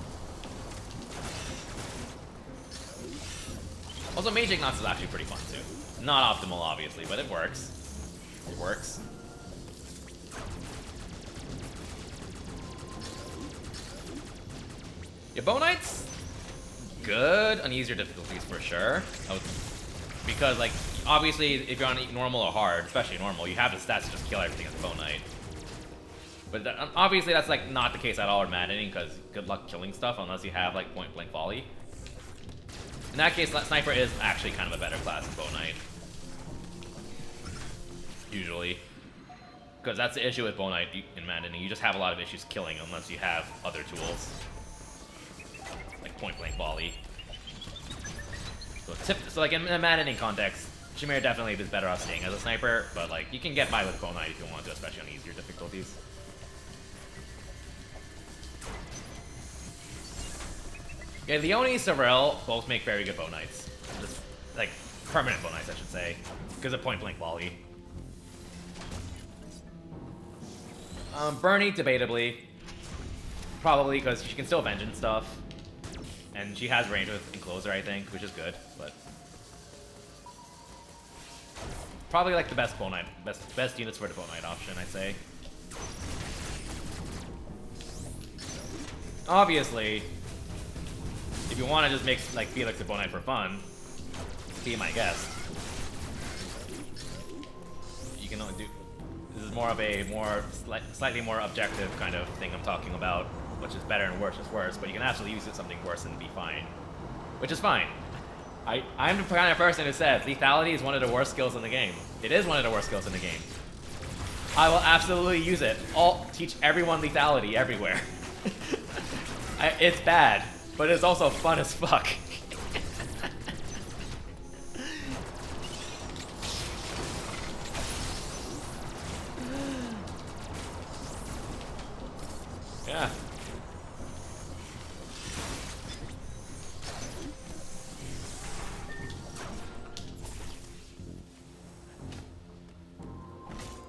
Also, Mage Ignatz is actually pretty fun too. Not optimal, obviously, but it works. It works. Yeah, Bow Knight's good on easier difficulties for sure. Because, like, obviously, if you're on normal or hard, especially normal, you have the stats to just kill everything as a Bow Knight. But obviously, that's, like, not the case at all in maddening, because good luck killing stuff unless you have, like, point blank volley. In that case, Sniper is actually kind of a better class than Bow Knight. Usually. Because that's the issue with Bow Knight in maddening. You just have a lot of issues killing unless you have other tools. Like point blank volley. So like in a maddening context, Shamir definitely is better off staying as a sniper, but like you can get by with Bow Knight if you want to, especially on easier difficulties. Yeah, Leone, Sorel both make very good Bow Knights. Just like permanent Bow Knights, I should say, because of point blank volley. Bernie, debatably. Probably because she can still vengeance stuff. And she has range with Encloser, I think, which is good, but... Probably like the best Bow Knight, best units for the Bow Knight option, I'd say. obviously, if you want to just make like Felix a Bow Knight for fun, be my guest. You can only do. This is more of a slightly more objective kind of thing I'm talking about, which is better and worse is worse. But you can actually use it something worse and be fine, which is fine. I'm the kind of person who says lethality is one of the worst skills in the game. It is one of the worst skills in the game. I will absolutely use it. I'll teach everyone lethality everywhere. It's bad, but it's also fun as fuck. Yeah.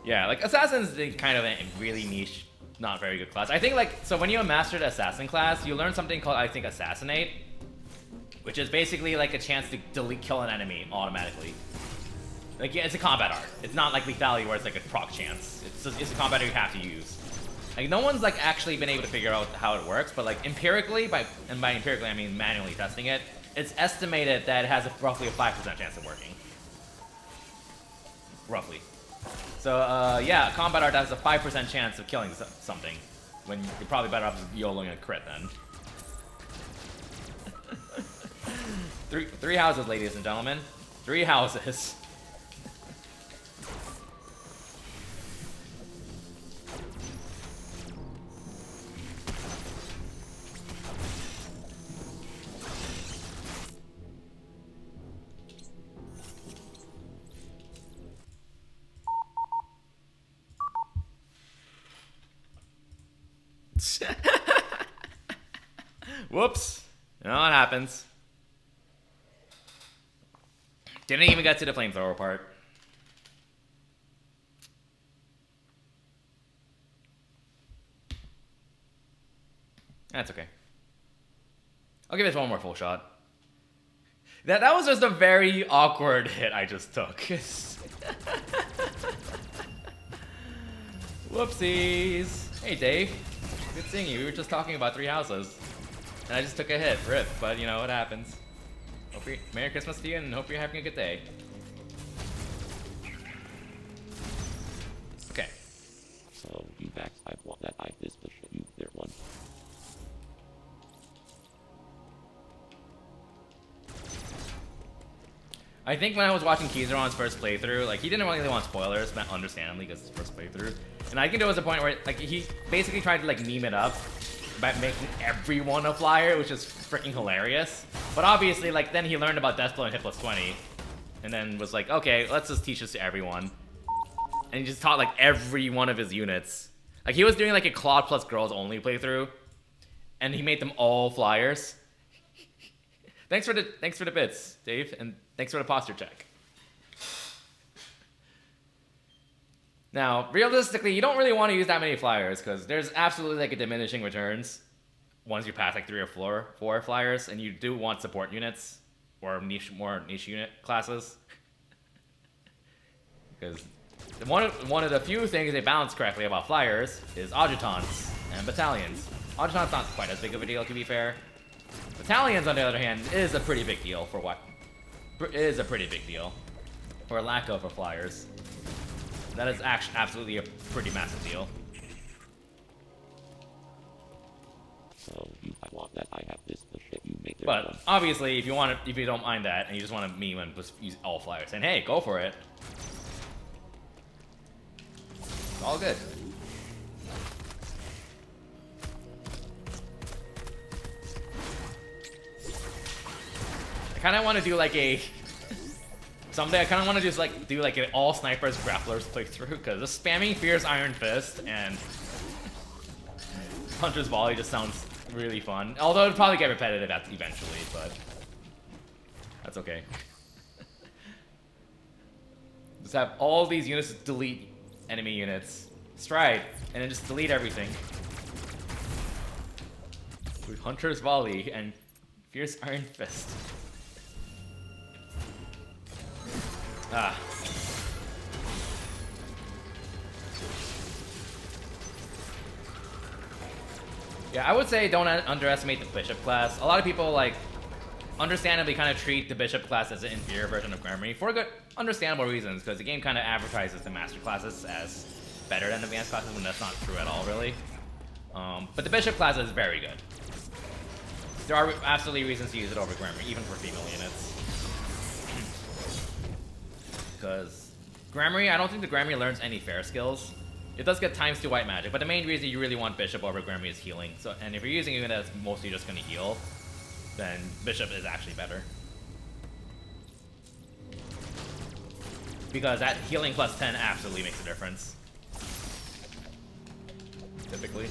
Yeah, like Assassin's kind of a really niche, not very good class. I think like, so when you master the Assassin class, you learn something called, I think, Assassinate, which is basically like a chance to kill an enemy automatically. Like, yeah, it's a combat art. It's not like lethality where it's like a proc chance. It's a combat art you have to use. Like, no one's like actually been able to figure out how it works, but like empirically, by empirically I mean manually testing it, it's estimated that it has roughly a 5% chance of working. Roughly. So, yeah, combat art has a 5% chance of killing something, when you're probably better off just YOLOing a crit then. Three houses, ladies and gentlemen. 3 houses. Whoops. You know what happens. Didn't even get to the flamethrower part. That's okay. I'll give this one more full shot. That was just a very awkward hit I just took. Whoopsies. Hey, Dave. Good seeing you. We were just talking about 3 houses. And I just took a hit. RIP. But, you know, it happens. Merry Christmas to you, and hope you're having a good day. Okay. So, you backside one that I this will show you their one. I think when I was watching Kizaron's first playthrough, like, he didn't really want spoilers, but understandably, because it's his first playthrough. And I think there was a point where, like, he basically tried to, like, meme it up by making everyone a flyer, which is freaking hilarious. But obviously, like, then he learned about Deathblow and Hit plus 20, and then was like, okay, let's just teach this to everyone. And he just taught, like, every one of his units. Like, he was doing, like, a Claude plus Girls only playthrough, and he made them all flyers. Thanks for the bits, Dave, and thanks for the posture check. Now, realistically, you don't really want to use that many flyers, because there's absolutely, like, a diminishing returns once you pass, like, 3 or 4 flyers, and you do want support units, or more niche unit classes. Because one of the few things they balance correctly about flyers is adjutants and battalions. Adjutants not quite as big of a deal, to be fair. Battalions, on the other hand, is a pretty big deal for what... is a pretty big deal. For lack of for flyers. That is actually absolutely a pretty massive deal. So, I want that I have this will show you make their But one. obviously, if you don't mind that, and you just want to meme and just use all flyers, then hey, go for it. It's all good. I kind of want to do like a... Someday I kind of want to just like do like an all snipers grapplers playthrough, because just spamming Fierce Iron Fist and Hunter's Volley just sounds really fun. Although it'd probably get repetitive eventually, but that's okay. Just have all these units delete enemy units, stride, and then just delete everything with Hunter's Volley and Fierce Iron Fist. Ah. Yeah, I would say don't underestimate the bishop class. A lot of people, like, understandably kind of treat the bishop class as an inferior version of Gremory for good, understandable reasons, because the game kind of advertises the master classes as better than advanced classes when that's not true at all, really. But the bishop class is very good. There are absolutely reasons to use it over Gremory, even for female units. Because Gremory, I don't think the Gremory learns any fair skills. It does get ×2 white magic, but the main reason you really want Bishop over Gremory is healing. So, and if you're using a unit that's mostly just going to heal, then Bishop is actually better. Because that healing plus 10 absolutely makes a difference. Typically.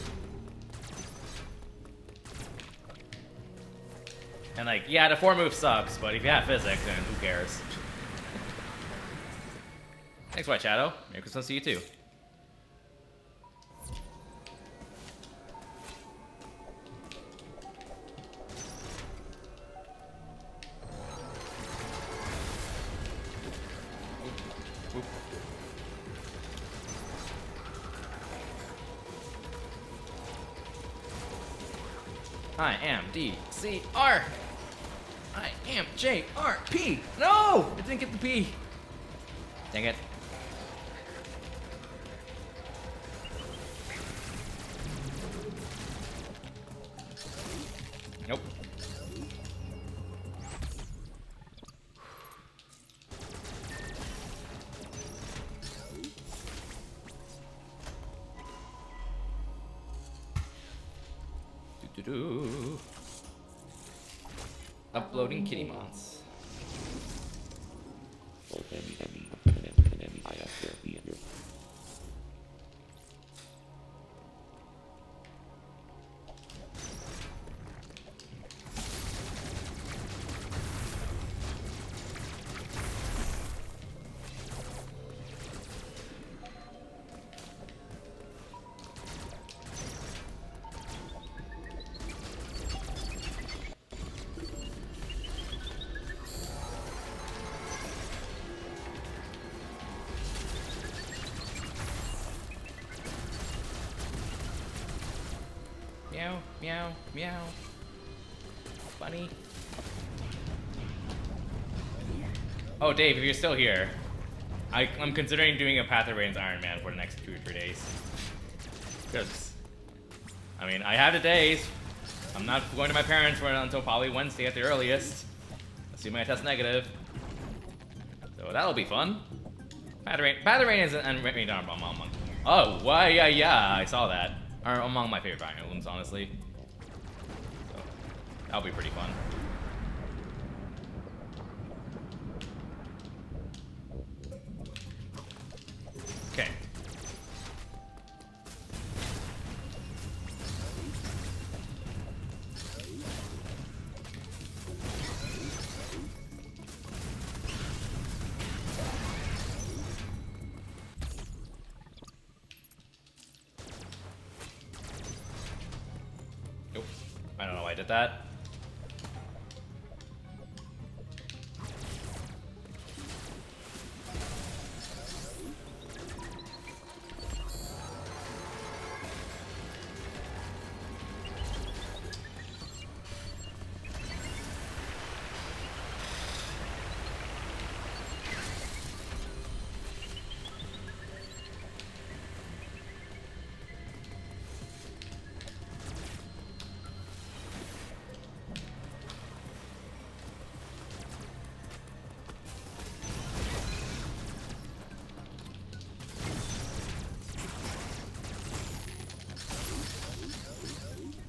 And like, yeah, the 4 move sucks, but if you have physics, then who cares? Thanks, White Shadow. Merry Christmas to you too. I am DCR. I am JRP. No! I didn't get the P. Dang it. Nope. Uploading kitty mons. Meow, meow, meow. Bunny. Oh, Dave, if you're still here, I'm considering doing a Path of Rain's Iron Man for the next 2 or 3 days. Because, I mean, I have the days. I'm not going to my parents for until probably Wednesday at the earliest. Assuming I test negative. So that'll be fun. Path of Rain is an rain among. Oh, why? Yeah, I saw that. Are among my favorite violins, honestly. So, that'll be pretty fun. Okay. I don't know why I did that.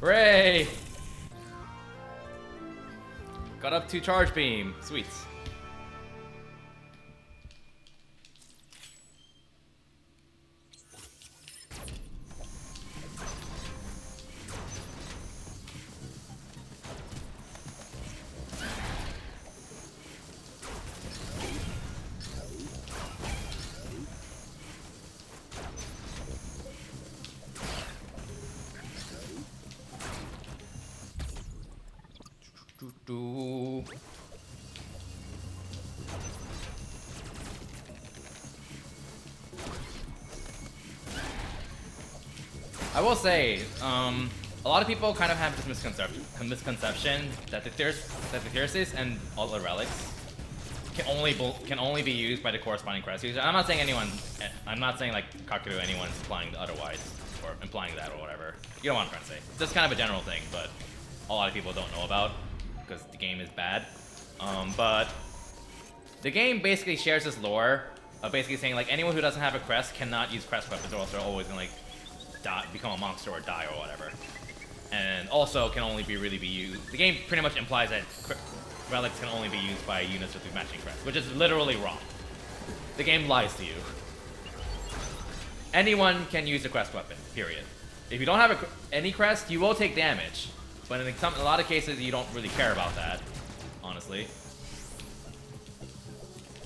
Hooray! Got up to charge beam. Sweet. I will say, a a lot of people kind of have this misconception that the Thyrsus and all the relics can only be used by the corresponding crest user. I'm not saying anyone. I'm not saying like Kakeru anyone's implying otherwise or implying that or whatever. You know what I'm trying to say. It's just kind of a general thing, but a lot of people don't know about because the game is bad. But the game basically shares this lore of basically saying like anyone who doesn't have a crest cannot use crest weapons, or else they're always gonna like die, become a monster or die or whatever. And also can only be used. The game pretty much implies that relics can only be used by units with matching crest, which is literally wrong. The game lies to you. Anyone can use a crest weapon, period. If you don't have any crest, you will take damage. But in a lot of cases, you don't really care about that, honestly.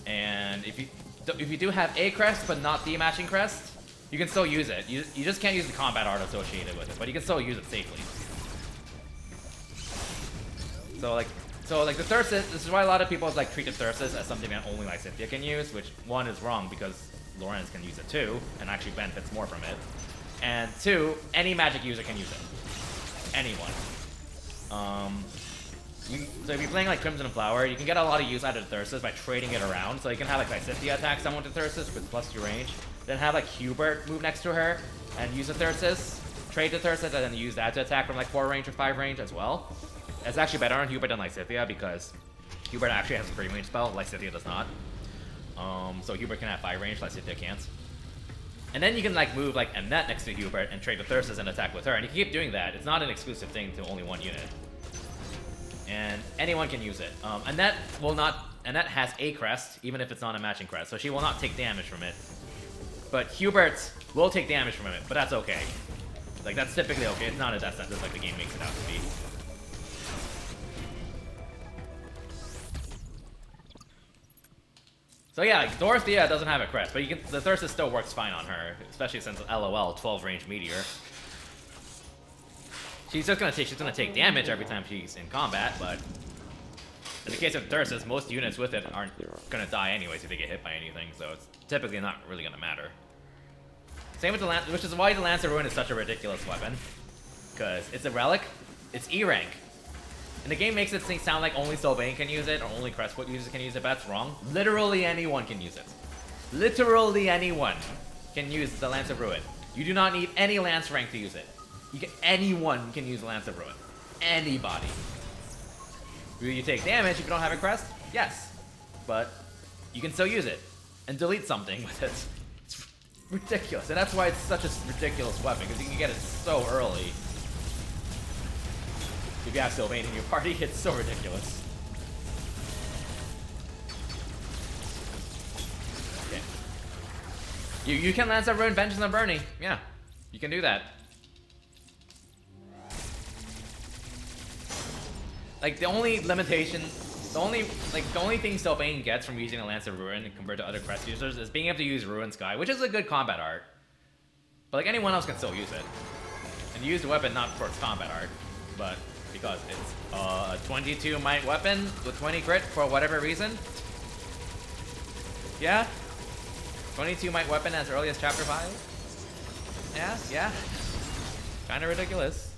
And if you do have a crest, but not the matching crest, you can still use it. You just can't use the combat art associated with it, but you can still use it safely. So like the Thyrsus, this is why a lot of people like treat the Thyrsus as something that only Lysithea can use, which one is wrong because Lorenz can use it too, and actually benefits more from it. And two, any magic user can use it. Anyone. So if you're playing like Crimson Flower, you can get a lot of use out of the Thyrsus by trading it around. So you can have like Lysithea attack someone with the Thyrsus with +2 range, then have like Hubert move next to her and use the Thyrsus, trade the Thyrsus, and then use that to attack from like 4 range or 5 range as well. It's actually better on Hubert than Lysithea because Hubert actually has a 3 range spell, Lysithea does not. So Hubert can have 5 range, Lysithea can't. And then you can like move like Mnet next to Hubert and trade the Thyrsus and attack with her, and you can keep doing that. It's not an exclusive thing to only one unit. And anyone can use it. Mnet has a crest, even if it's not a matching crest, so she will not take damage from it. But Hubert will take damage from it, but that's okay. Like, that's typically okay. It's not a death sentence like the game makes it out to be. So yeah, like, Dorothea doesn't have a crest, but the Thyrsus still works fine on her, especially since LOL 12 range meteor. She's gonna take damage every time she's in combat, but in the case of Thyrsus, most units with it aren't gonna die anyways if they get hit by anything, so it's typically not really gonna matter. Same with the Lance, which is why the Lance of Ruin is such a ridiculous weapon, because it's a relic, it's E rank. And the game makes it sound like only Sylvain can use it, or only Crestfoot users can use it, but that's wrong. Literally anyone can use it. Literally anyone can use the Lance of Ruin. You do not need any Lance rank to use it. Anyone can use the Lance of Ruin. Anybody. Will you take damage if you don't have a crest? Yes. But you can still use it. And delete something with it. It's ridiculous. And that's why it's such a ridiculous weapon, because you can get it so early. If you have Sylvain in your party, it's so ridiculous. Okay. You can Lance of Ruin Vengeance on Bernie. Yeah. You can do that. Like, the only limitation, the only thing Sylvain gets from using a Lance of Ruin compared to other crest users is being able to use Ruin Sky, which is a good combat art. But like, anyone else can still use it. And use the weapon not for its combat art, but because it's a 22 might weapon with 20 crit for whatever reason. Yeah? 22 might weapon as early as chapter 5? Yeah? Kinda ridiculous.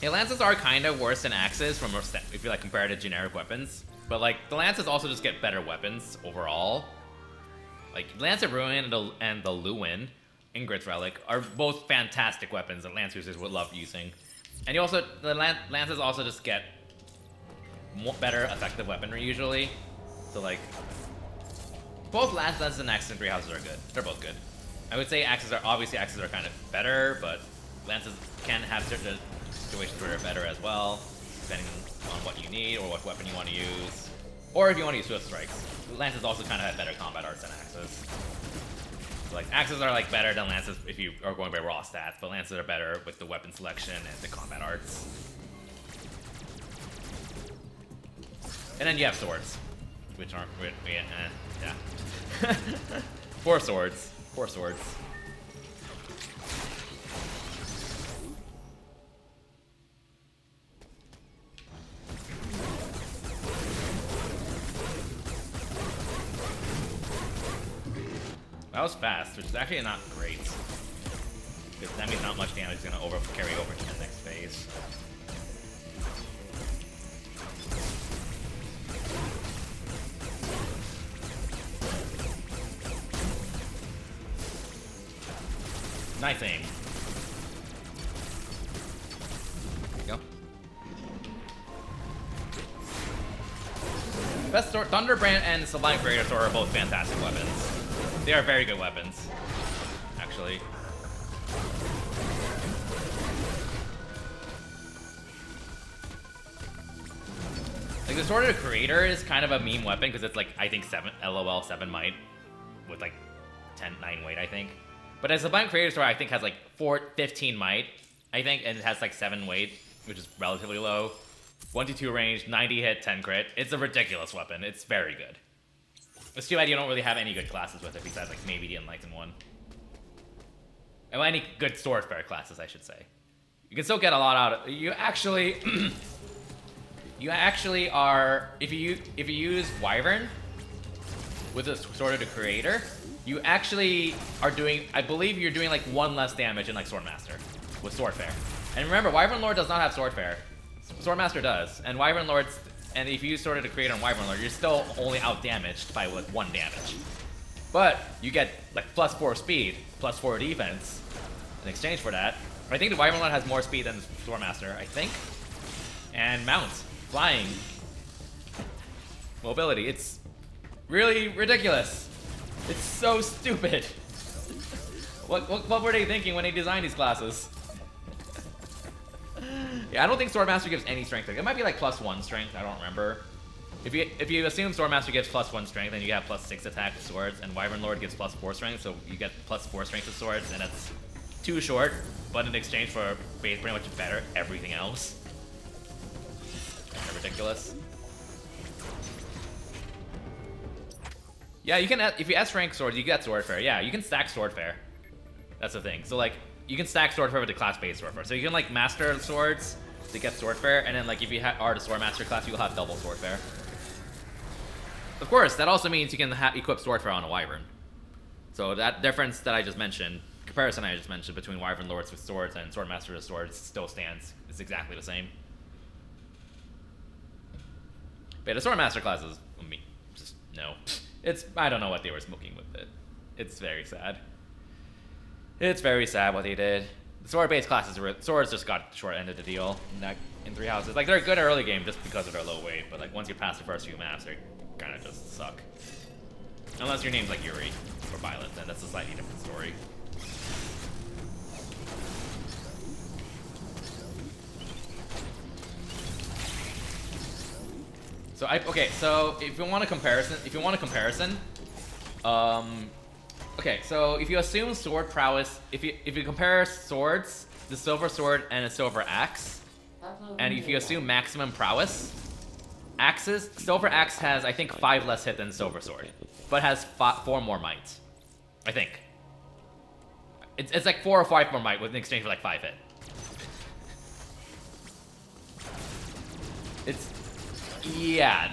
Yeah, lances are kind of worse than axes from if you like compare it to generic weapons, but like the lances also just get better weapons overall. Like Lance of Ruin and the Lewin, Ingrid's relic, are both fantastic weapons that lance users would love using. And you also the lances also just get better effective weaponry usually. So like both lances and axes and three houses are good. They're both good. I would say axes are kind of better, but lances can have certain situations where they're better as well, depending on what you need or what weapon you want to use, or if you want to use Swift Strikes. Lances also kind of have better combat arts than axes. So like axes are like better than lances if you are going by raw stats, but lances are better with the weapon selection and the combat arts. And then you have swords, which aren't yeah. 4 swords. 4 swords. That was fast, which is actually not great. Because that means not much damage is going to carry over to the next phase. Nice aim. There you go. Best Sword, Thunderbrand and Sublime Creator Sword are both fantastic weapons. They are very good weapons, actually. Like, the Sword of the Creator is kind of a meme weapon because it's like, I think 7 might with like 9 weight, I think. But as a Sublime Creator Sword, I think has like 15 might, I think, and it has like 7 weight, which is relatively low. 1-2 range, 90 hit, 10 crit. It's a ridiculous weapon. It's very good. It's too bad you don't really have any good classes with it besides like maybe the Enlightened one. Well, any good Swordfarer classes, I should say. You can still get a lot out of. You actually, you actually are. If you use Wyvern with the Sword of the Creator, you actually are doing. I believe you're doing like 1 less damage in like Swordmaster with Swordfarer. And remember, Wyvern Lord does not have Swordfarer. Swordmaster does, and Wyvern Lord's. And if you use Sword of the Creator on Wyvern Lord, you're still only out damaged by like 1 damage. But you get like +4 speed, +4 defense in exchange for that. I think the Wyvern Lord has more speed than the Swordmaster, I think. And mounts, flying, mobility. It's really ridiculous. It's so stupid. What were they thinking when they designed these classes? Yeah, I don't think Swordmaster gives any strength. It might be like +1 strength. I don't remember. If you assume Swordmaster gives +1 strength, then you have +6 attack with swords, and Wyvern Lord gives +4 strength, so you get +4 strength with swords, and that's too short. But in exchange for pretty much better everything else. Kind of ridiculous. Yeah, you can if you S rank swords, you get Swordfarer. Yeah, you can stack Swordfarer. That's the thing. So like, you can stack Swordfarer with the class-based Swordfarer. So you can like master swords to get Swordfarer, and then like if you are the Swordmaster class, you'll have double Swordfarer. Of course, that also means you can equip Swordfarer on a Wyvern. So that difference that I just mentioned, comparison I just mentioned between Wyvern Lords with swords and Swordmaster with swords still stands. It's exactly the same. But the Swordmaster class is me. Just no. I don't know what they were smoking with it. It's very sad. It's very sad what they did. The sword-based classes, swords just got the short end of the deal in 3 houses. Like, they're a good early game just because of their low weight, but like once you pass the first few maps, they kind of just suck. Unless your name's like Yuri or Violet, then that's a slightly different story. So okay, so if you want a comparison, okay, so if you assume sword prowess, if you compare swords, the silver sword and a silver axe, and if you assume maximum prowess, axes, silver axe has I think 5 less hit than silver sword, but has 4 more might. I think. It's like 4 or 5 more might with an exchange for like 5 hit. Yeah,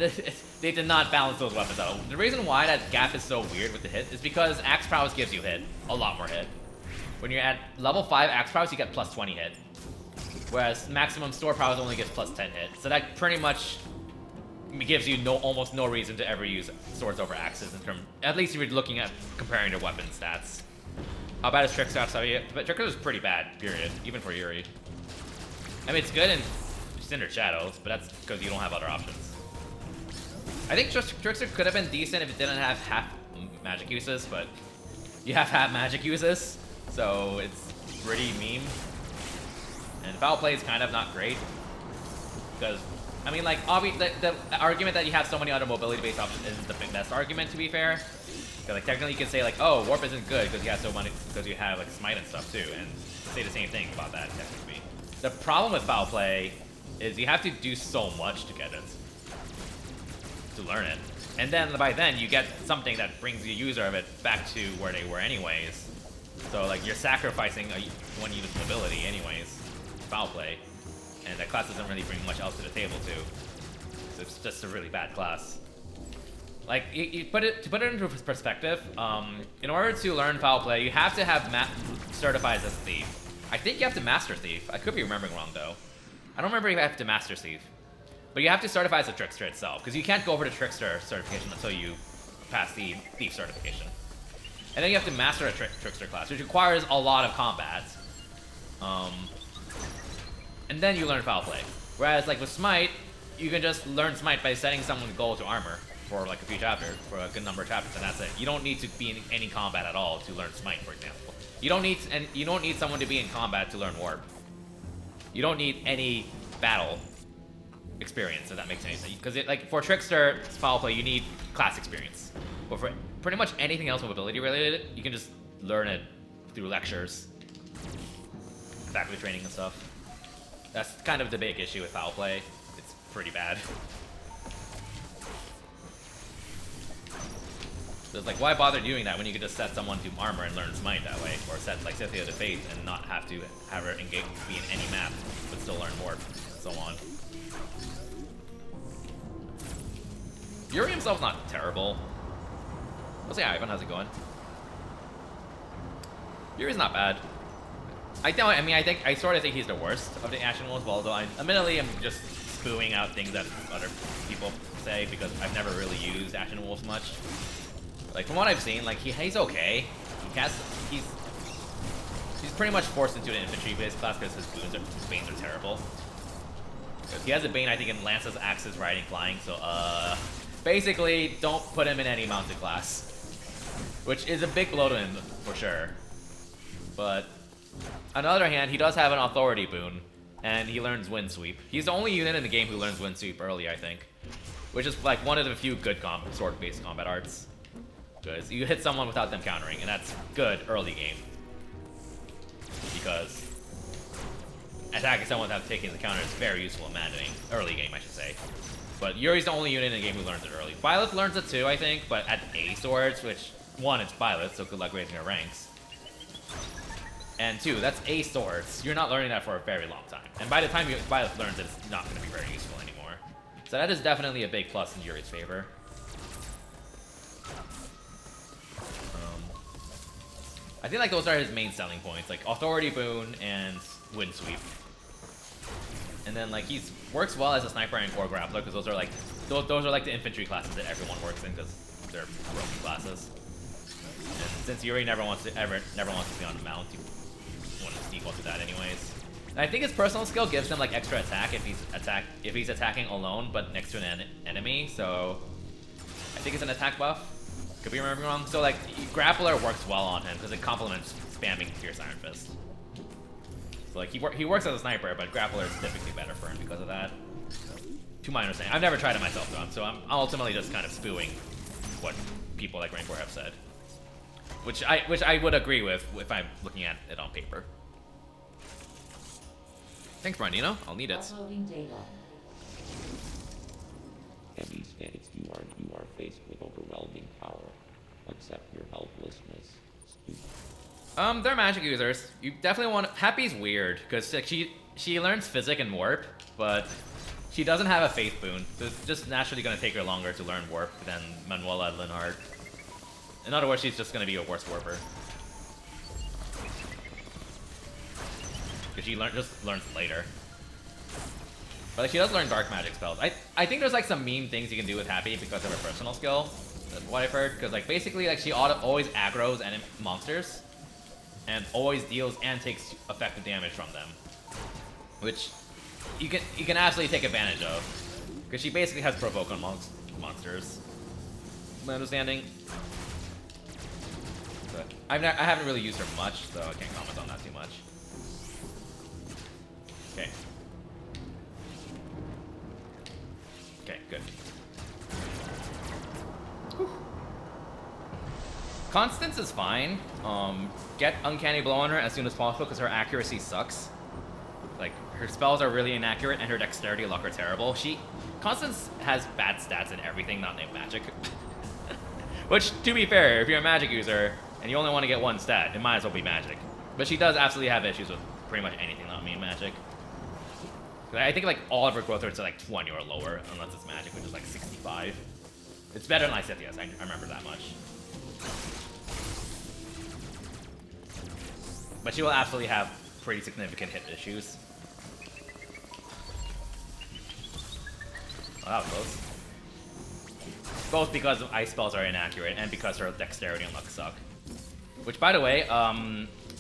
they did not balance those weapons out. The reason why that gap is so weird with the hit is because Axe Prowess gives you hit, a lot more hit. When you're at level 5 Axe Prowess, you get +20 hit. Whereas maximum Sword Prowess only gives +10 hit. So that pretty much gives you almost no reason to ever use swords over axes in terms, at least if you're looking at comparing their weapon stats. How bad is Trick stats? But Trick is pretty bad, period, even for Yuri. I mean, it's good in Cinder Shadows, but that's because you don't have other options. I think Trickster could have been decent if it didn't have half magic uses, but you have half magic uses, so it's pretty meme. And foul play is kind of not great, because, I mean, like, the argument that you have so many other mobility-based options isn't the best argument, to be fair. Because, like, technically you can say, like, oh, Warp isn't good because you have so many, because you have, like, Smite and stuff, too, and say the same thing about that, technically. The problem with foul play is you have to do so much to get it, to learn it. And then by then you get something that brings the user of it back to where they were anyways. So like you're sacrificing one unit's mobility anyways, foul play. And that class doesn't really bring much else to the table too. So it's just a really bad class. Like, to put it into perspective, in order to learn foul play, you have to have certified as a thief. I think you have to master thief. I could be remembering wrong though. I don't remember if you have to master thief, but you have to certify as a trickster itself because you can't go over to trickster certification until you pass the thief certification. And then you have to master a trickster class, which requires a lot of combat. And then you learn foul play. Whereas like with smite, you can just learn smite by setting someone's goal to armor for like a few chapters, for a good number of chapters, and that's it. You don't need to be in any combat at all to learn smite, for example. You don't need someone to be in combat to learn warp. You don't need any battle experience, if that makes any sense. Because like for trickster foul play, you need class experience. But for pretty much anything else with ability related, you can just learn it through lectures, faculty training and stuff. That's kind of the big issue with foul play. It's pretty bad. So it's like, why bother doing that when you could just set someone to armor and learn smite that way, or set like Scythia to faith and not have to have her engage be in any map, but still learn warp and so on. Yuri himself's not terrible. Let's say Ivan, how's it going? Yuri's not bad. I sort of think he's the worst of the Ashen Wolves, although I admittedly am just spewing out things that other people say because I've never really used Ashen Wolves much. Like from what I've seen, like he's okay. He's pretty much forced into an infantry-based class because his banes are terrible. He has a bane, I think, in Lances, Axes, Riding, Flying. So basically, don't put him in any mounted class, which is a big blow to him for sure. But on the other hand, he does have an authority boon, and he learns Wind Sweep. He's the only unit in the game who learns Wind Sweep early, I think, which is like one of the few good sword-based combat arts. Because you hit someone without them countering, and that's good early game. Because attacking someone without taking the counter is very useful in managing early game, I should say. But Yuri's the only unit in the game who learns it early. Violet learns it too, I think, but at A swords, which one, it's Violet, so good luck raising her ranks. And two, that's A swords. You're not learning that for a very long time. And by the time Violet learns it, it's not going to be very useful anymore. So that is definitely a big plus in Yuri's favor. I think like those are his main selling points, like Authority Boon and Wind Sweep. And then like he works well as a sniper and core grappler because those are like the infantry classes that everyone works in because they're broken classes. And since Yuri never wants to be on the mount, you want to default to that anyways. And I think his personal skill gives him like extra attack if he's attacking alone but next to an enemy. So I think it's an attack buff. Could be remembering wrong. So like grappler works well on him because it complements spamming Fierce Iron Fist. So like he works as a sniper, but grappler is typically better for him because of that. To my understanding, I've never tried it myself though, so I'm ultimately just kind of spewing what people like Rank 4 have said, which I would agree with if I'm looking at it on paper. Thanks, Brandino. I'll need it. Uploading data. Heavy stance, you are faced with overwhelming power. Accept your helplessness. They're magic users. You definitely want Happy's weird because like, she learns physic and warp, but she doesn't have a faith boon. So it's just naturally gonna take her longer to learn warp than Manuela Linhardt. In other words, she's just gonna be a worse warper. Because she just learns later. But like, she does learn dark magic spells. I think there's like some mean things you can do with Happy because of her personal skill. That's what I've heard. Because like basically like she always aggroes monsters, and always deals and takes effective damage from them, which you can absolutely take advantage of. Because she basically has provoke on monsters. My understanding. But I haven't really used her much, so I can't comment on that too much. Okay. Okay, good. Whew. Constance is fine. Get Uncanny Blow on her as soon as possible because her accuracy sucks. Like, her spells are really inaccurate and her dexterity luck are terrible. Constance has bad stats in everything not named magic. Which, to be fair, if you're a magic user and you only want to get one stat, it might as well be magic. But she does absolutely have issues with pretty much anything not named magic. I think like all of her growth rates are like 20 or lower, unless it's magic, which is like 65. It's better than Lysithia's, I remember that much. But she will absolutely have pretty significant hit issues. Oh, that was close. Both because ice spells are inaccurate and because her dexterity and luck suck. Which, by the way,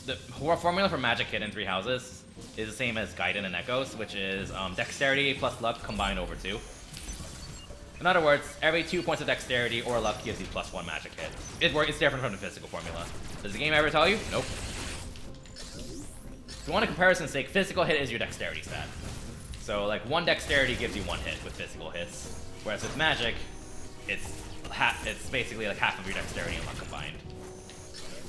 the formula for Magic Hit in 3 houses is the same as Gaiden and Echoes, which is dexterity plus luck combined over 2. In other words, every 2 points of dexterity or luck gives you +1 Magic Hit. It's different from the physical formula. Does the game ever tell you? Nope. If you want a comparison's sake, physical hit is your dexterity stat. So, like, 1 dexterity gives you 1 hit with physical hits. Whereas with magic, it's basically like half of your dexterity and luck combined.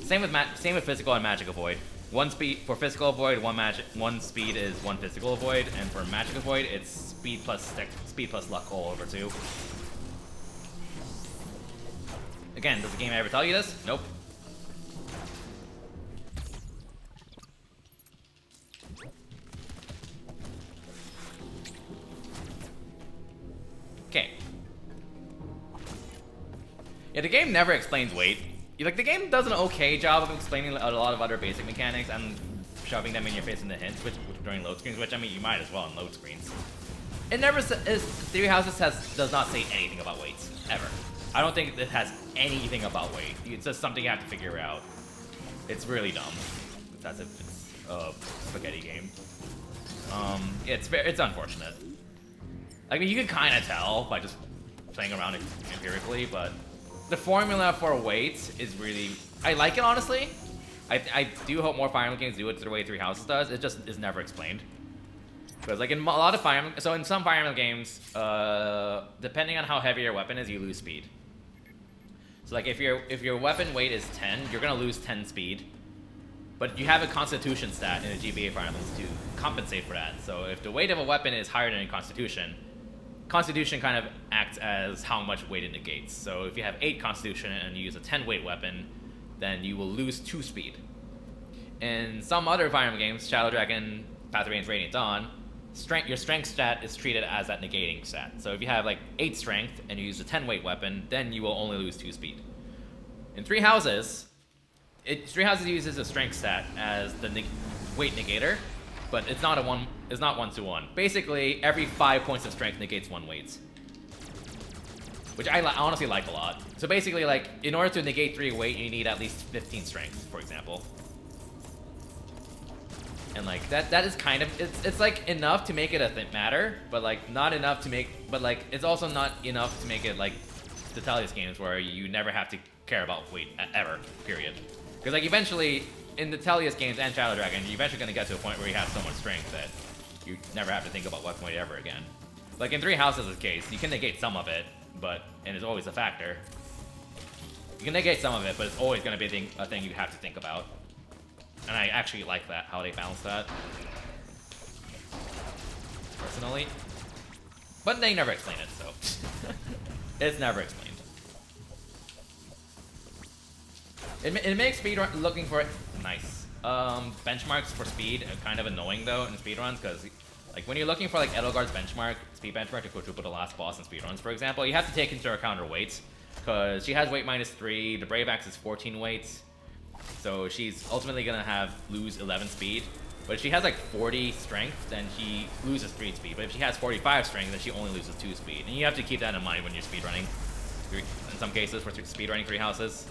Same with physical and magic avoid. 1 speed for physical avoid, 1 speed is 1 physical avoid, and for magic avoid, it's speed plus luck all over 2. Again, does the game ever tell you this? Nope. Okay. Yeah, the game never explains weight. Like, the game does an okay job of explaining a lot of other basic mechanics and shoving them in your face in the hints during load screens, which, I mean, you might as well in load screens. It never says, 3 Houses does not say anything about weights, ever. I don't think it has anything about weight. It's just something you have to figure out. It's really dumb. It's as if it's a spaghetti game. It's unfortunate. I mean, you can kind of tell by just playing around it empirically, but the formula for weights is really... I like it, honestly. I do hope more Fire Emblem games do it the way 3 Houses does. It just is never explained. Because, like, in a lot of Fire Emblem... So, in some Fire Emblem games, depending on how heavy your weapon is, you lose speed. So, like, if your weapon weight is 10, you're going to lose 10 speed. But you have a Constitution stat in the GBA Fire Emblems to compensate for that. So, if the weight of a weapon is higher than your Constitution kind of acts as how much weight it negates. So if you have 8 Constitution and you use a 10 weight weapon, then you will lose 2 speed. In some other Fire Emblem games, Shadow Dragon, Path of Radiance, Radiant Dawn, your strength stat is treated as that negating stat. So if you have like 8 strength and you use a 10 weight weapon, then you will only lose 2 speed. In 3 Houses, 3 Houses uses a strength stat as the weight negator, but it's not 1-to-1. Basically, every 5 points of strength negates 1 weight. Which I honestly like a lot. So basically, like, in order to negate 3 weight, you need at least 15 strength, for example. And like, that is kind of, it's like enough to make it a matter, but like, not enough to make, but like, it's also not enough to make it like the Talius games where you never have to care about weight ever, period. Because like, eventually, in the Talius games and Shadow Dragon, you're eventually going to get to a point where you have so much strength that you never have to think about weapon weight ever again. Like in 3 Houses' case, you can negate some of it, and it's always a factor. You can negate some of it, but it's always going to be a thing you have to think about. And I actually like that, how they balance that. Personally. But they never explain it, so. It's never explained. It makes speedrun looking for nice. Benchmarks for speed are kind of annoying though in speedruns, because like when you're looking for like Edelgard's speed benchmark to quadruple the last boss in speedruns, for example, you have to take into account her weights, because she has weight -3, the Brave Axe is 14 weights, so she's ultimately gonna lose 11 speed. But if she has like 40 strength, then she loses 3 speed. But if she has 45 strength, then she only loses 2 speed. And you have to keep that in mind when you're speedrunning. In some cases, for speedrunning 3 Houses.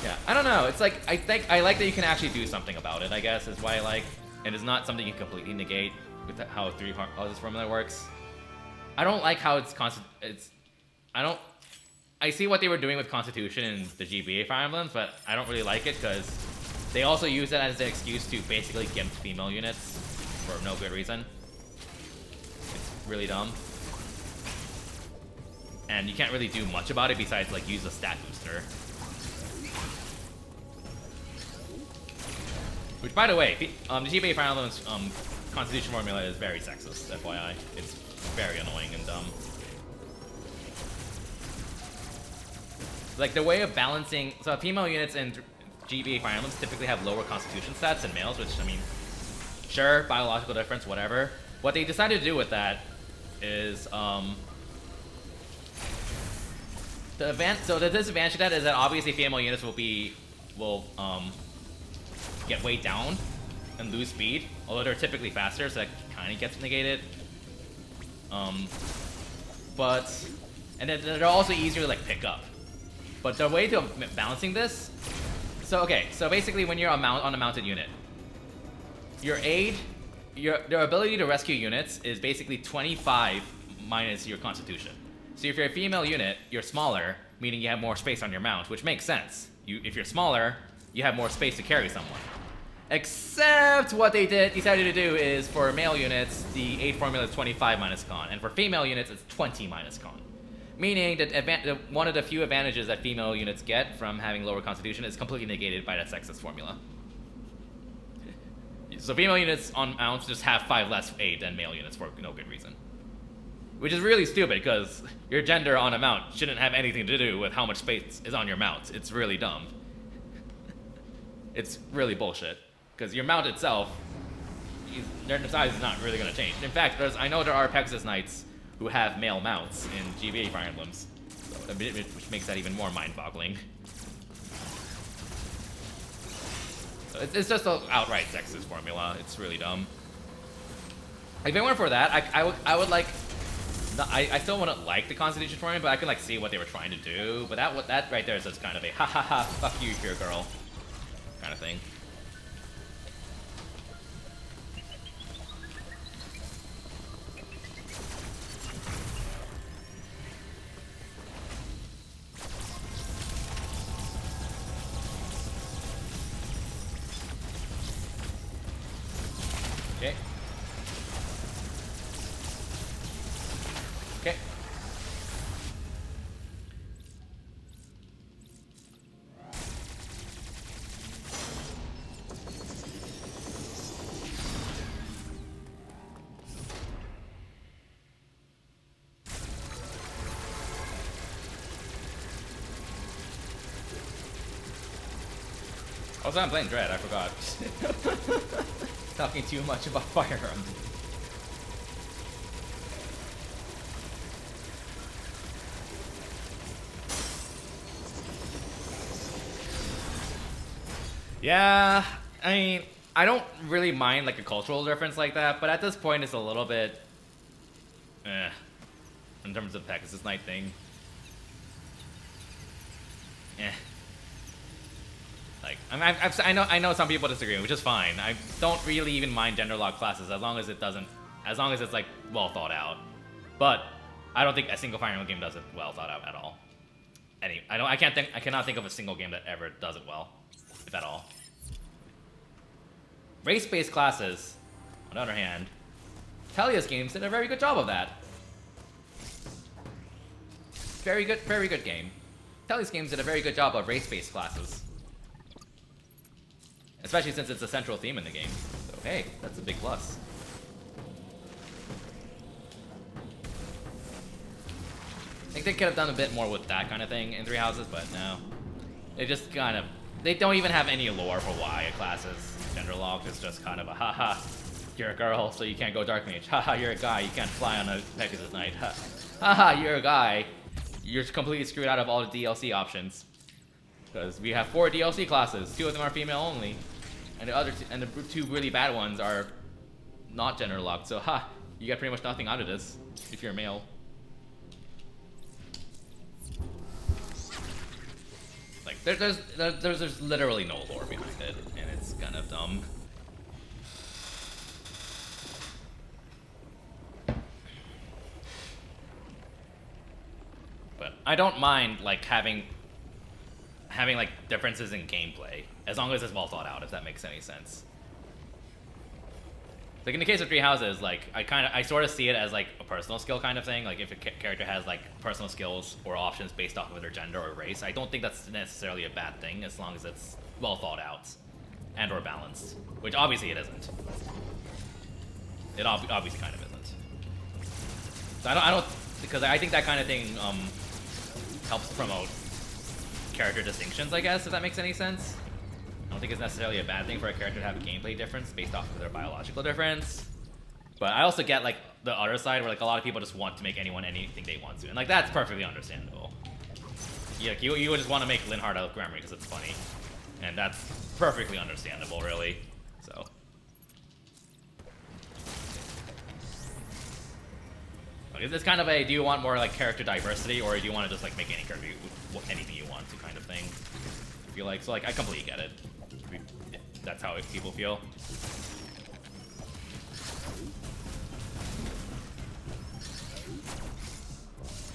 Yeah, I don't know. It's like, I like that you can actually do something about it, I guess, is why I like. And it's not something you completely negate with how 3 Houses formula works. I don't like how I see what they were doing with Constitution in the GBA Fire Emblems, but I don't really like it because they also use it as an excuse to basically gimp female units for no good reason. It's really dumb. And you can't really do much about it besides like use a stat booster. Which, by the way, the GBA Fire Emblem's Constitution formula is very sexist, FYI. It's very annoying and dumb. Like, the way of balancing... So, female units in GBA Fire Emblems typically have lower Constitution stats than males, which, I mean, sure, biological difference, whatever. what they decided to do with that is so the disadvantage of that is that obviously female units will get weighed down and lose speed, although they're typically faster, so that kind of gets negated. And then they're also easier to like pick up. But the way to balancing this, so basically when you're on a mounted unit, your ability to rescue units is basically 25 minus your constitution. So if you're a female unit, you're smaller, meaning you have more space on your mount, which makes sense. If you're smaller, you have more space to carry someone. Except what they decided to do is for male units, the aid formula is 25 minus con, and for female units, it's 20 minus con. Meaning that one of the few advantages that female units get from having lower constitution is completely negated by that sexist formula. So female units on mounts just have 5 less aid than male units for no good reason. Which is really stupid, because your gender on a mount shouldn't have anything to do with how much space is on your mount. It's really dumb. It's really bullshit. Because your mount itself, their size is not really going to change. In fact, I know there are Pegasus Knights who have male mounts in GBA Fire Emblems, which makes that even more mind-boggling. So it's just an outright sexist formula. It's really dumb. If it weren't for that, I would like. I still wouldn't like the Constitution formula, but I can like see what they were trying to do. But that right there is just kind of a ha ha ha, fuck you, pure girl, kind of thing. Okay. Okay. Also, I'm playing Dread, I forgot. Talking too much about Fire Emblem. Yeah, I mean, I don't really mind like a cultural difference like that, but at this point it's a little bit, in terms of Pegasus Knight thing. Like, I know some people disagree, which is fine. I don't really even mind gender lock classes as long as it's like well thought out. But I don't think a single Fire Emblem game does it well thought out at all. I cannot think of a single game that ever does it well, if at all. Race-based classes, on the other hand, Telia's games did a very good job of that. Very good game. Telia's games did a very good job of race-based classes. Especially since it's a central theme in the game. So hey, that's a big plus. I think they could have done a bit more with that kind of thing in Three Houses, but no. They don't even have any lore for why a class is gender locked. It's just kind of a haha, you're a girl, so you can't go Dark Mage. Haha, you're a guy, you can't fly on a Pegasus Knight. Haha, you're a guy, you're completely screwed out of all the DLC options. Because we have 4 DLC classes, 2 of them are female only, and the two really bad ones are not gender locked. So you get pretty much nothing out of this if you're a male. Like there's literally no lore behind it, and it's kind of dumb. But I don't mind like having like differences in gameplay as long as it's well thought out, if that makes any sense. Like in the case of Three Houses, like I sort of see it as like a personal skill kind of thing. Like if a character has like personal skills or options based off of their gender or race, I don't think that's necessarily a bad thing as long as it's well thought out and or balanced, which obviously it isn't. It obviously kind of isn't. So I don't because I think that kind of thing helps promote character distinctions, I guess, if that makes any sense. I don't think it's necessarily a bad thing for a character to have a gameplay difference based off of their biological difference. But I also get like the other side where like a lot of people just want to make anyone anything they want to, and like that's perfectly understandable. Yeah, you would just want to make Linhardt out of Grammar because it's funny, and that's perfectly understandable, really. So. It's kind of a, do you want more like character diversity, or do you want to just like make any character anything you want to kind of thing? I feel like, so like I completely get it. That's how people feel.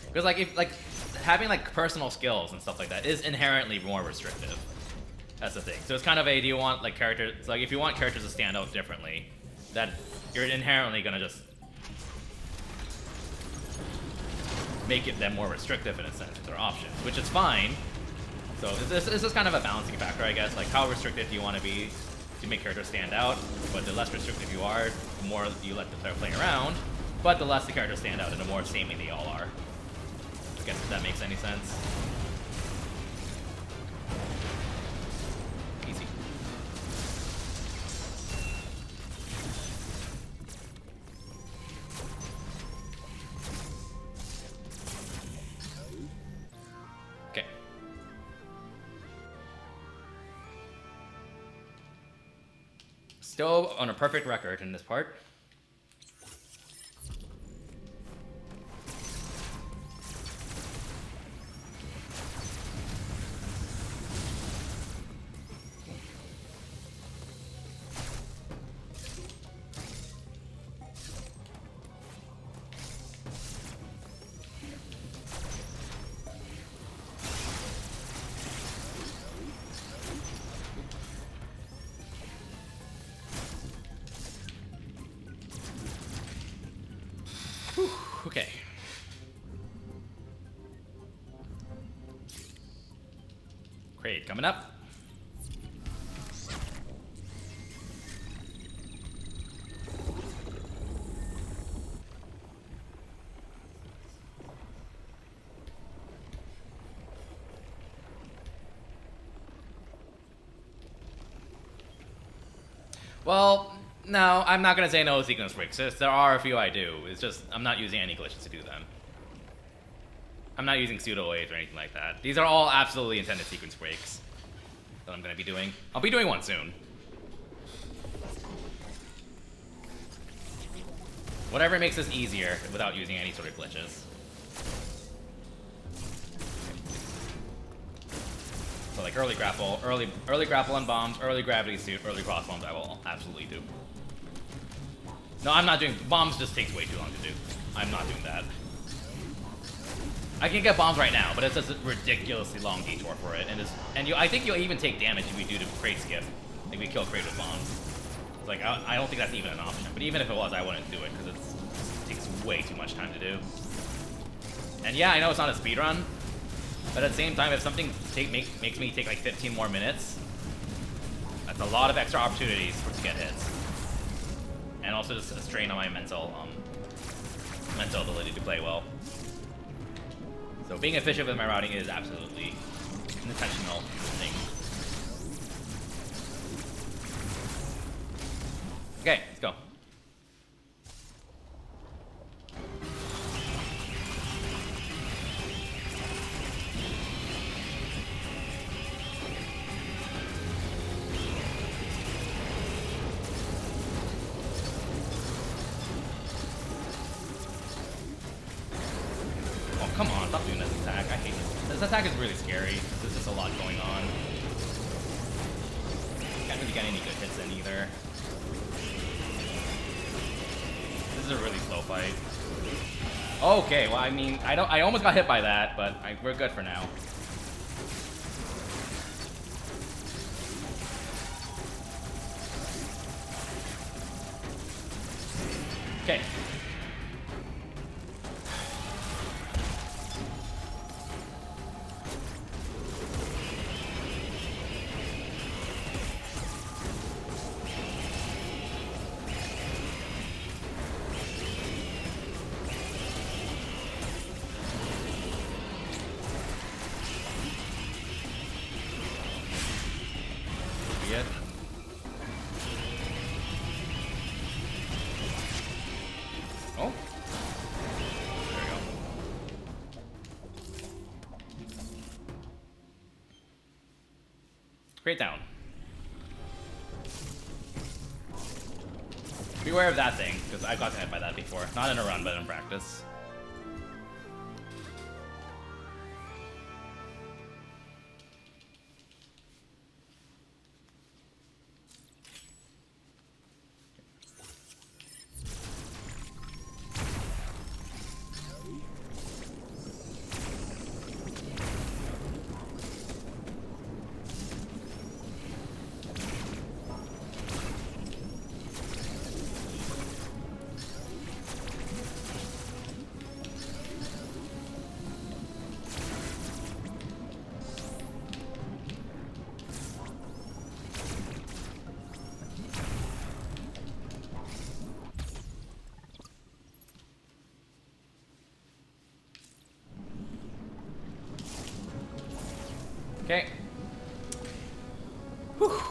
Because like if like having like personal skills and stuff like that is inherently more restrictive. That's the thing. So it's kind of a, do you want like characters, so like if you want characters to stand out differently, that you're inherently gonna just make them more restrictive in a sense with their options, which is fine. So this is kind of a balancing factor, I guess. Like how restrictive do you want to be to make characters stand out, but the less restrictive you are, the more you let the player play around, but the less the characters stand out and the more samey they all are. I guess if that makes any sense. Easy. Okay. Still on a perfect record in this part. Okay. Great, coming up. Well, no, I'm not going to say no sequence breaks. There are a few I do. It's just, I'm not using any glitches to do them. I'm not using pseudo waves or anything like that. These are all absolutely intended sequence breaks that I'm going to be doing. I'll be doing one soon. Whatever makes this easier without using any sort of glitches. So like early grapple on bombs, early gravity suit, early cross bombs I will absolutely do. No, I'm not doing, bombs just takes way too long to do. I'm not doing that. I can get bombs right now, but it's just a ridiculously long detour for it, and I think you'll even take damage if we do the crate skip. Like we kill crate with bombs. Like I don't think that's even an option, but even if it was, I wouldn't do it because it takes way too much time to do. And yeah, I know it's not a speed run, but at the same time, if something makes me take like 15 more minutes, that's a lot of extra opportunities to get hits. And also just a strain on my mental ability to play well. So being efficient with my routing is absolutely an intentional thing. Okay, let's go. Come on, stop doing this attack. I hate this. This attack is really scary. There's just a lot going on. Can't really get any good hits in either. This is a really slow fight. Okay, well I mean, I almost got hit by that, but we're good for now. Okay. Great down. Beware of that thing, because I got hit by that before. Not in a run, but in practice. Okay. Whew.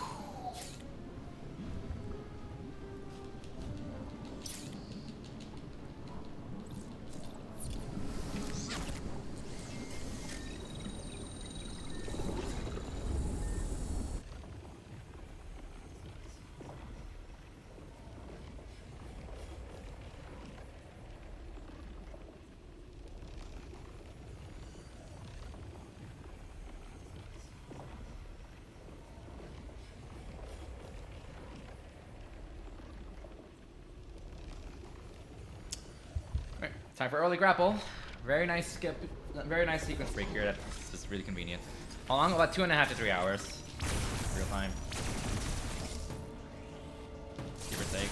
Time for early grapple. Very nice skip. Very nice sequence break here. That's just really convenient. How long? About 2.5 to 3 hours. Real time. Give or take.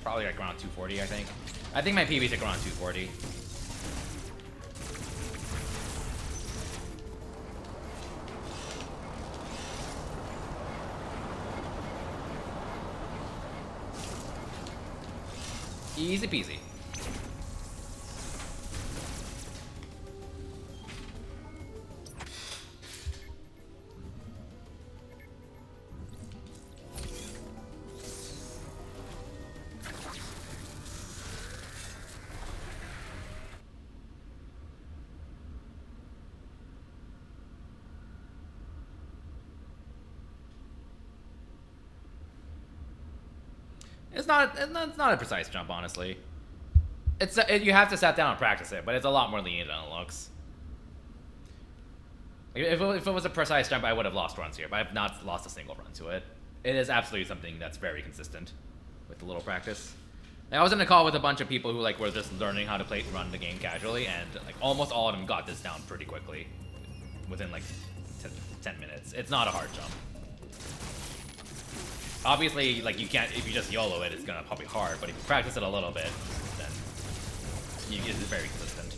Probably like around 240, I think. I think my PB took around 240. Easy peasy. It's not a precise jump, honestly. You have to sit down and practice it, but it's a lot more lenient than it looks. If it was a precise jump, I would have lost runs here, but I've not lost a single run to it. It is absolutely something that's very consistent with a little practice. I was in a call with a bunch of people who like were just learning how to run the game casually, and like almost all of them got this down pretty quickly, within like 10 minutes. It's not a hard jump. Obviously, like you can't, if you just YOLO it, it's gonna probably hard, but if you practice it a little bit, then it's very consistent.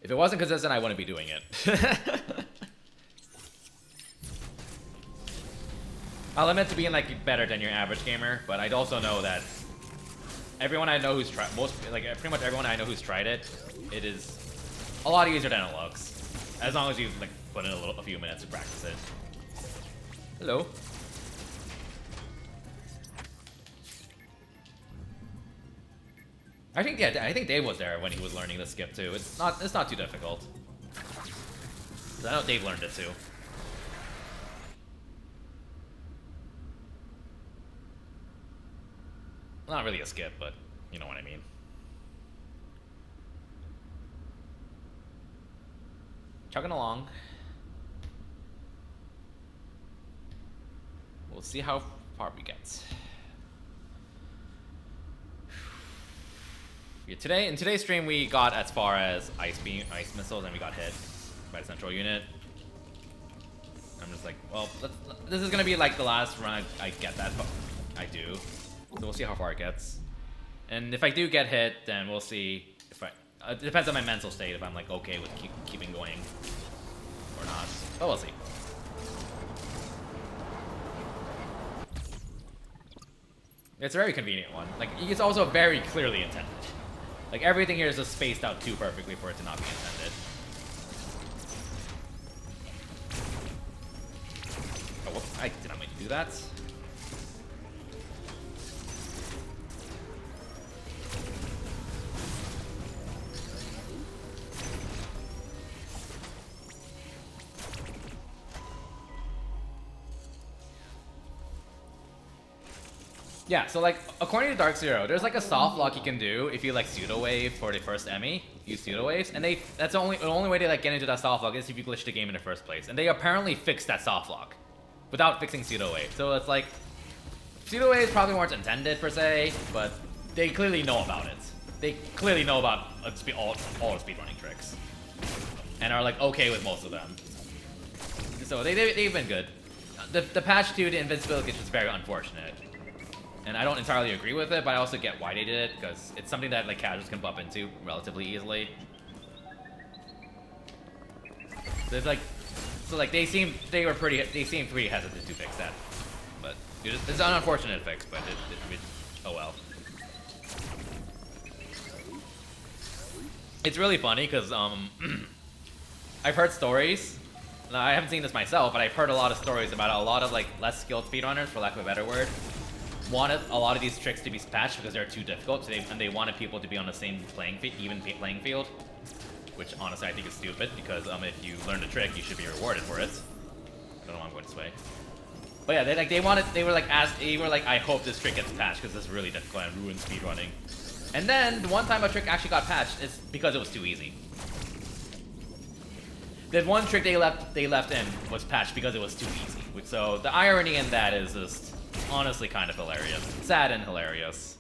If it wasn't consistent, I wouldn't be doing it. I'll admit to being like better than your average gamer, but I'd also know that everyone I know who's tried, pretty much everyone I know who's tried it, it is a lot easier than it looks, as long as you like put in a few minutes to practice it. Hello. I think Dave was there when he was learning the skip too. It's not too difficult. I know Dave learned it too. Not really a skip, but you know what I mean. Chugging along. We'll see how far we get. Yeah, in today's stream, we got as far as ice missiles, and we got hit by the central unit. I'm just like, well, this is gonna be like the last run I get that. I do. So we'll see how far it gets. And if I do get hit, then we'll see if it depends on my mental state, if I'm like okay with keeping going or not. But we'll see. It's a very convenient one. Like, it's also very clearly intended. Like, everything here is just spaced out too perfectly for it to not be intended. Oh, whoops, I did not mean to do that. Yeah, so like according to Dark Zero, there's like a soft lock you can do if you like pseudo wave for the first Emmy, use pseudo waves, and that's the only way to like get into that soft lock is if you glitch the game in the first place. And they apparently fixed that soft lock without fixing pseudo wave. So it's like pseudo waves probably weren't intended per se, but they clearly know about it. They clearly know about all the speedrunning tricks, and are like okay with most of them. So they've been good. The patch to the invincibility is just very unfortunate. And I don't entirely agree with it, but I also get why they did it, because it's something that like casuals can bump into relatively easily. There's like, so like they seem pretty hesitant to fix that, but it's an unfortunate fix, but oh well. It's really funny because I've heard stories. Now, I haven't seen this myself, but I've heard a lot of stories about a lot of like less skilled speedrunners, for lack of a better word, wanted a lot of these tricks to be patched because they're too difficult, so they wanted people to be on the same even playing field, which honestly I think is stupid, because if you learn the trick, you should be rewarded for it. I don't know why I'm going this way. But yeah, they were like, I hope this trick gets patched because it's really difficult and ruins speedrunning. And then the one time a trick actually got patched, it's because it was too easy. The one trick they left in was patched because it was too easy. So the irony in that is just honestly kind of hilarious. Sad and hilarious.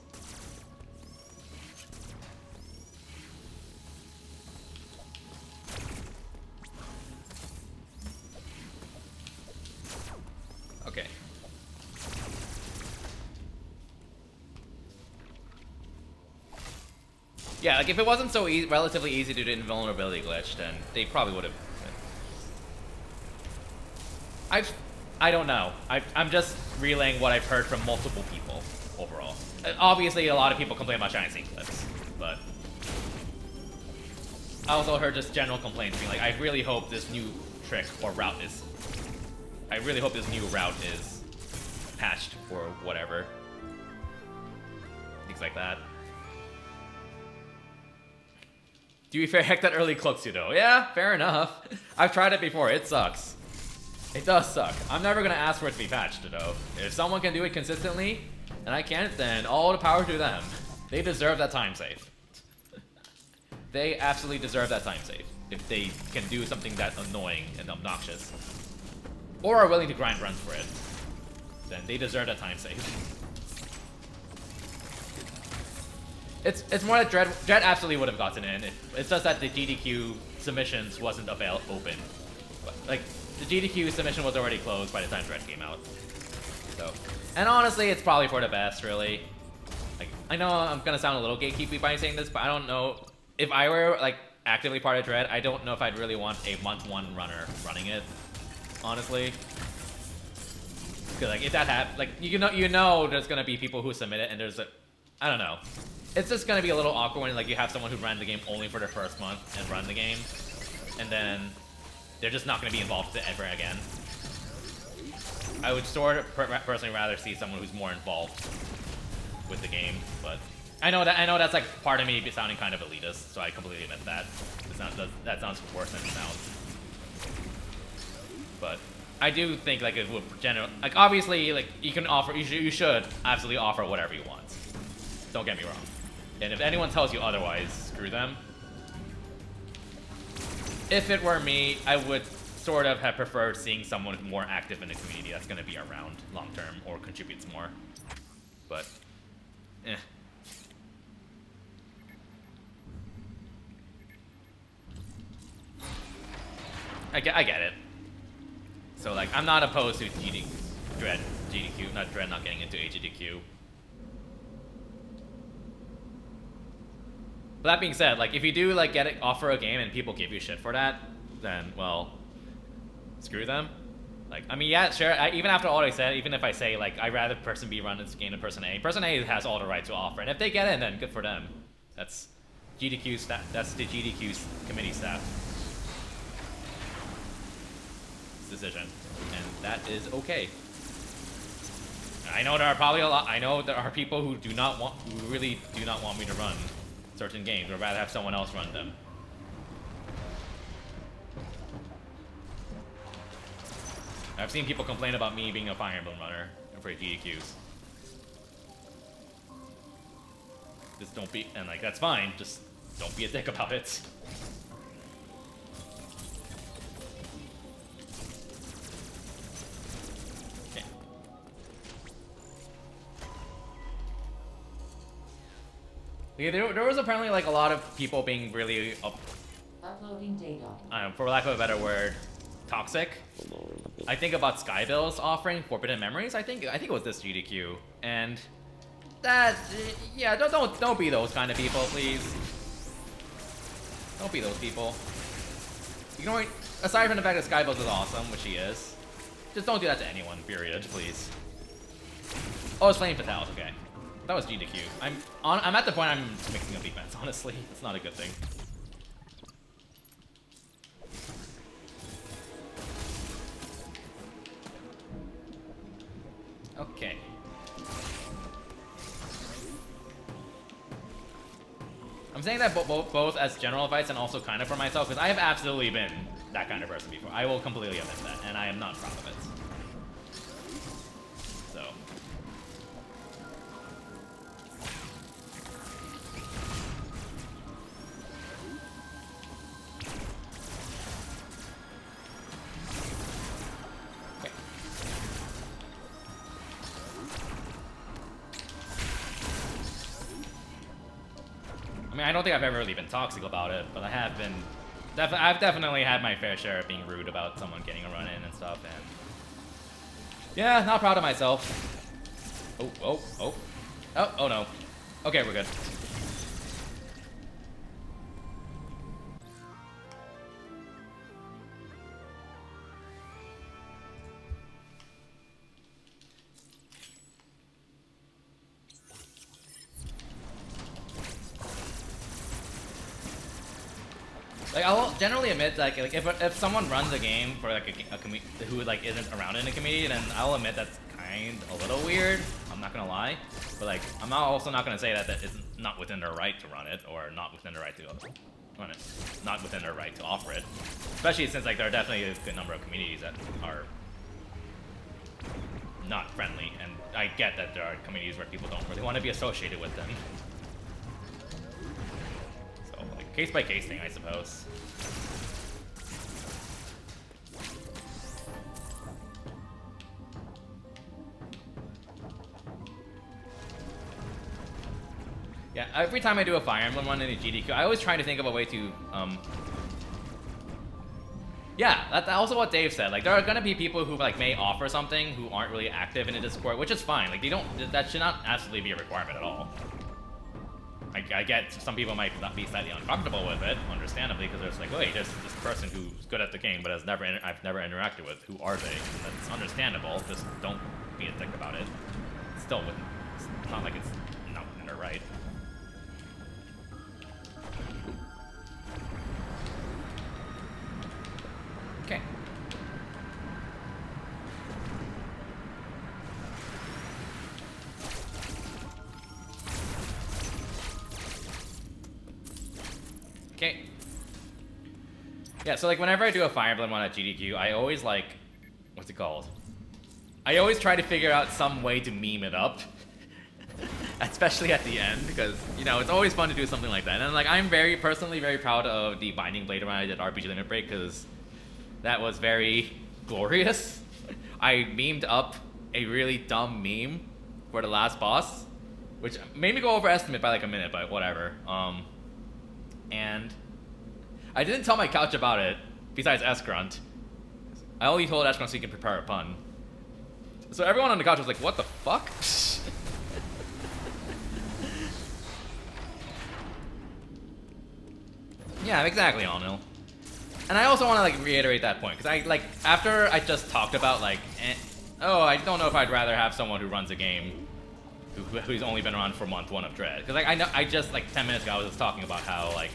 Okay. Yeah, like if it wasn't so relatively easy to do the invulnerability glitch, then they probably would have. I don't know. I'm just relaying what I've heard from multiple people overall. Obviously, a lot of people complain about shiny scene clips, but I also heard just general complaints being like, I really hope this new trick or route is. I really hope this new route is patched or whatever. Things like that. To be fair, heck that early cloak pseudo. Yeah, fair enough. I've tried it before. It sucks. It does suck. I'm never gonna ask for it to be patched, though. If someone can do it consistently, and I can't, then all the power to them. They deserve that time save. They absolutely deserve that time save. If they can do something that's annoying and obnoxious, or are willing to grind runs for it, then they deserve that time save. It's more that Dread absolutely would have gotten in. It's just that the GDQ submissions wasn't open. Like, the GDQ submission was already closed by the time Dread came out. So, and honestly, it's probably for the best, really. Like, I know I'm gonna sound a little gatekeepy by saying this, but I don't know if I were like actively part of Dread. I don't know if I'd really want a month 1 runner running it, honestly. Because like if that happens, like you know, there's gonna be people who submit it, and there's a, I don't know. It's just gonna be a little awkward when like you have someone who ran the game only for their first month and run the game, and then they're just not gonna be involved ever again. I would sort of personally rather see someone who's more involved with the game, but I know that's like part of me sounding kind of elitist, so I completely admit that. That sounds worse than it sounds. But I do think like it would like obviously like you should absolutely offer whatever you want. Don't get me wrong. And if anyone tells you otherwise, screw them. If it were me, I would sort of have preferred seeing someone more active in the community that's going to be around long term or contributes more. But, eh. I get it. So like, I'm not opposed to Dread not getting into HDQ. But that being said, like if you do like offer a game and people give you shit for that, then well, screw them. Like I mean, yeah, sure. Even after all I said, even if I say like I'd rather person B run this game than person A, person A has all the right to offer, and if they get in, then good for them. That's GDQ staff. That's the GDQ committee staff decision, and that is okay. I know there are probably a lot. I know there are people who really do not want me to run certain games, or rather have someone else run them. I've seen people complain about me being a Fire Emblem runner for GDQs. Just don't be, and like that's fine. Just don't be a dick about it. Okay. Yeah, there was apparently like a lot of people being really, Uploading data. for lack of a better word, toxic. I think about Skybill's offering Forbidden Memories. I think it was this GDQ, and that, yeah, don't be those kind of people, please. Don't be those people. Ignoring, aside from the fact that Skybill's is awesome, which he is, just don't do that to anyone. Period, please. Oh, it's Flame Fatales. Okay, that was GDQ. I'm at the point I'm mixing up defense. Honestly, it's not a good thing. Okay. I'm saying that both as general advice and also kind of for myself, because I have absolutely been that kind of person before. I will completely admit that, and I am not proud of it. So. Okay. I mean, I don't think I've ever really been toxic about it, but I have been. I've definitely had my fair share of being rude about someone getting a run in and stuff, and yeah, not proud of myself. Oh no. Okay, we're good. Like, I'll generally admit, like if someone runs a game for like a who like isn't around in the community, then I'll admit that's kind of a little weird. I'm not gonna lie, but like I'm also not gonna say that it's not within their right to run it, or not within their right to run it, not within their right to offer it. Especially since like there are definitely a good number of communities that are not friendly, and I get that there are communities where people don't really want to be associated with them. Case by case thing, I suppose. Yeah, every time I do a Fire Emblem run in a GDQ, I always try to think of a way to, yeah, that's also what Dave said. Like, there are gonna be people who, like, may offer something who aren't really active in a Discord, which is fine. Like, that should not absolutely be a requirement at all. I get some people might not be slightly uncomfortable with it, understandably, because there's like, wait, there's this person who's good at the game, but I've never interacted with. Who are they? And that's understandable. Just don't be a dick about it. Still, it's not like it's not within their right. Okay. Okay. Yeah, so like whenever I do a Fire Emblem one at GDQ, I always like, what's it called? I always try to figure out some way to meme it up. Especially at the end, because, you know, it's always fun to do something like that. And like, I'm personally very proud of the Binding Blade run I did RPG Limit Break, because that was very glorious. I memed up a really dumb meme for the last boss, which made me go overestimate by like a minute, but whatever. And I didn't tell my couch about it, besides S-Grunt. I only told S-Grunt so he can prepare a pun. So everyone on the couch was like, what the fuck? Yeah, exactly, Onil. And I also want to like reiterate that point, because I like, after I just talked about like, oh, I don't know if I'd rather have someone who runs a game who's only been around for month 1 of Dread. Because like, I just like 10 minutes ago I was just talking about how like,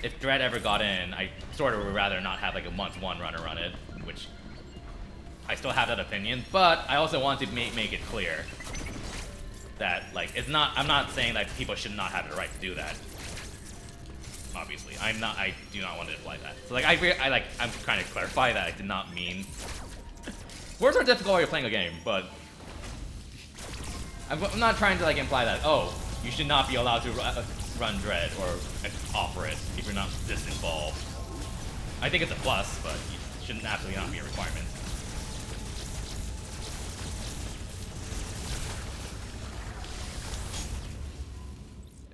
if Dread ever got in, I sort of would rather not have like a month 1 runner run it, which I still have that opinion, but I also want to make it clear that like, I'm not saying that people should not have the right to do that. Obviously, I do not want to imply that. So like, I'm trying to clarify that I did not mean. Words are difficult while you're playing a game, but I'm not trying to like imply that, oh, You should not be allowed to run Dread or offer it if you're not this involved. I think it's a plus, but it should absolutely not be a requirement.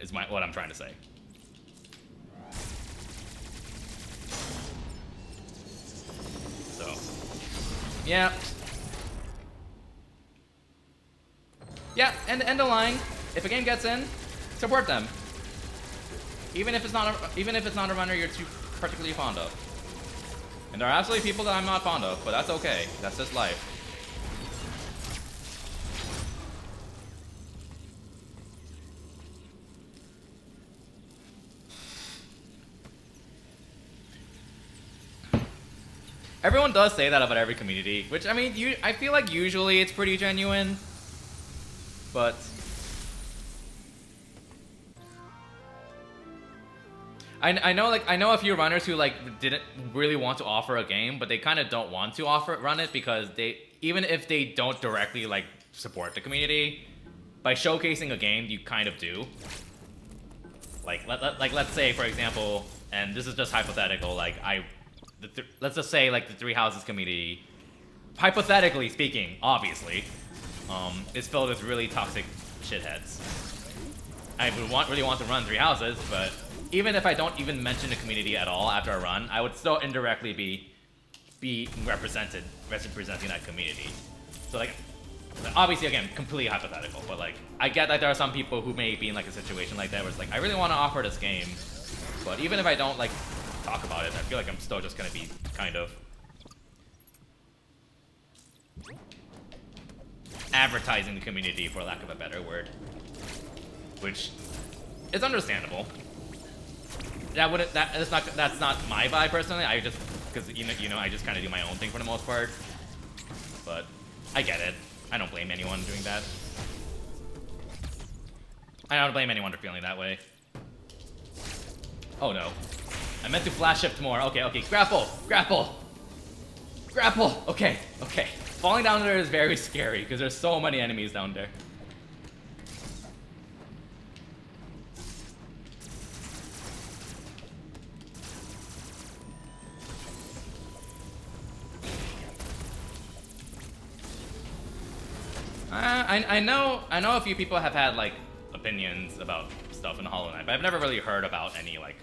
Is what I'm trying to say. So, yeah. Yeah, end the line. If a game gets in, support them. Even if it's not a runner you're too particularly fond of. And there are absolutely people that I'm not fond of, but that's okay. That's just life. Everyone does say that about every community, which I mean, I feel like usually it's pretty genuine, but I know a few runners who like didn't really want to offer a game, but they kind of don't want to run it because even if they don't directly like support the community, by showcasing a game you kind of do. Like let's say for example, and this is just hypothetical, like let's just say like the Three Houses community, hypothetically speaking, obviously, is filled with really toxic shitheads. I would really want to run Three Houses, but even if I don't even mention the community at all after a run, I would still indirectly be representing that community. So like, obviously again, completely hypothetical, but like, I get that there are some people who may be in like a situation like that where it's like, I really want to offer this game, but even if I don't like talk about it, I feel like I'm still just gonna be kind of advertising the community, for lack of a better word, which is understandable. That's not my vibe personally. I just, because you know I just kind of do my own thing for the most part. But I get it. I don't blame anyone doing that. I don't blame anyone for feeling that way. Oh no, I meant to flash shift more. Okay, grapple. Okay. Falling down there is very scary because there's so many enemies down there. I know a few people have had like opinions about stuff in Hollow Knight, but I've never really heard about any like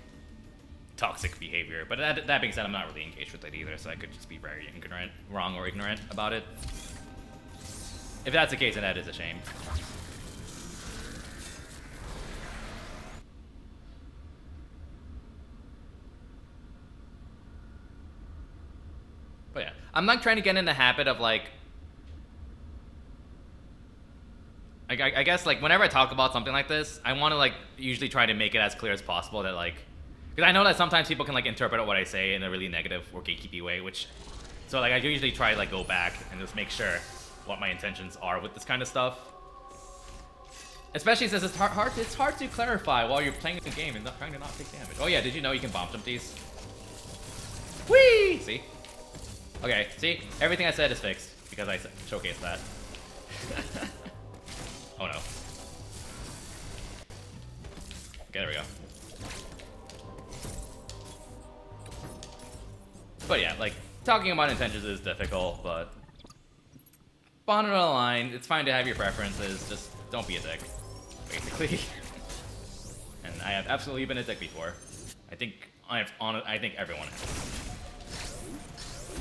toxic behavior. But that being said, I'm not really engaged with it either, so I could just be very wrong or ignorant about it. If that's the case, then that is a shame. But yeah, I'm not trying to get in the habit of like, I guess like whenever I talk about something like this, I want to like usually try to make it as clear as possible that like, because I know that sometimes people can like interpret what I say in a really negative or gatekeepy way, so like I usually try to like go back and just make sure what my intentions are with this kind of stuff. Especially since it's hard to clarify while you're playing the game and trying to not take damage. Oh yeah, did you know you can bomb jump these? Whee! See? Okay, see? Everything I said is fixed because I showcased that. Oh no. Okay, there we go. But yeah, like, talking about intentions is difficult, but bottom of the line, it's fine to have your preferences, just don't be a dick, basically. And I have absolutely been a dick before. I think everyone has.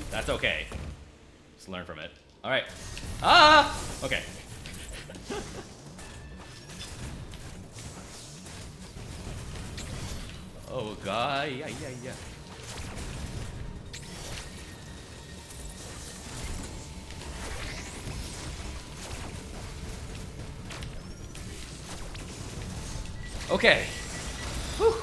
That's okay. Just learn from it. Alright. Ah! Okay. Oh god, yeah. Okay. Whew.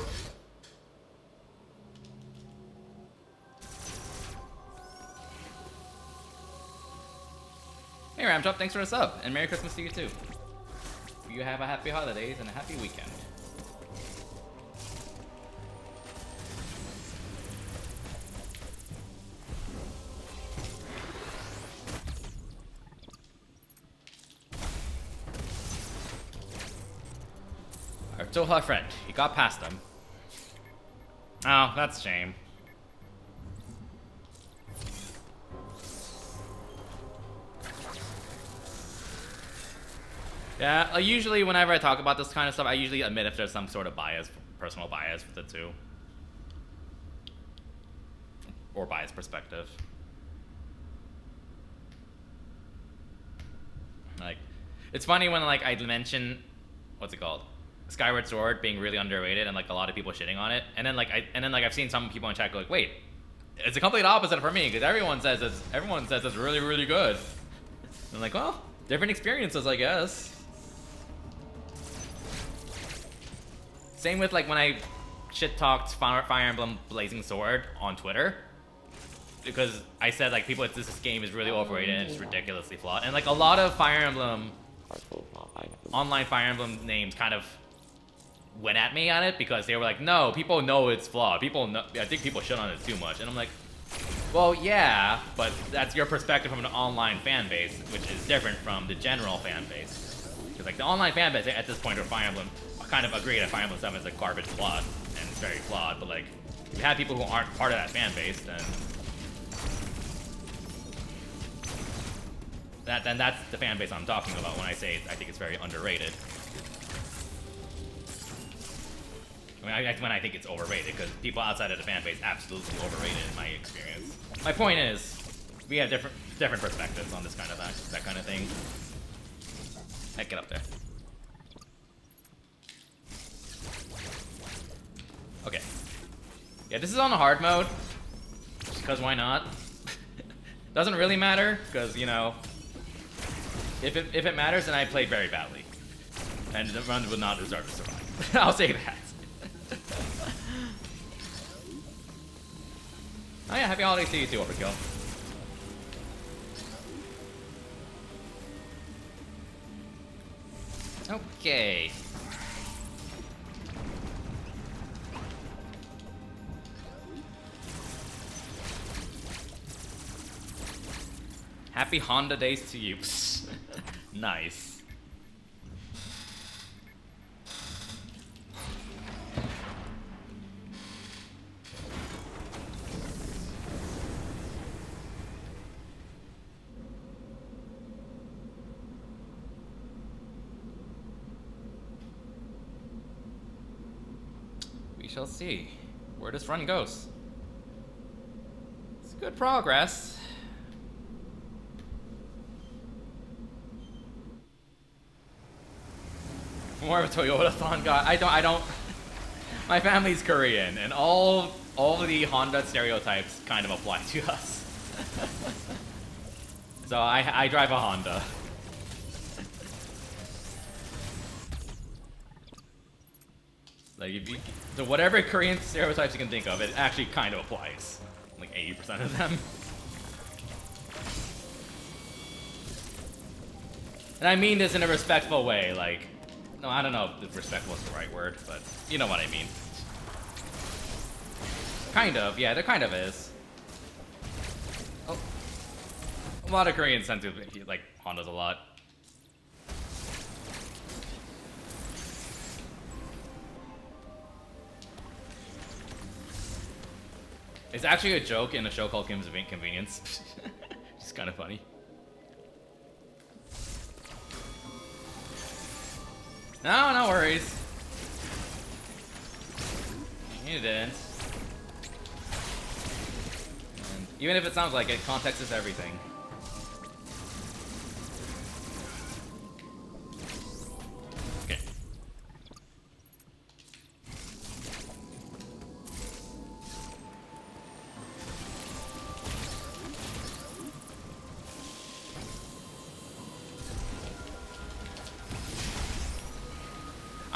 Hey Ramtop, thanks for the sub, and Merry Christmas to you too. You have a happy holidays and a happy weekend. So her friend, he got past him. Oh, that's a shame. Yeah, usually whenever I talk about this kind of stuff, I usually admit if there's some sort of bias, personal bias with the two. Or bias perspective. Like, it's funny when, like, I mention, what's it called? Skyward Sword being really underrated and, like, a lot of people shitting on it. And then, like, I've seen some people in chat go, like, wait, it's the complete opposite for me, because everyone says it's really, really good. I'm like, well, different experiences, I guess. Same with, like, when I shit-talked Fire Emblem Blazing Sword on Twitter. Because I said, like, people, this game is really overrated and it's ridiculously flawed. And, like, a lot of Fire Emblem, online Fire Emblem names kind of went at me on it because they were like, no, people know it's flawed. People know, I think people shit on it too much. And I'm like, well, yeah, but that's your perspective from an online fan base, which is different from the general fan base. Because, like, the online fan base at this point of Fire Emblem kind of agree that Fire Emblem 7 is a garbage plot, and it's very flawed, but, like, if you have people who aren't part of that fan base, then that's the fan base I'm talking about when I say I think it's very underrated. I mean, when I think it's overrated, because people outside of the fan base absolutely overrated in my experience. My point is, we have different perspectives on this kind of that kind of thing. Heck, get up there. Okay. Yeah, this is on the hard mode, because why not? Doesn't really matter, because, you know, if it matters, then I played very badly. And the run would not deserve to survive. I'll say that. Oh yeah, happy holidays to you too, Overkill. Okay. Happy Honda days to you. Nice. We shall see where this run goes. It's good progress. More of a Toyota-thon guy. I don't. My family's Korean, and all of the Honda stereotypes kind of apply to us. So I drive a Honda. Like, so whatever Korean stereotypes you can think of, it actually kind of applies. Like 80% of them. And I mean this in a respectful way, like, no, I don't know if respectful is the right word, but you know what I mean. Kind of, yeah, there kind of is. Oh. A lot of Koreans tend to like Hondas a lot. It's actually a joke in a show called Kim's Convenience. It's kind of funny. No worries. You didn't. And even if it sounds like it, context is everything. Okay.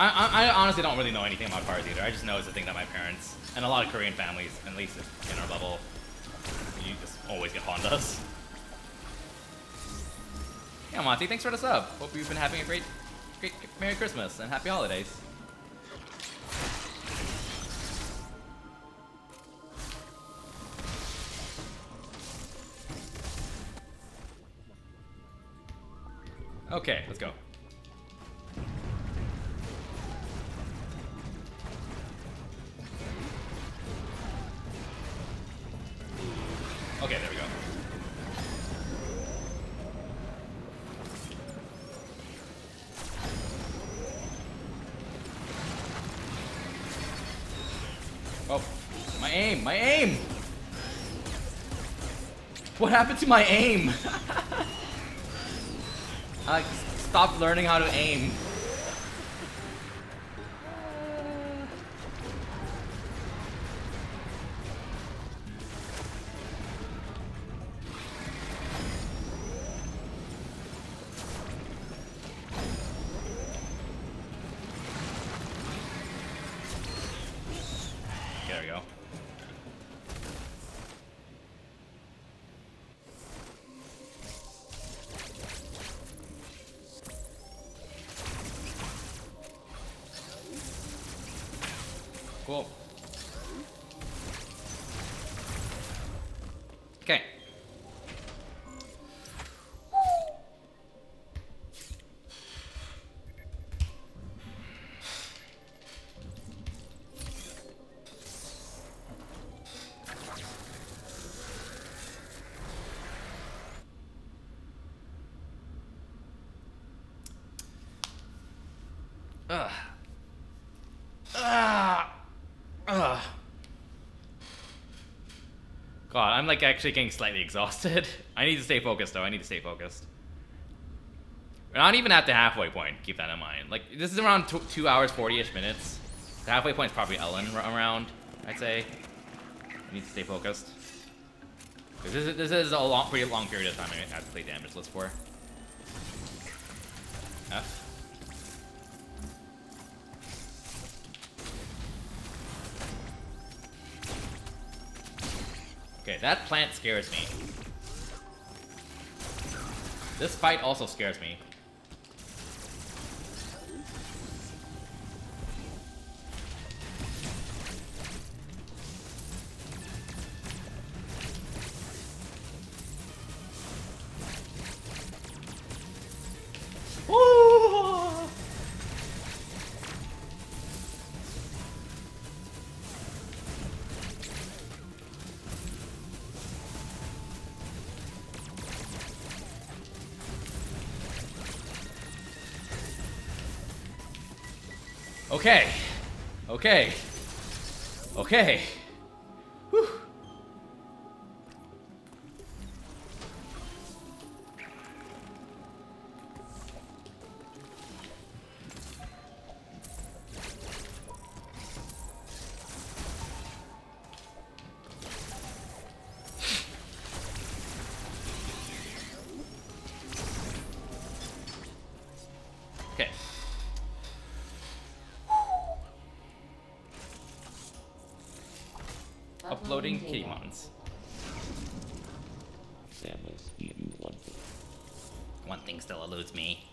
I honestly don't really know anything about cars either. I just know it's a thing that my parents and a lot of Korean families, at least in our level, you just always get Hondas. Yeah, Monty, thanks for the sub. Hope you've been having a great Merry Christmas and Happy Holidays. Okay, let's go. Oh, my aim, my aim! What happened to my aim? I stopped learning how to aim. There we go. Cool. Okay. Ugh. Ugh. God, I'm like actually getting slightly exhausted. I need to stay focused though. I need to stay focused. We're not even at the halfway point. Keep that in mind. Like this is around 2 hours 40-ish minutes. The halfway point is probably Ellen around. I'd say. I need to stay focused. Because this is a pretty long period of time I have to play Damageless for. F. Okay, that plant scares me. This fight also scares me. Ooh! Okay. Okay. Okay. Whew. Okay. Uploading Kittymons. Samus, you want it. One thing still eludes me.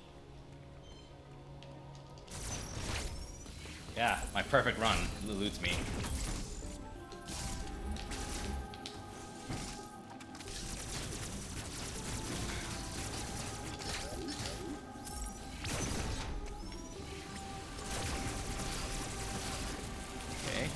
Yeah, my perfect run eludes me. Okay.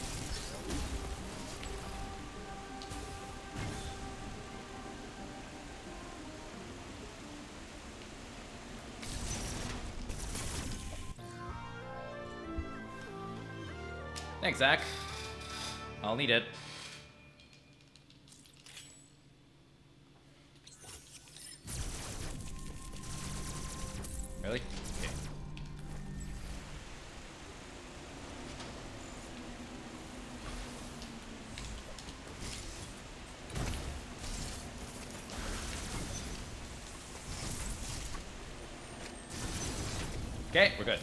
Thanks, Zach. I'll need it. Really? Okay. Okay, we're good.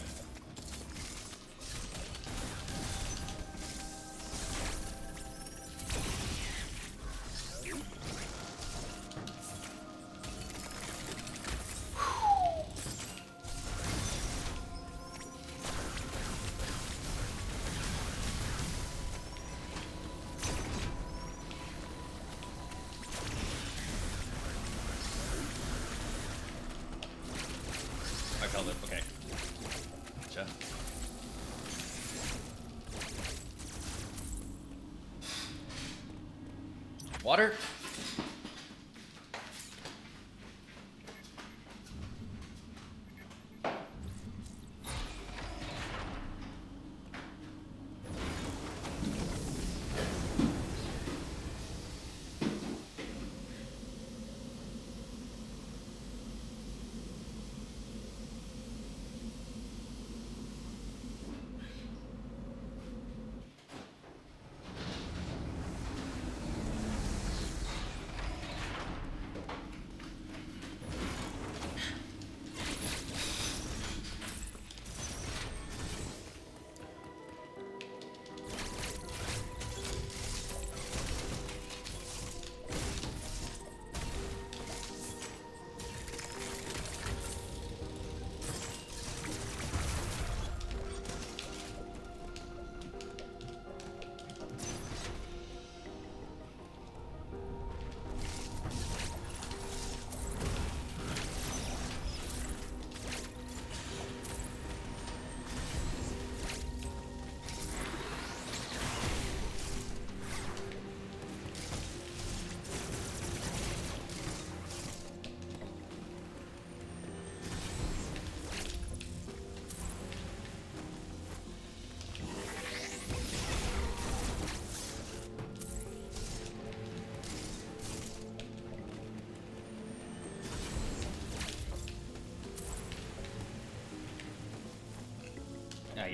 I felt it. Okay. Gotcha. Water?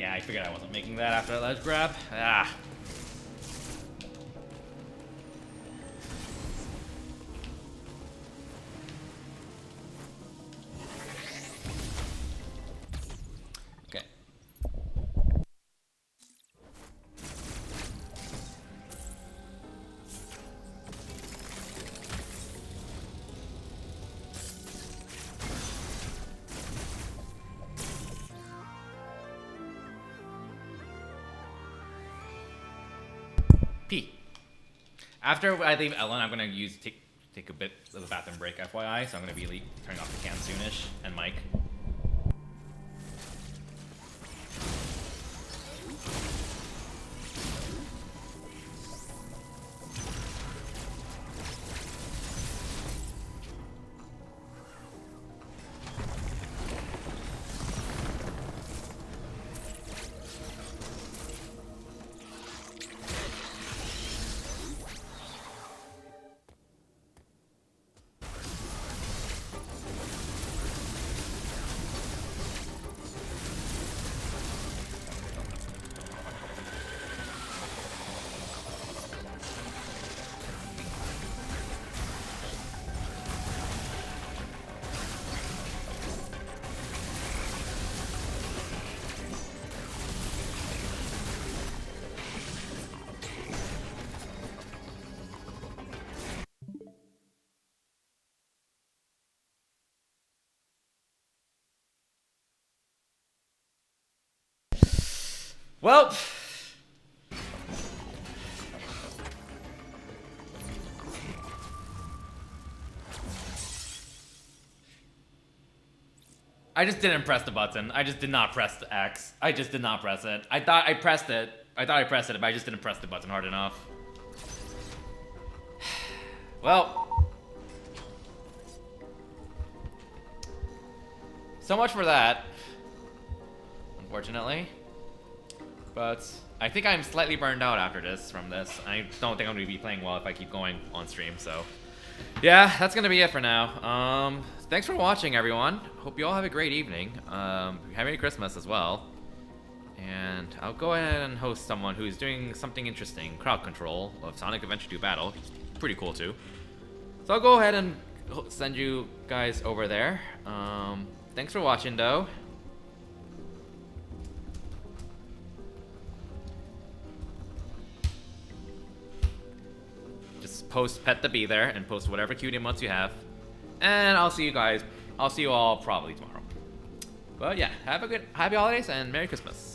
Yeah, I figured I wasn't making that after that ledge grab. Ah. Okay. P. After I leave Ellen, I'm gonna take a bit of a bathroom break, FYI. So I'm gonna be turning off the cam soonish, and Mike. Well, I just didn't press the button. I just did not press the X. I just did not press it. I thought I pressed it. But I just didn't press the button hard enough. Well, so much for that, unfortunately. But I think I'm slightly burned out after this from this. I don't think I'm going to be playing well if I keep going on stream, so yeah, that's going to be it for now. Thanks for watching, everyone. Hope you all have a great evening. Happy Christmas as well. And I'll go ahead and host someone who's doing something interesting, crowd control of Sonic Adventure 2 Battle. It's pretty cool too. So I'll go ahead and send you guys over there. Thanks for watching, though. Just post Pet the Bee there and post whatever cute emotes you have. And I'll see you all probably tomorrow. But yeah, have a good, happy holidays and Merry Christmas.